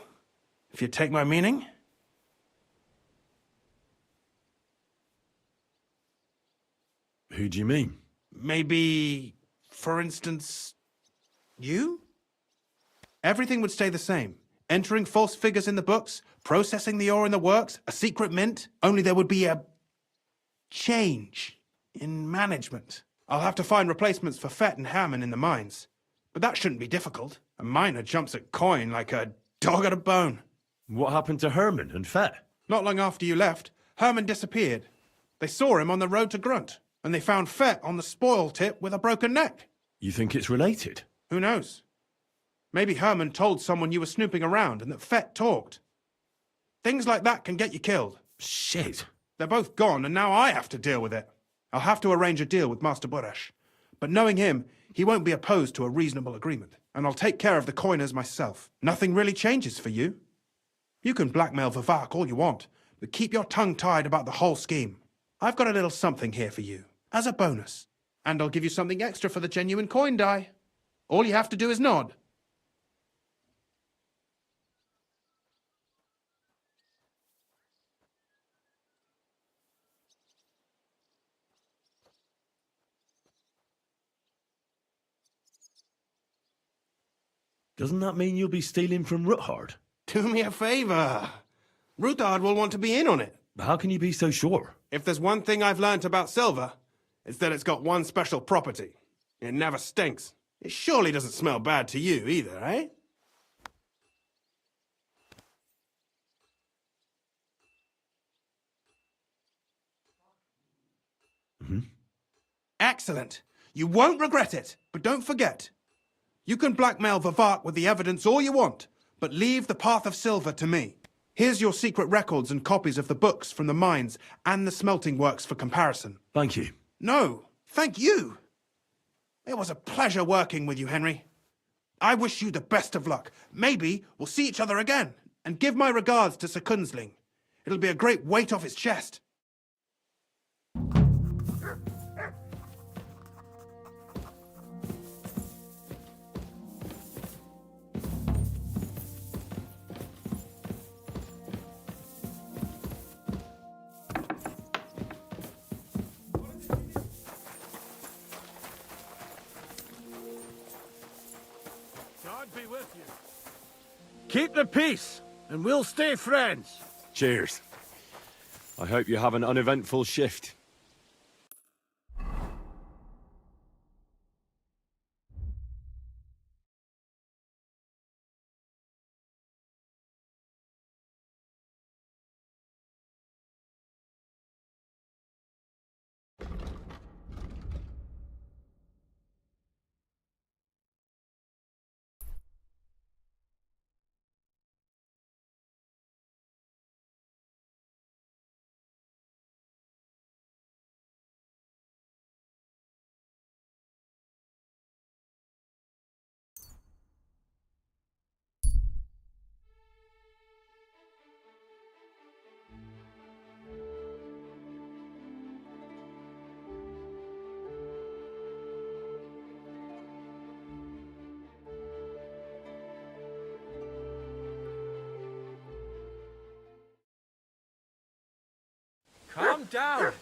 if you take my meaning. Who do you mean? Maybe, for instance, you? Everything would stay the same. Entering false figures in the books, processing the ore in the works, a secret mint, only there would be a change in management. I'll have to find replacements for Fett and Hammond in the mines. But that shouldn't be difficult. A miner jumps at coin like a dog at a bone. What happened to Herman and Fett? Not long after you left, Herman disappeared. They saw him on the road to Grunt, and they found Fett on the spoil tip with a broken neck. You think it's related? Who knows? Maybe Herman told someone you were snooping around and that Fett talked. Things like that can get you killed. Shit. They're both gone, and now I have to deal with it. I'll have to arrange a deal with Master Buresh. But knowing him, he won't be opposed to a reasonable agreement. And I'll take care of the coiners myself. Nothing really changes for you. You can blackmail Vivek all you want, but keep your tongue tied about the whole scheme. I've got a little something here for you, as a bonus. And I'll give you something extra for the genuine coin die. All you have to do is nod. Doesn't that mean you'll be stealing from Ruthard? Do me a favor. Ruthard will want to be in on it. How can you be so sure? If there's one thing I've learnt about silver, it's that it's got one special property. It never stinks. It surely doesn't smell bad to you either, eh? Excellent. You won't regret it, but don't forget. You can blackmail Vivek with the evidence all you want, but leave the path of silver to me. Here's your secret records and copies of the books from the mines and the smelting works for comparison. Thank you. No, thank you. It was a pleasure working with you, Henry. I wish you the best of luck. Maybe we'll see each other again. And give my regards to Sir Kunzling. It'll be a great weight off his chest. Keep the peace, and we'll stay friends. Cheers. I hope you have an uneventful shift. Calm down.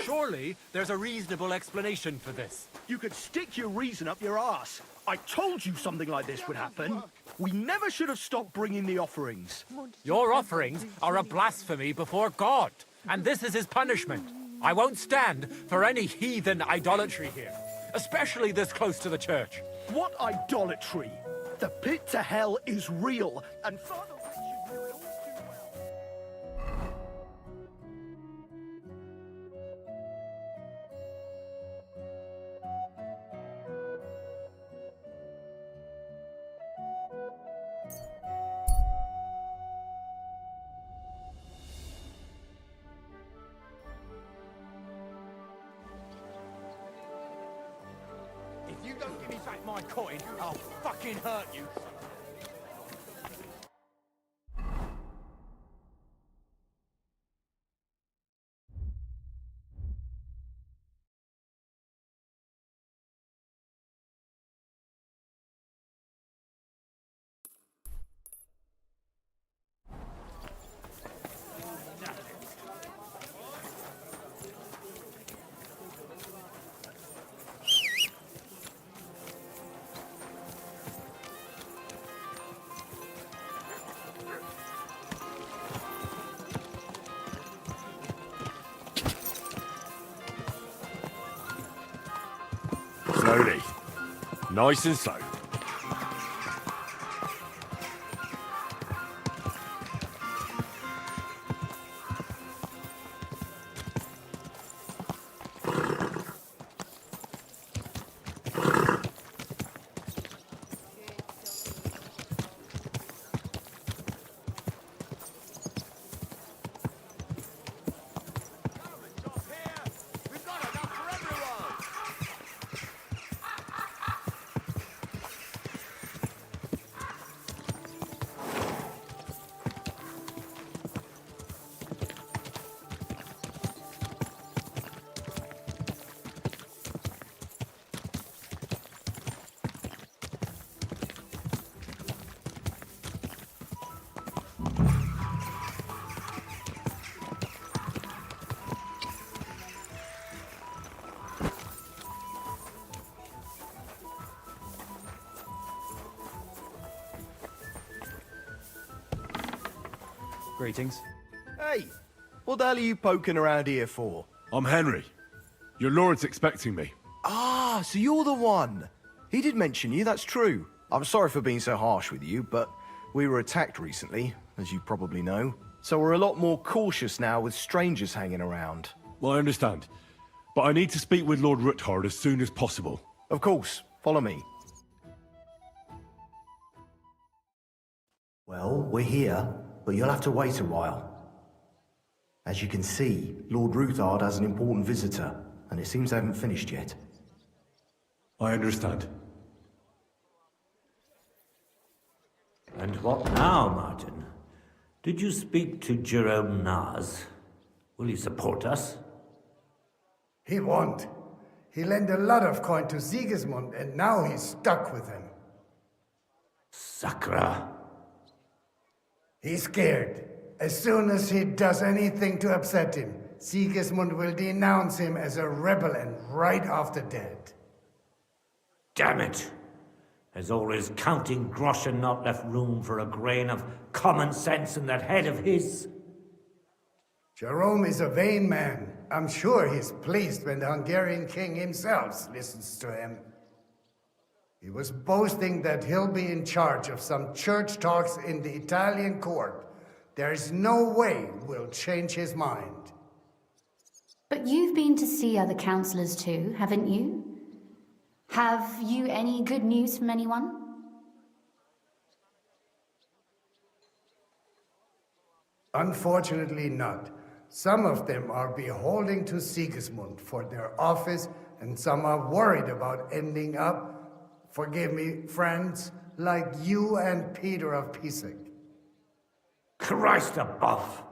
Surely there's a reasonable explanation for this. You could stick your reason up your arse. I told you something like this would happen. We never should have stopped bringing the offerings. Your offerings are a blasphemy before God, and this is his punishment. I won't stand for any heathen idolatry here, especially this close to the church. What idolatry? The pit to hell is real, and Father Richard knew it all too well. If you don't give me back my coin, I'll fucking hurt you. Slowly. Nice and slow. Greetings. Hey, what the hell are you poking around here for? I'm Henry. Your lord's expecting me. Ah, so you're the one. He did mention you, that's true. I'm sorry for being so harsh with you, but we were attacked recently, as you probably know. So we're a lot more cautious now with strangers hanging around. Well, I understand. But I need to speak with Lord Ruthard as soon as possible. Of course. Follow me. Well, we're here, but you'll have to wait a while. As you can see, Lord Ruthard has an important visitor, and it seems they haven't finished yet. I understand. And what now, Martin? Did you speak to Jerome Naz? Will he support us? He won't. He lent a lot of coin to Sigismund, and now he's stuck with him. Sakra. He's scared. As soon as he does anything to upset him, Sigismund will denounce him as a rebel and right after dead. Damn it! Has all his counting groschen not left room for a grain of common sense in that head of his? Jerome is a vain man. I'm sure he's pleased when the Hungarian king himself listens to him. He was boasting that he'll be in charge of some church talks in the Italian court. There is no way we'll change his mind. But you've been to see other councillors too, haven't you? Have you any good news from anyone? Unfortunately not. Some of them are beholden to Sigismund for their office, and some are worried about ending up, forgive me, friends, like you and Peter of Pisek. Christ above!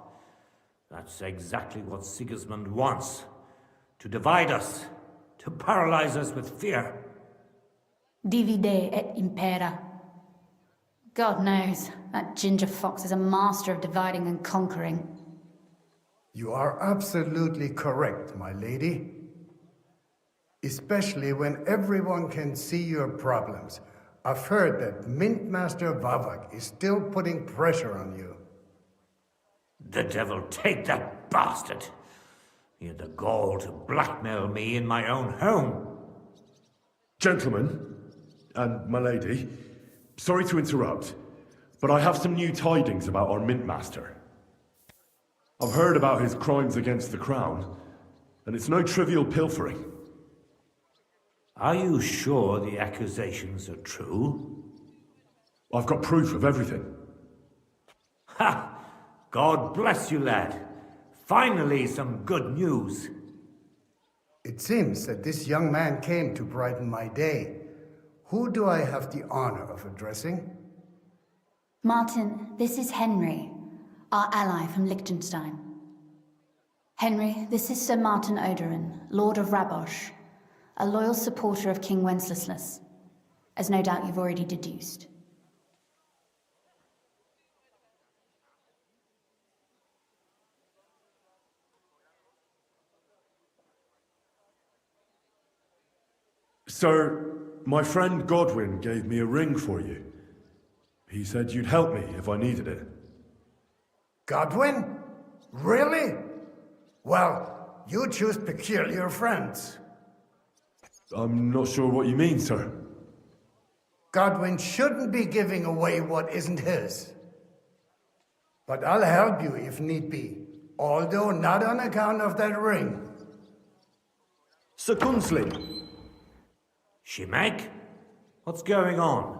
That's exactly what Sigismund wants. To divide us. To paralyze us with fear. Divide et impera. God knows, that ginger fox is a master of dividing and conquering. You are absolutely correct, my lady. Especially when everyone can see your problems. I've heard that Mintmaster Vavak is still putting pressure on you. The devil take that bastard! He had the gall to blackmail me in my own home. Gentlemen, and my lady, sorry to interrupt, but I have some new tidings about our Mint Master. I've heard about his crimes against the Crown, and it's no trivial pilfering. Are you sure the accusations are true? I've got proof of everything. Ha! God bless you, lad. Finally, some good news. It seems that this young man came to brighten my day. Who do I have the honor of addressing? Martin, this is Henry, our ally from Liechtenstein. Henry, this is Sir Martin Odorin, Lord of Rabosh, a loyal supporter of King Wenceslas, as no doubt you've already deduced. Sir, my friend Godwin gave me a ring for you. He said you'd help me if I needed it. Godwin? Really? Well, you choose peculiar friends. I'm not sure what you mean, sir. Godwin shouldn't be giving away what isn't his. But I'll help you if need be, although not on account of that ring. Sir Kunslin. Shimek? What's going on?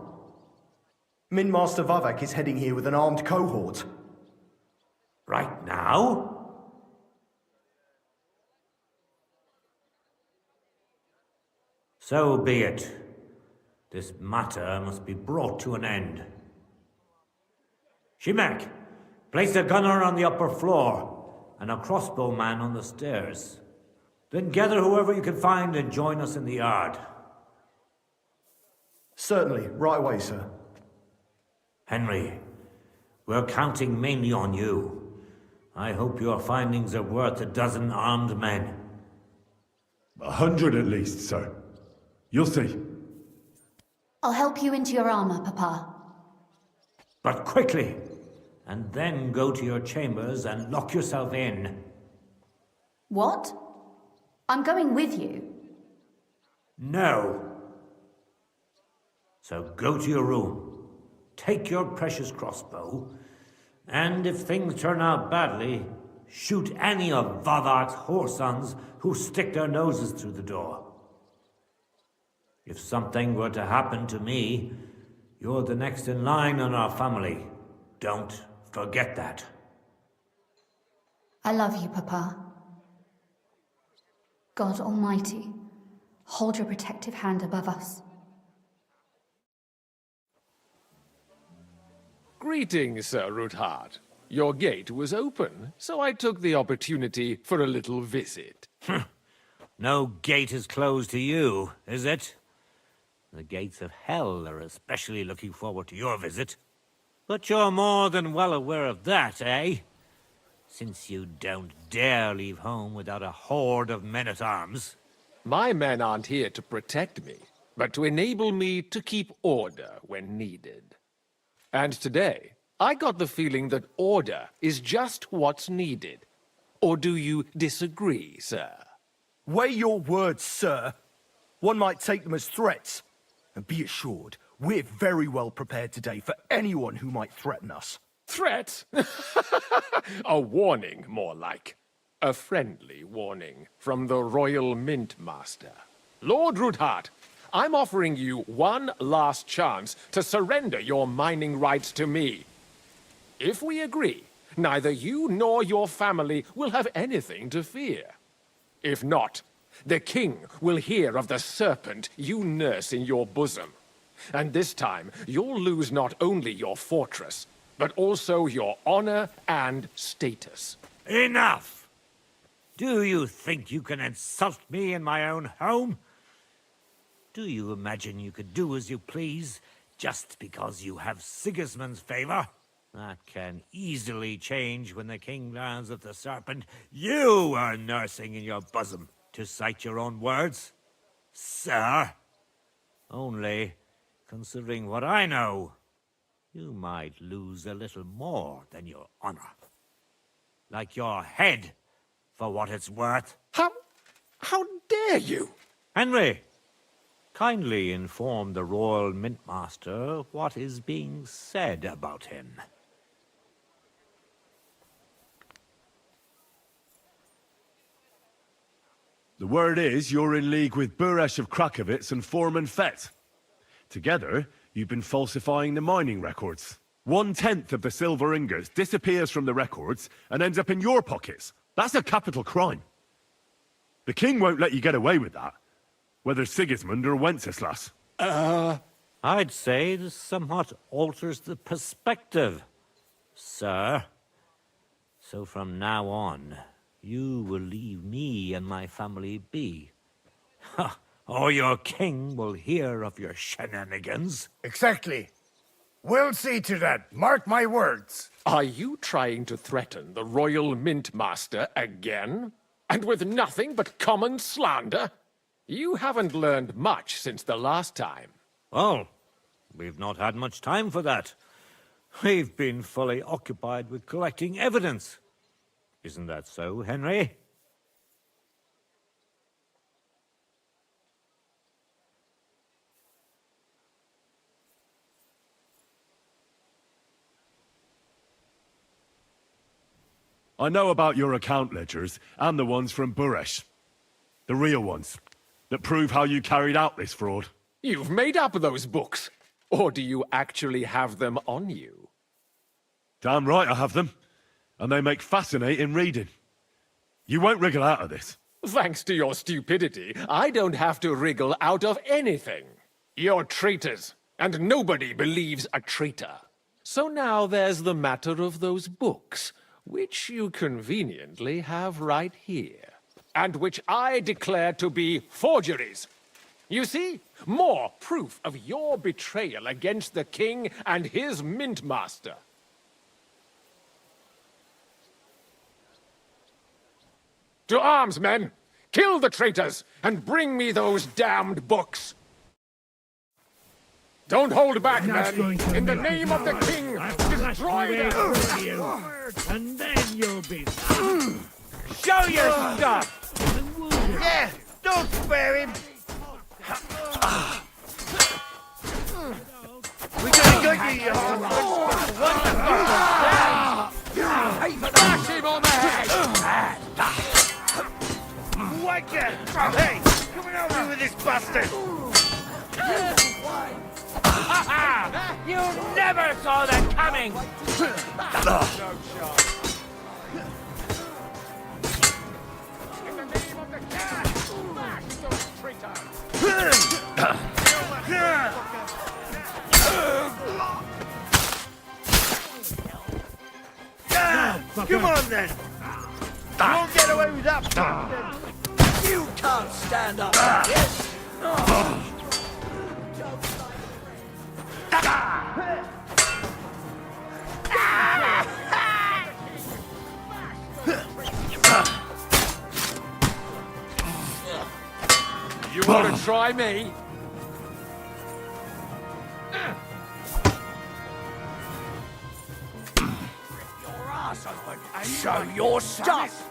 Mintmaster Vavak is heading here with an armed cohort. Right now? So be it. This matter must be brought to an end. Shimek, place a gunner on the upper floor and a crossbowman on the stairs. Then gather whoever you can find and join us in the yard. Certainly, right away, sir. Henry, we're counting mainly on you. I hope your findings are worth a dozen armed men. 100 at least, sir. You'll see. I'll help you into your armor, Papa. But quickly! and then go to your chambers and lock yourself in. What? I'm going with you. No. So go to your room, take your precious crossbow, and if things turn out badly, shoot any of Vavark's whoresons who stick their noses through the door. If something were to happen to me, you're the next in line in our family. Don't forget that. I love you, Papa. God Almighty, hold your protective hand above us. Greetings, Sir Ruthard. Your gate was open, so I took the opportunity for a little visit. No gate is closed to you, is it? The gates of hell are especially looking forward to your visit. But you're more than well aware of that, eh? Since you don't dare leave home without a horde of men-at-arms. My men aren't here to protect me, but to enable me to keep order when needed. And today, I got the feeling that order is just what's needed. Or do you disagree, sir? Weigh your words, sir. One might take them as threats. And be assured, we're very well prepared today for anyone who might threaten us. Threat? A warning, more like. A friendly warning from the Royal Mint Master. Lord Ruthard, I'm offering you one last chance to surrender your mining rights to me. If we agree, neither you nor your family will have anything to fear. If not, the king will hear of the serpent you nurse in your bosom. And this time, you'll lose not only your fortress, but also your honor and status. Enough! Do you think you can insult me in my own home? Do you imagine you could do as you please, just because you have Sigismund's favor? That can easily change when the king learns of the serpent you are nursing in your bosom, to cite your own words, sir. Only, considering what I know, you might lose a little more than your honor. Like your head, for what it's worth. How dare you? Henry, kindly inform the Royal Mintmaster what is being said about him. The word is you're in league with Buresh of Krakowitz and Foreman Fett. Together, you've been falsifying the mining records. 1/10 of the silver ingots disappears from the records and ends up in your pockets. That's a capital crime. The king won't let you get away with that, whether Sigismund or Wenceslas. I'd say this somewhat alters the perspective, sir. So from now on, you will leave me and my family be. Or your king will hear of your shenanigans. Exactly. We'll see to that. Mark my words. Are you trying to threaten the Royal Mint Master again? And with nothing but common slander? You haven't learned much since the last time. Well, we've not had much time for that. We've been fully occupied with collecting evidence. Isn't that so, Henry? I know about your account ledgers and the ones from Buresh. The real ones, that prove how you carried out this fraud. You've made up those books. Or do you actually have them on you? Damn right I have them. And they make fascinating reading. You won't wriggle out of this. Thanks to your stupidity, I don't have to wriggle out of anything. You're traitors, and nobody believes a traitor. So now there's the matter of those books, which you conveniently have right here, and which I declare to be forgeries. You see, more proof of your betrayal against the king and his mint master. To arms, men! Kill the traitors, and bring me those damned books! Don't hold back, men! In the name of the king, destroy them! And then you'll be... Show your stuff! Yeah, don't spare him. We gotta go to you. What the fuck was that? Smash him on the head! Wanker! Hey, come and help me with this bastard. You never saw that coming! Come on then! You won't get away with that bastard! You can't stand up, yes? You want to try me? Show your stuff!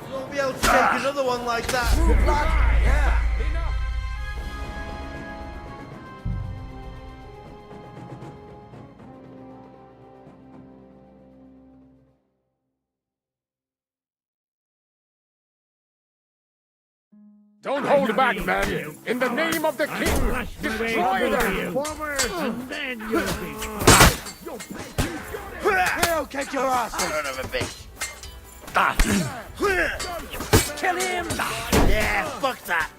You won't be able to take another one like that. Yeah. Don't hold back, men! In the name of the king, destroy them! Forward, and then you'll be... He'll kick your ass, son of a bitch! Kill him! Yeah, fuck that!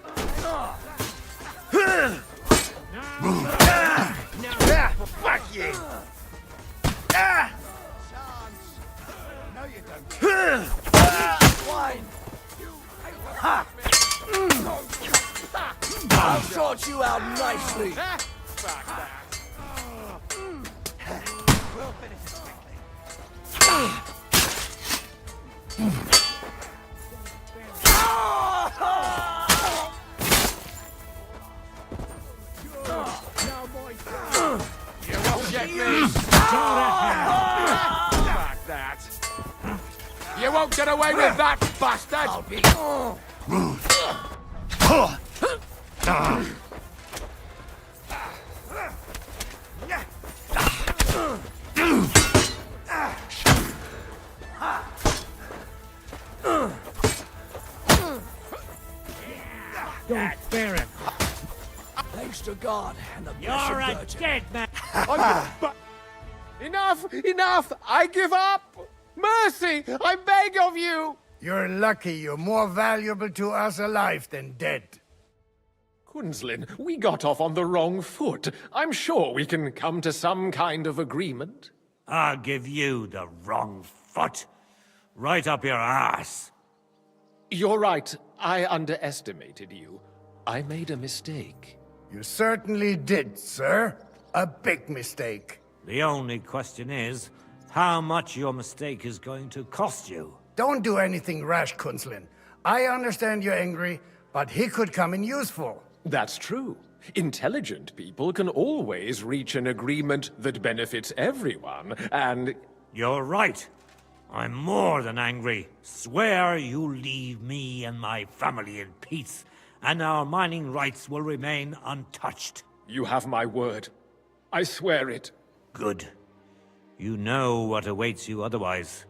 Yeah, fuck you! No, you don't. Wine! I'll sort you out nicely. We'll finish this quickly. You won't get me! Back that! You won't get away with that, bastard! I'll be... Don't spare him. Thanks to God and the You're blessed a Virgin. dead man. Enough! Enough! I give up! Mercy! I beg of you! You're lucky you're more valuable to us alive than dead. Quinslin, we got off on the wrong foot. I'm sure we can come to some kind of agreement. I'll give you the wrong foot. Right up your ass. You're right. I underestimated you. I made a mistake. You certainly did, sir. A big mistake. The only question is, how much your mistake is going to cost you. Don't do anything rash, Kunslin. I understand you're angry, but he could come in useful. That's true. Intelligent people can always reach an agreement that benefits everyone, and... You're right. I'm more than angry. Swear you leave me and my family in peace, and our mining rights will remain untouched. You have my word. I swear it. Good. You know what awaits you otherwise.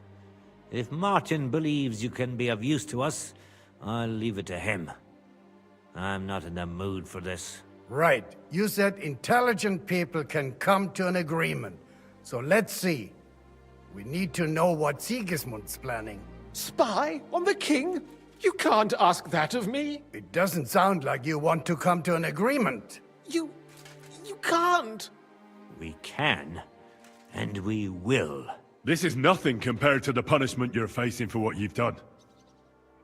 If Martin believes you can be of use to us, I'll leave it to him. I'm not in the mood for this. Right. You said intelligent people can come to an agreement. So let's see. We need to know what Sigismund's planning. Spy on the king? You can't ask that of me. It doesn't sound like you want to come to an agreement. You can't. We can, and we will. This is nothing compared to the punishment you're facing for what you've done.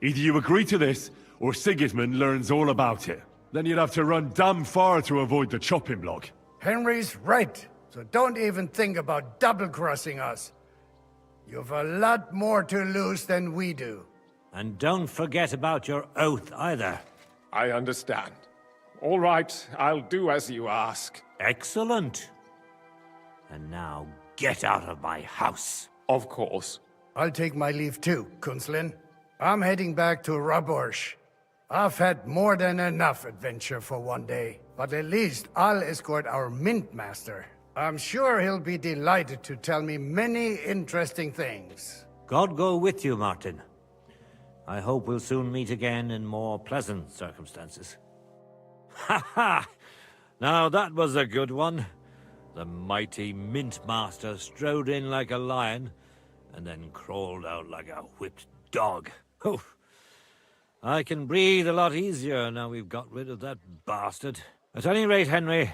Either you agree to this, or Sigismund learns all about it. Then you'd have to run damn far to avoid the chopping block. Henry's right, so don't even think about double-crossing us. You've a lot more to lose than we do. And don't forget about your oath either. I understand. All right, I'll do as you ask. Excellent. And now get out of my house. Of course. I'll take my leave too, Kunslin. I'm heading back to Rabosh. I've had more than enough adventure for one day, but at least I'll escort our Mint Master. I'm sure he'll be delighted to tell me many interesting things. God go with you, Martin. I hope we'll soon meet again in more pleasant circumstances. Ha ha! Now that was a good one. The mighty Mint Master strode in like a lion, and then crawled out like a whipped dog. Oof. I can breathe a lot easier now we've got rid of that bastard. At any rate, Henry,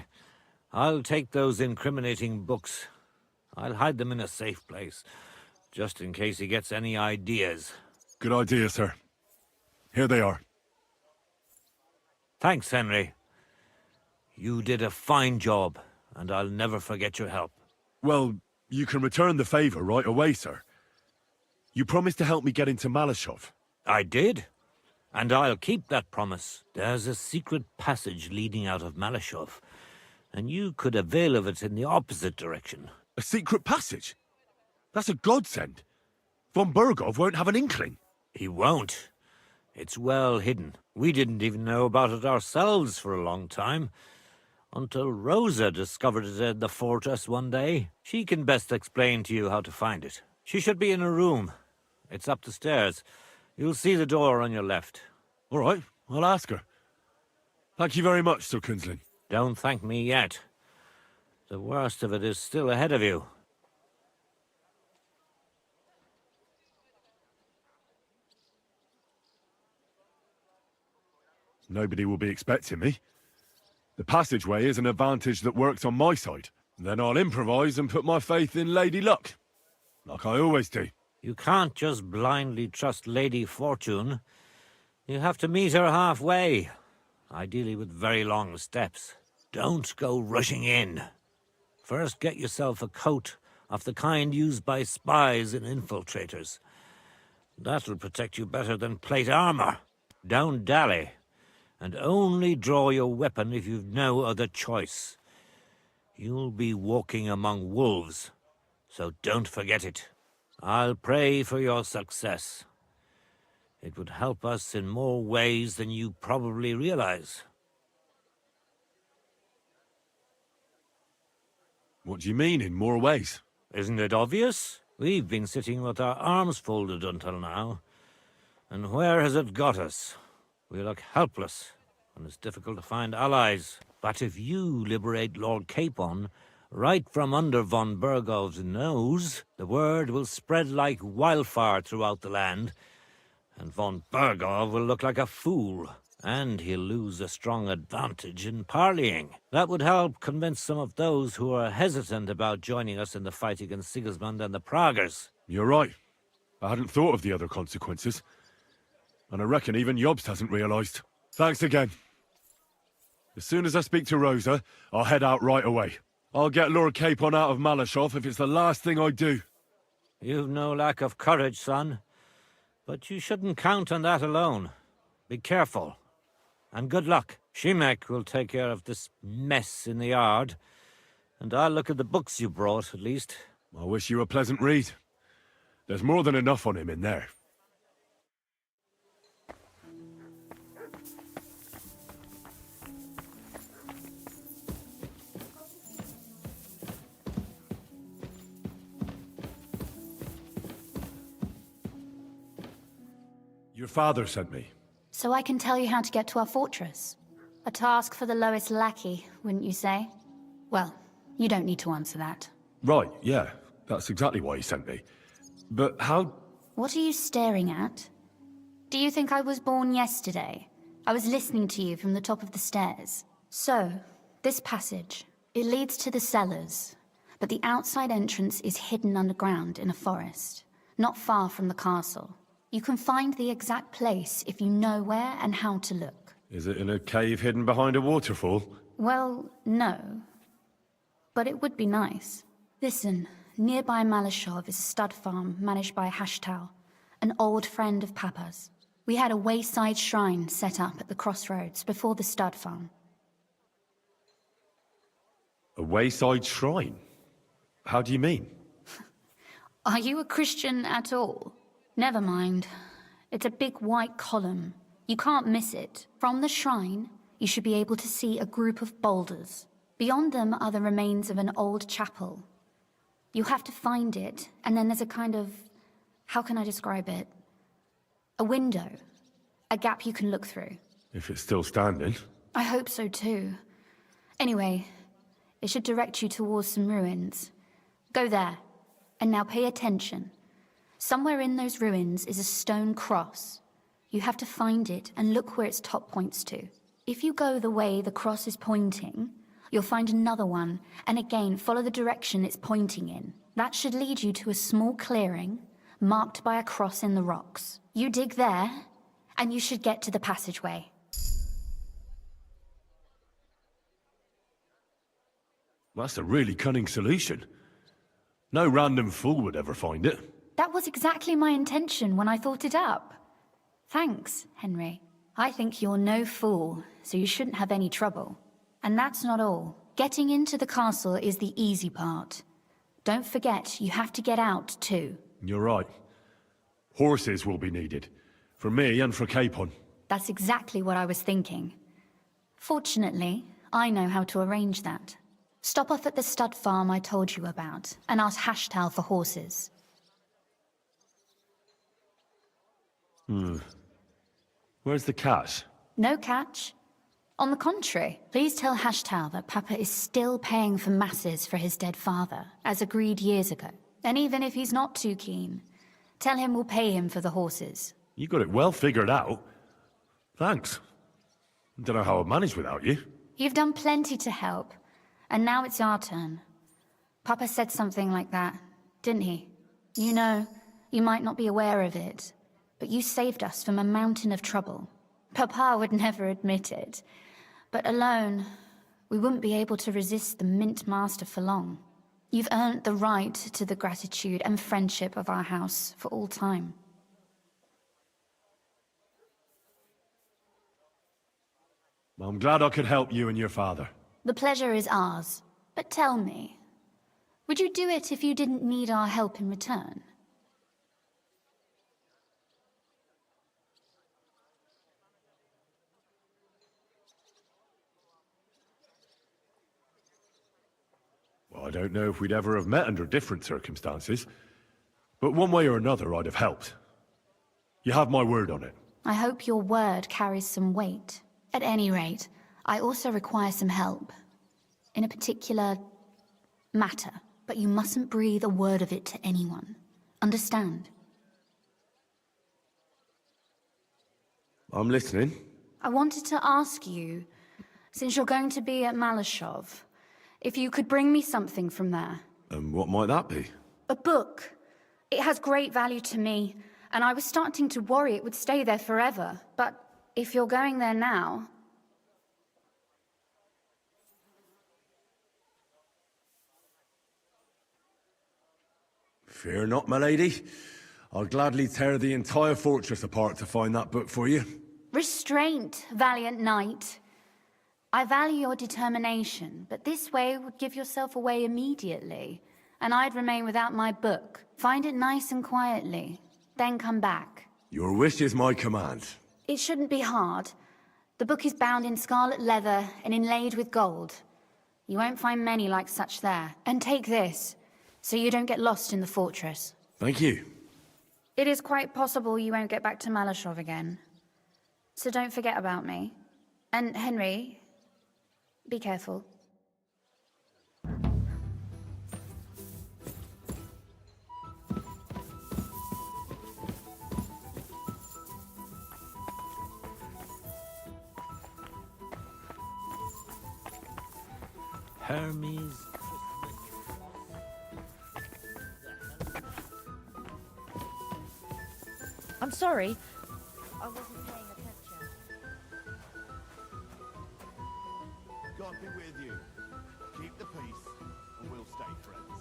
I'll take those incriminating books. I'll hide them in a safe place, just in case he gets any ideas. Good idea, sir. Here they are. Thanks, Henry. You did a fine job, and I'll never forget your help. Well, you can return the favor right away, sir. You promised to help me get into Malashov. I did, and I'll keep that promise. There's a secret passage leading out of Malashov, and you could avail of it in the opposite direction. A secret passage? That's a godsend. Von Bergov won't have an inkling. He won't. It's well hidden. We didn't even know about it ourselves for a long time, until Rosa discovered it in the fortress one day. She can best explain to you how to find it. She should be in her room. It's up the stairs. You'll see the door on your left. All right, I'll ask her. Thank you very much, Sir Kunslin. Don't thank me yet. The worst of it is still ahead of you. Nobody will be expecting me. The passageway is an advantage that works on my side. Then I'll improvise and put my faith in Lady Luck. Like I always do. You can't just blindly trust Lady Fortune. You have to meet her halfway, ideally with very long steps. Don't go rushing in. First get yourself a coat of the kind used by spies and infiltrators. That'll protect you better than plate armor. Don't dally, and only draw your weapon if you've no other choice. You'll be walking among wolves, so don't forget it. I'll pray for your success. It would help us in more ways than you probably realize. What do you mean, in more ways? Isn't it obvious? We've been sitting with our arms folded until now. And where has it got us? We look helpless, and it's difficult to find allies. But if you liberate Lord Capon, right from under von Bergov's nose, the word will spread like wildfire throughout the land, and von Bergov will look like a fool, and he'll lose a strong advantage in parleying. That would help convince some of those who are hesitant about joining us in the fight against Sigismund and the Praguers. You're right. I hadn't thought of the other consequences. And I reckon even Jobst hasn't realized. Thanks again. As soon as I speak to Rosa, I'll head out right away. I'll get Lord Capon out of Malashov if it's the last thing I do. You've no lack of courage, son. But you shouldn't count on that alone. Be careful. And good luck. Shimek will take care of this mess in the yard. And I'll look at the books you brought, at least. I wish you a pleasant read. There's more than enough on him in there. Your father sent me. So I can tell you how to get to our fortress. A task for the lowest lackey, wouldn't you say? Well, you don't need to answer that. Right, yeah. That's exactly why he sent me. But how... What are you staring at? Do you think I was born yesterday? I was listening to you from the top of the stairs. So, this passage, it leads to the cellars, but the outside entrance is hidden underground in a forest, not far from the castle. You can find the exact place if you know where and how to look. Is it in a cave hidden behind a waterfall? Well, no. But it would be nice. Listen, nearby Malashov is a stud farm managed by Hashtal, an old friend of Papa's. We had a wayside shrine set up at the crossroads before the stud farm. A wayside shrine? How do you mean? Are you a Christian at all? Never mind. It's a big white column. You can't miss it. From the shrine, you should be able to see a group of boulders. Beyond them are the remains of an old chapel. You have to find it, and then there's a kind of... how can I describe it? A window. A gap you can look through. If it's still standing. I hope so too. Anyway, it should direct you towards some ruins. Go there. And now pay attention. Somewhere in those ruins is a stone cross. You have to find it and look where its top points to. If you go the way the cross is pointing, you'll find another one, and again follow the direction it's pointing in. That should lead you to a small clearing, marked by a cross in the rocks. You dig there, and you should get to the passageway. That's a really cunning solution. No random fool would ever find it. That was exactly my intention when I thought it up. Thanks, Henry. I think you're no fool, so you shouldn't have any trouble. And that's not all. Getting into the castle is the easy part. Don't forget, you have to get out too. You're right. Horses will be needed. For me and for Capon. That's exactly what I was thinking. Fortunately, I know how to arrange that. Stop off at the stud farm I told you about, and ask Hashtal for horses. Where's the cash? No catch. On the contrary, please tell Hashtal that Papa is still paying for masses for his dead father, as agreed years ago. And even if he's not too keen, tell him we'll pay him for the horses. You got it well figured out. Thanks. Don't know how I'd manage without you. You've done plenty to help, and now it's our turn. Papa said something like that, didn't he? You know, you might not be aware of it, but you saved us from a mountain of trouble. Papa would never admit it, but alone, we wouldn't be able to resist the Mint Master for long. You've earned the right to the gratitude and friendship of our house for all time. Well, I'm glad I could help you and your father. The pleasure is ours. But tell me, would you do it if you didn't need our help in return? Well, I don't know if we'd ever have met under different circumstances, but one way or another I'd have helped. You have my word on it. I hope your word carries some weight. At any rate, I also require some help. In a particular matter, but you mustn't breathe a word of it to anyone. Understand? I'm listening. I wanted to ask you, since you're going to be at Malashov, if you could bring me something from there. And what might that be? A book. It has great value to me, and I was starting to worry it would stay there forever. But if you're going there now... Fear not, my lady. I'll gladly tear the entire fortress apart to find that book for you. Restraint, valiant knight. I value your determination, but this way would give yourself away immediately, and I'd remain without my book. Find it nice and quietly, then come back. Your wish is my command. It shouldn't be hard. The book is bound in scarlet leather and inlaid with gold. You won't find many like such there. And take this, so you don't get lost in the fortress. Thank you. It is quite possible you won't get back to Malashov again. So don't forget about me. And Henry, be careful. Hermes. I'm sorry. I wasn't paying attention. God be with you. Keep the peace, and we'll stay friends.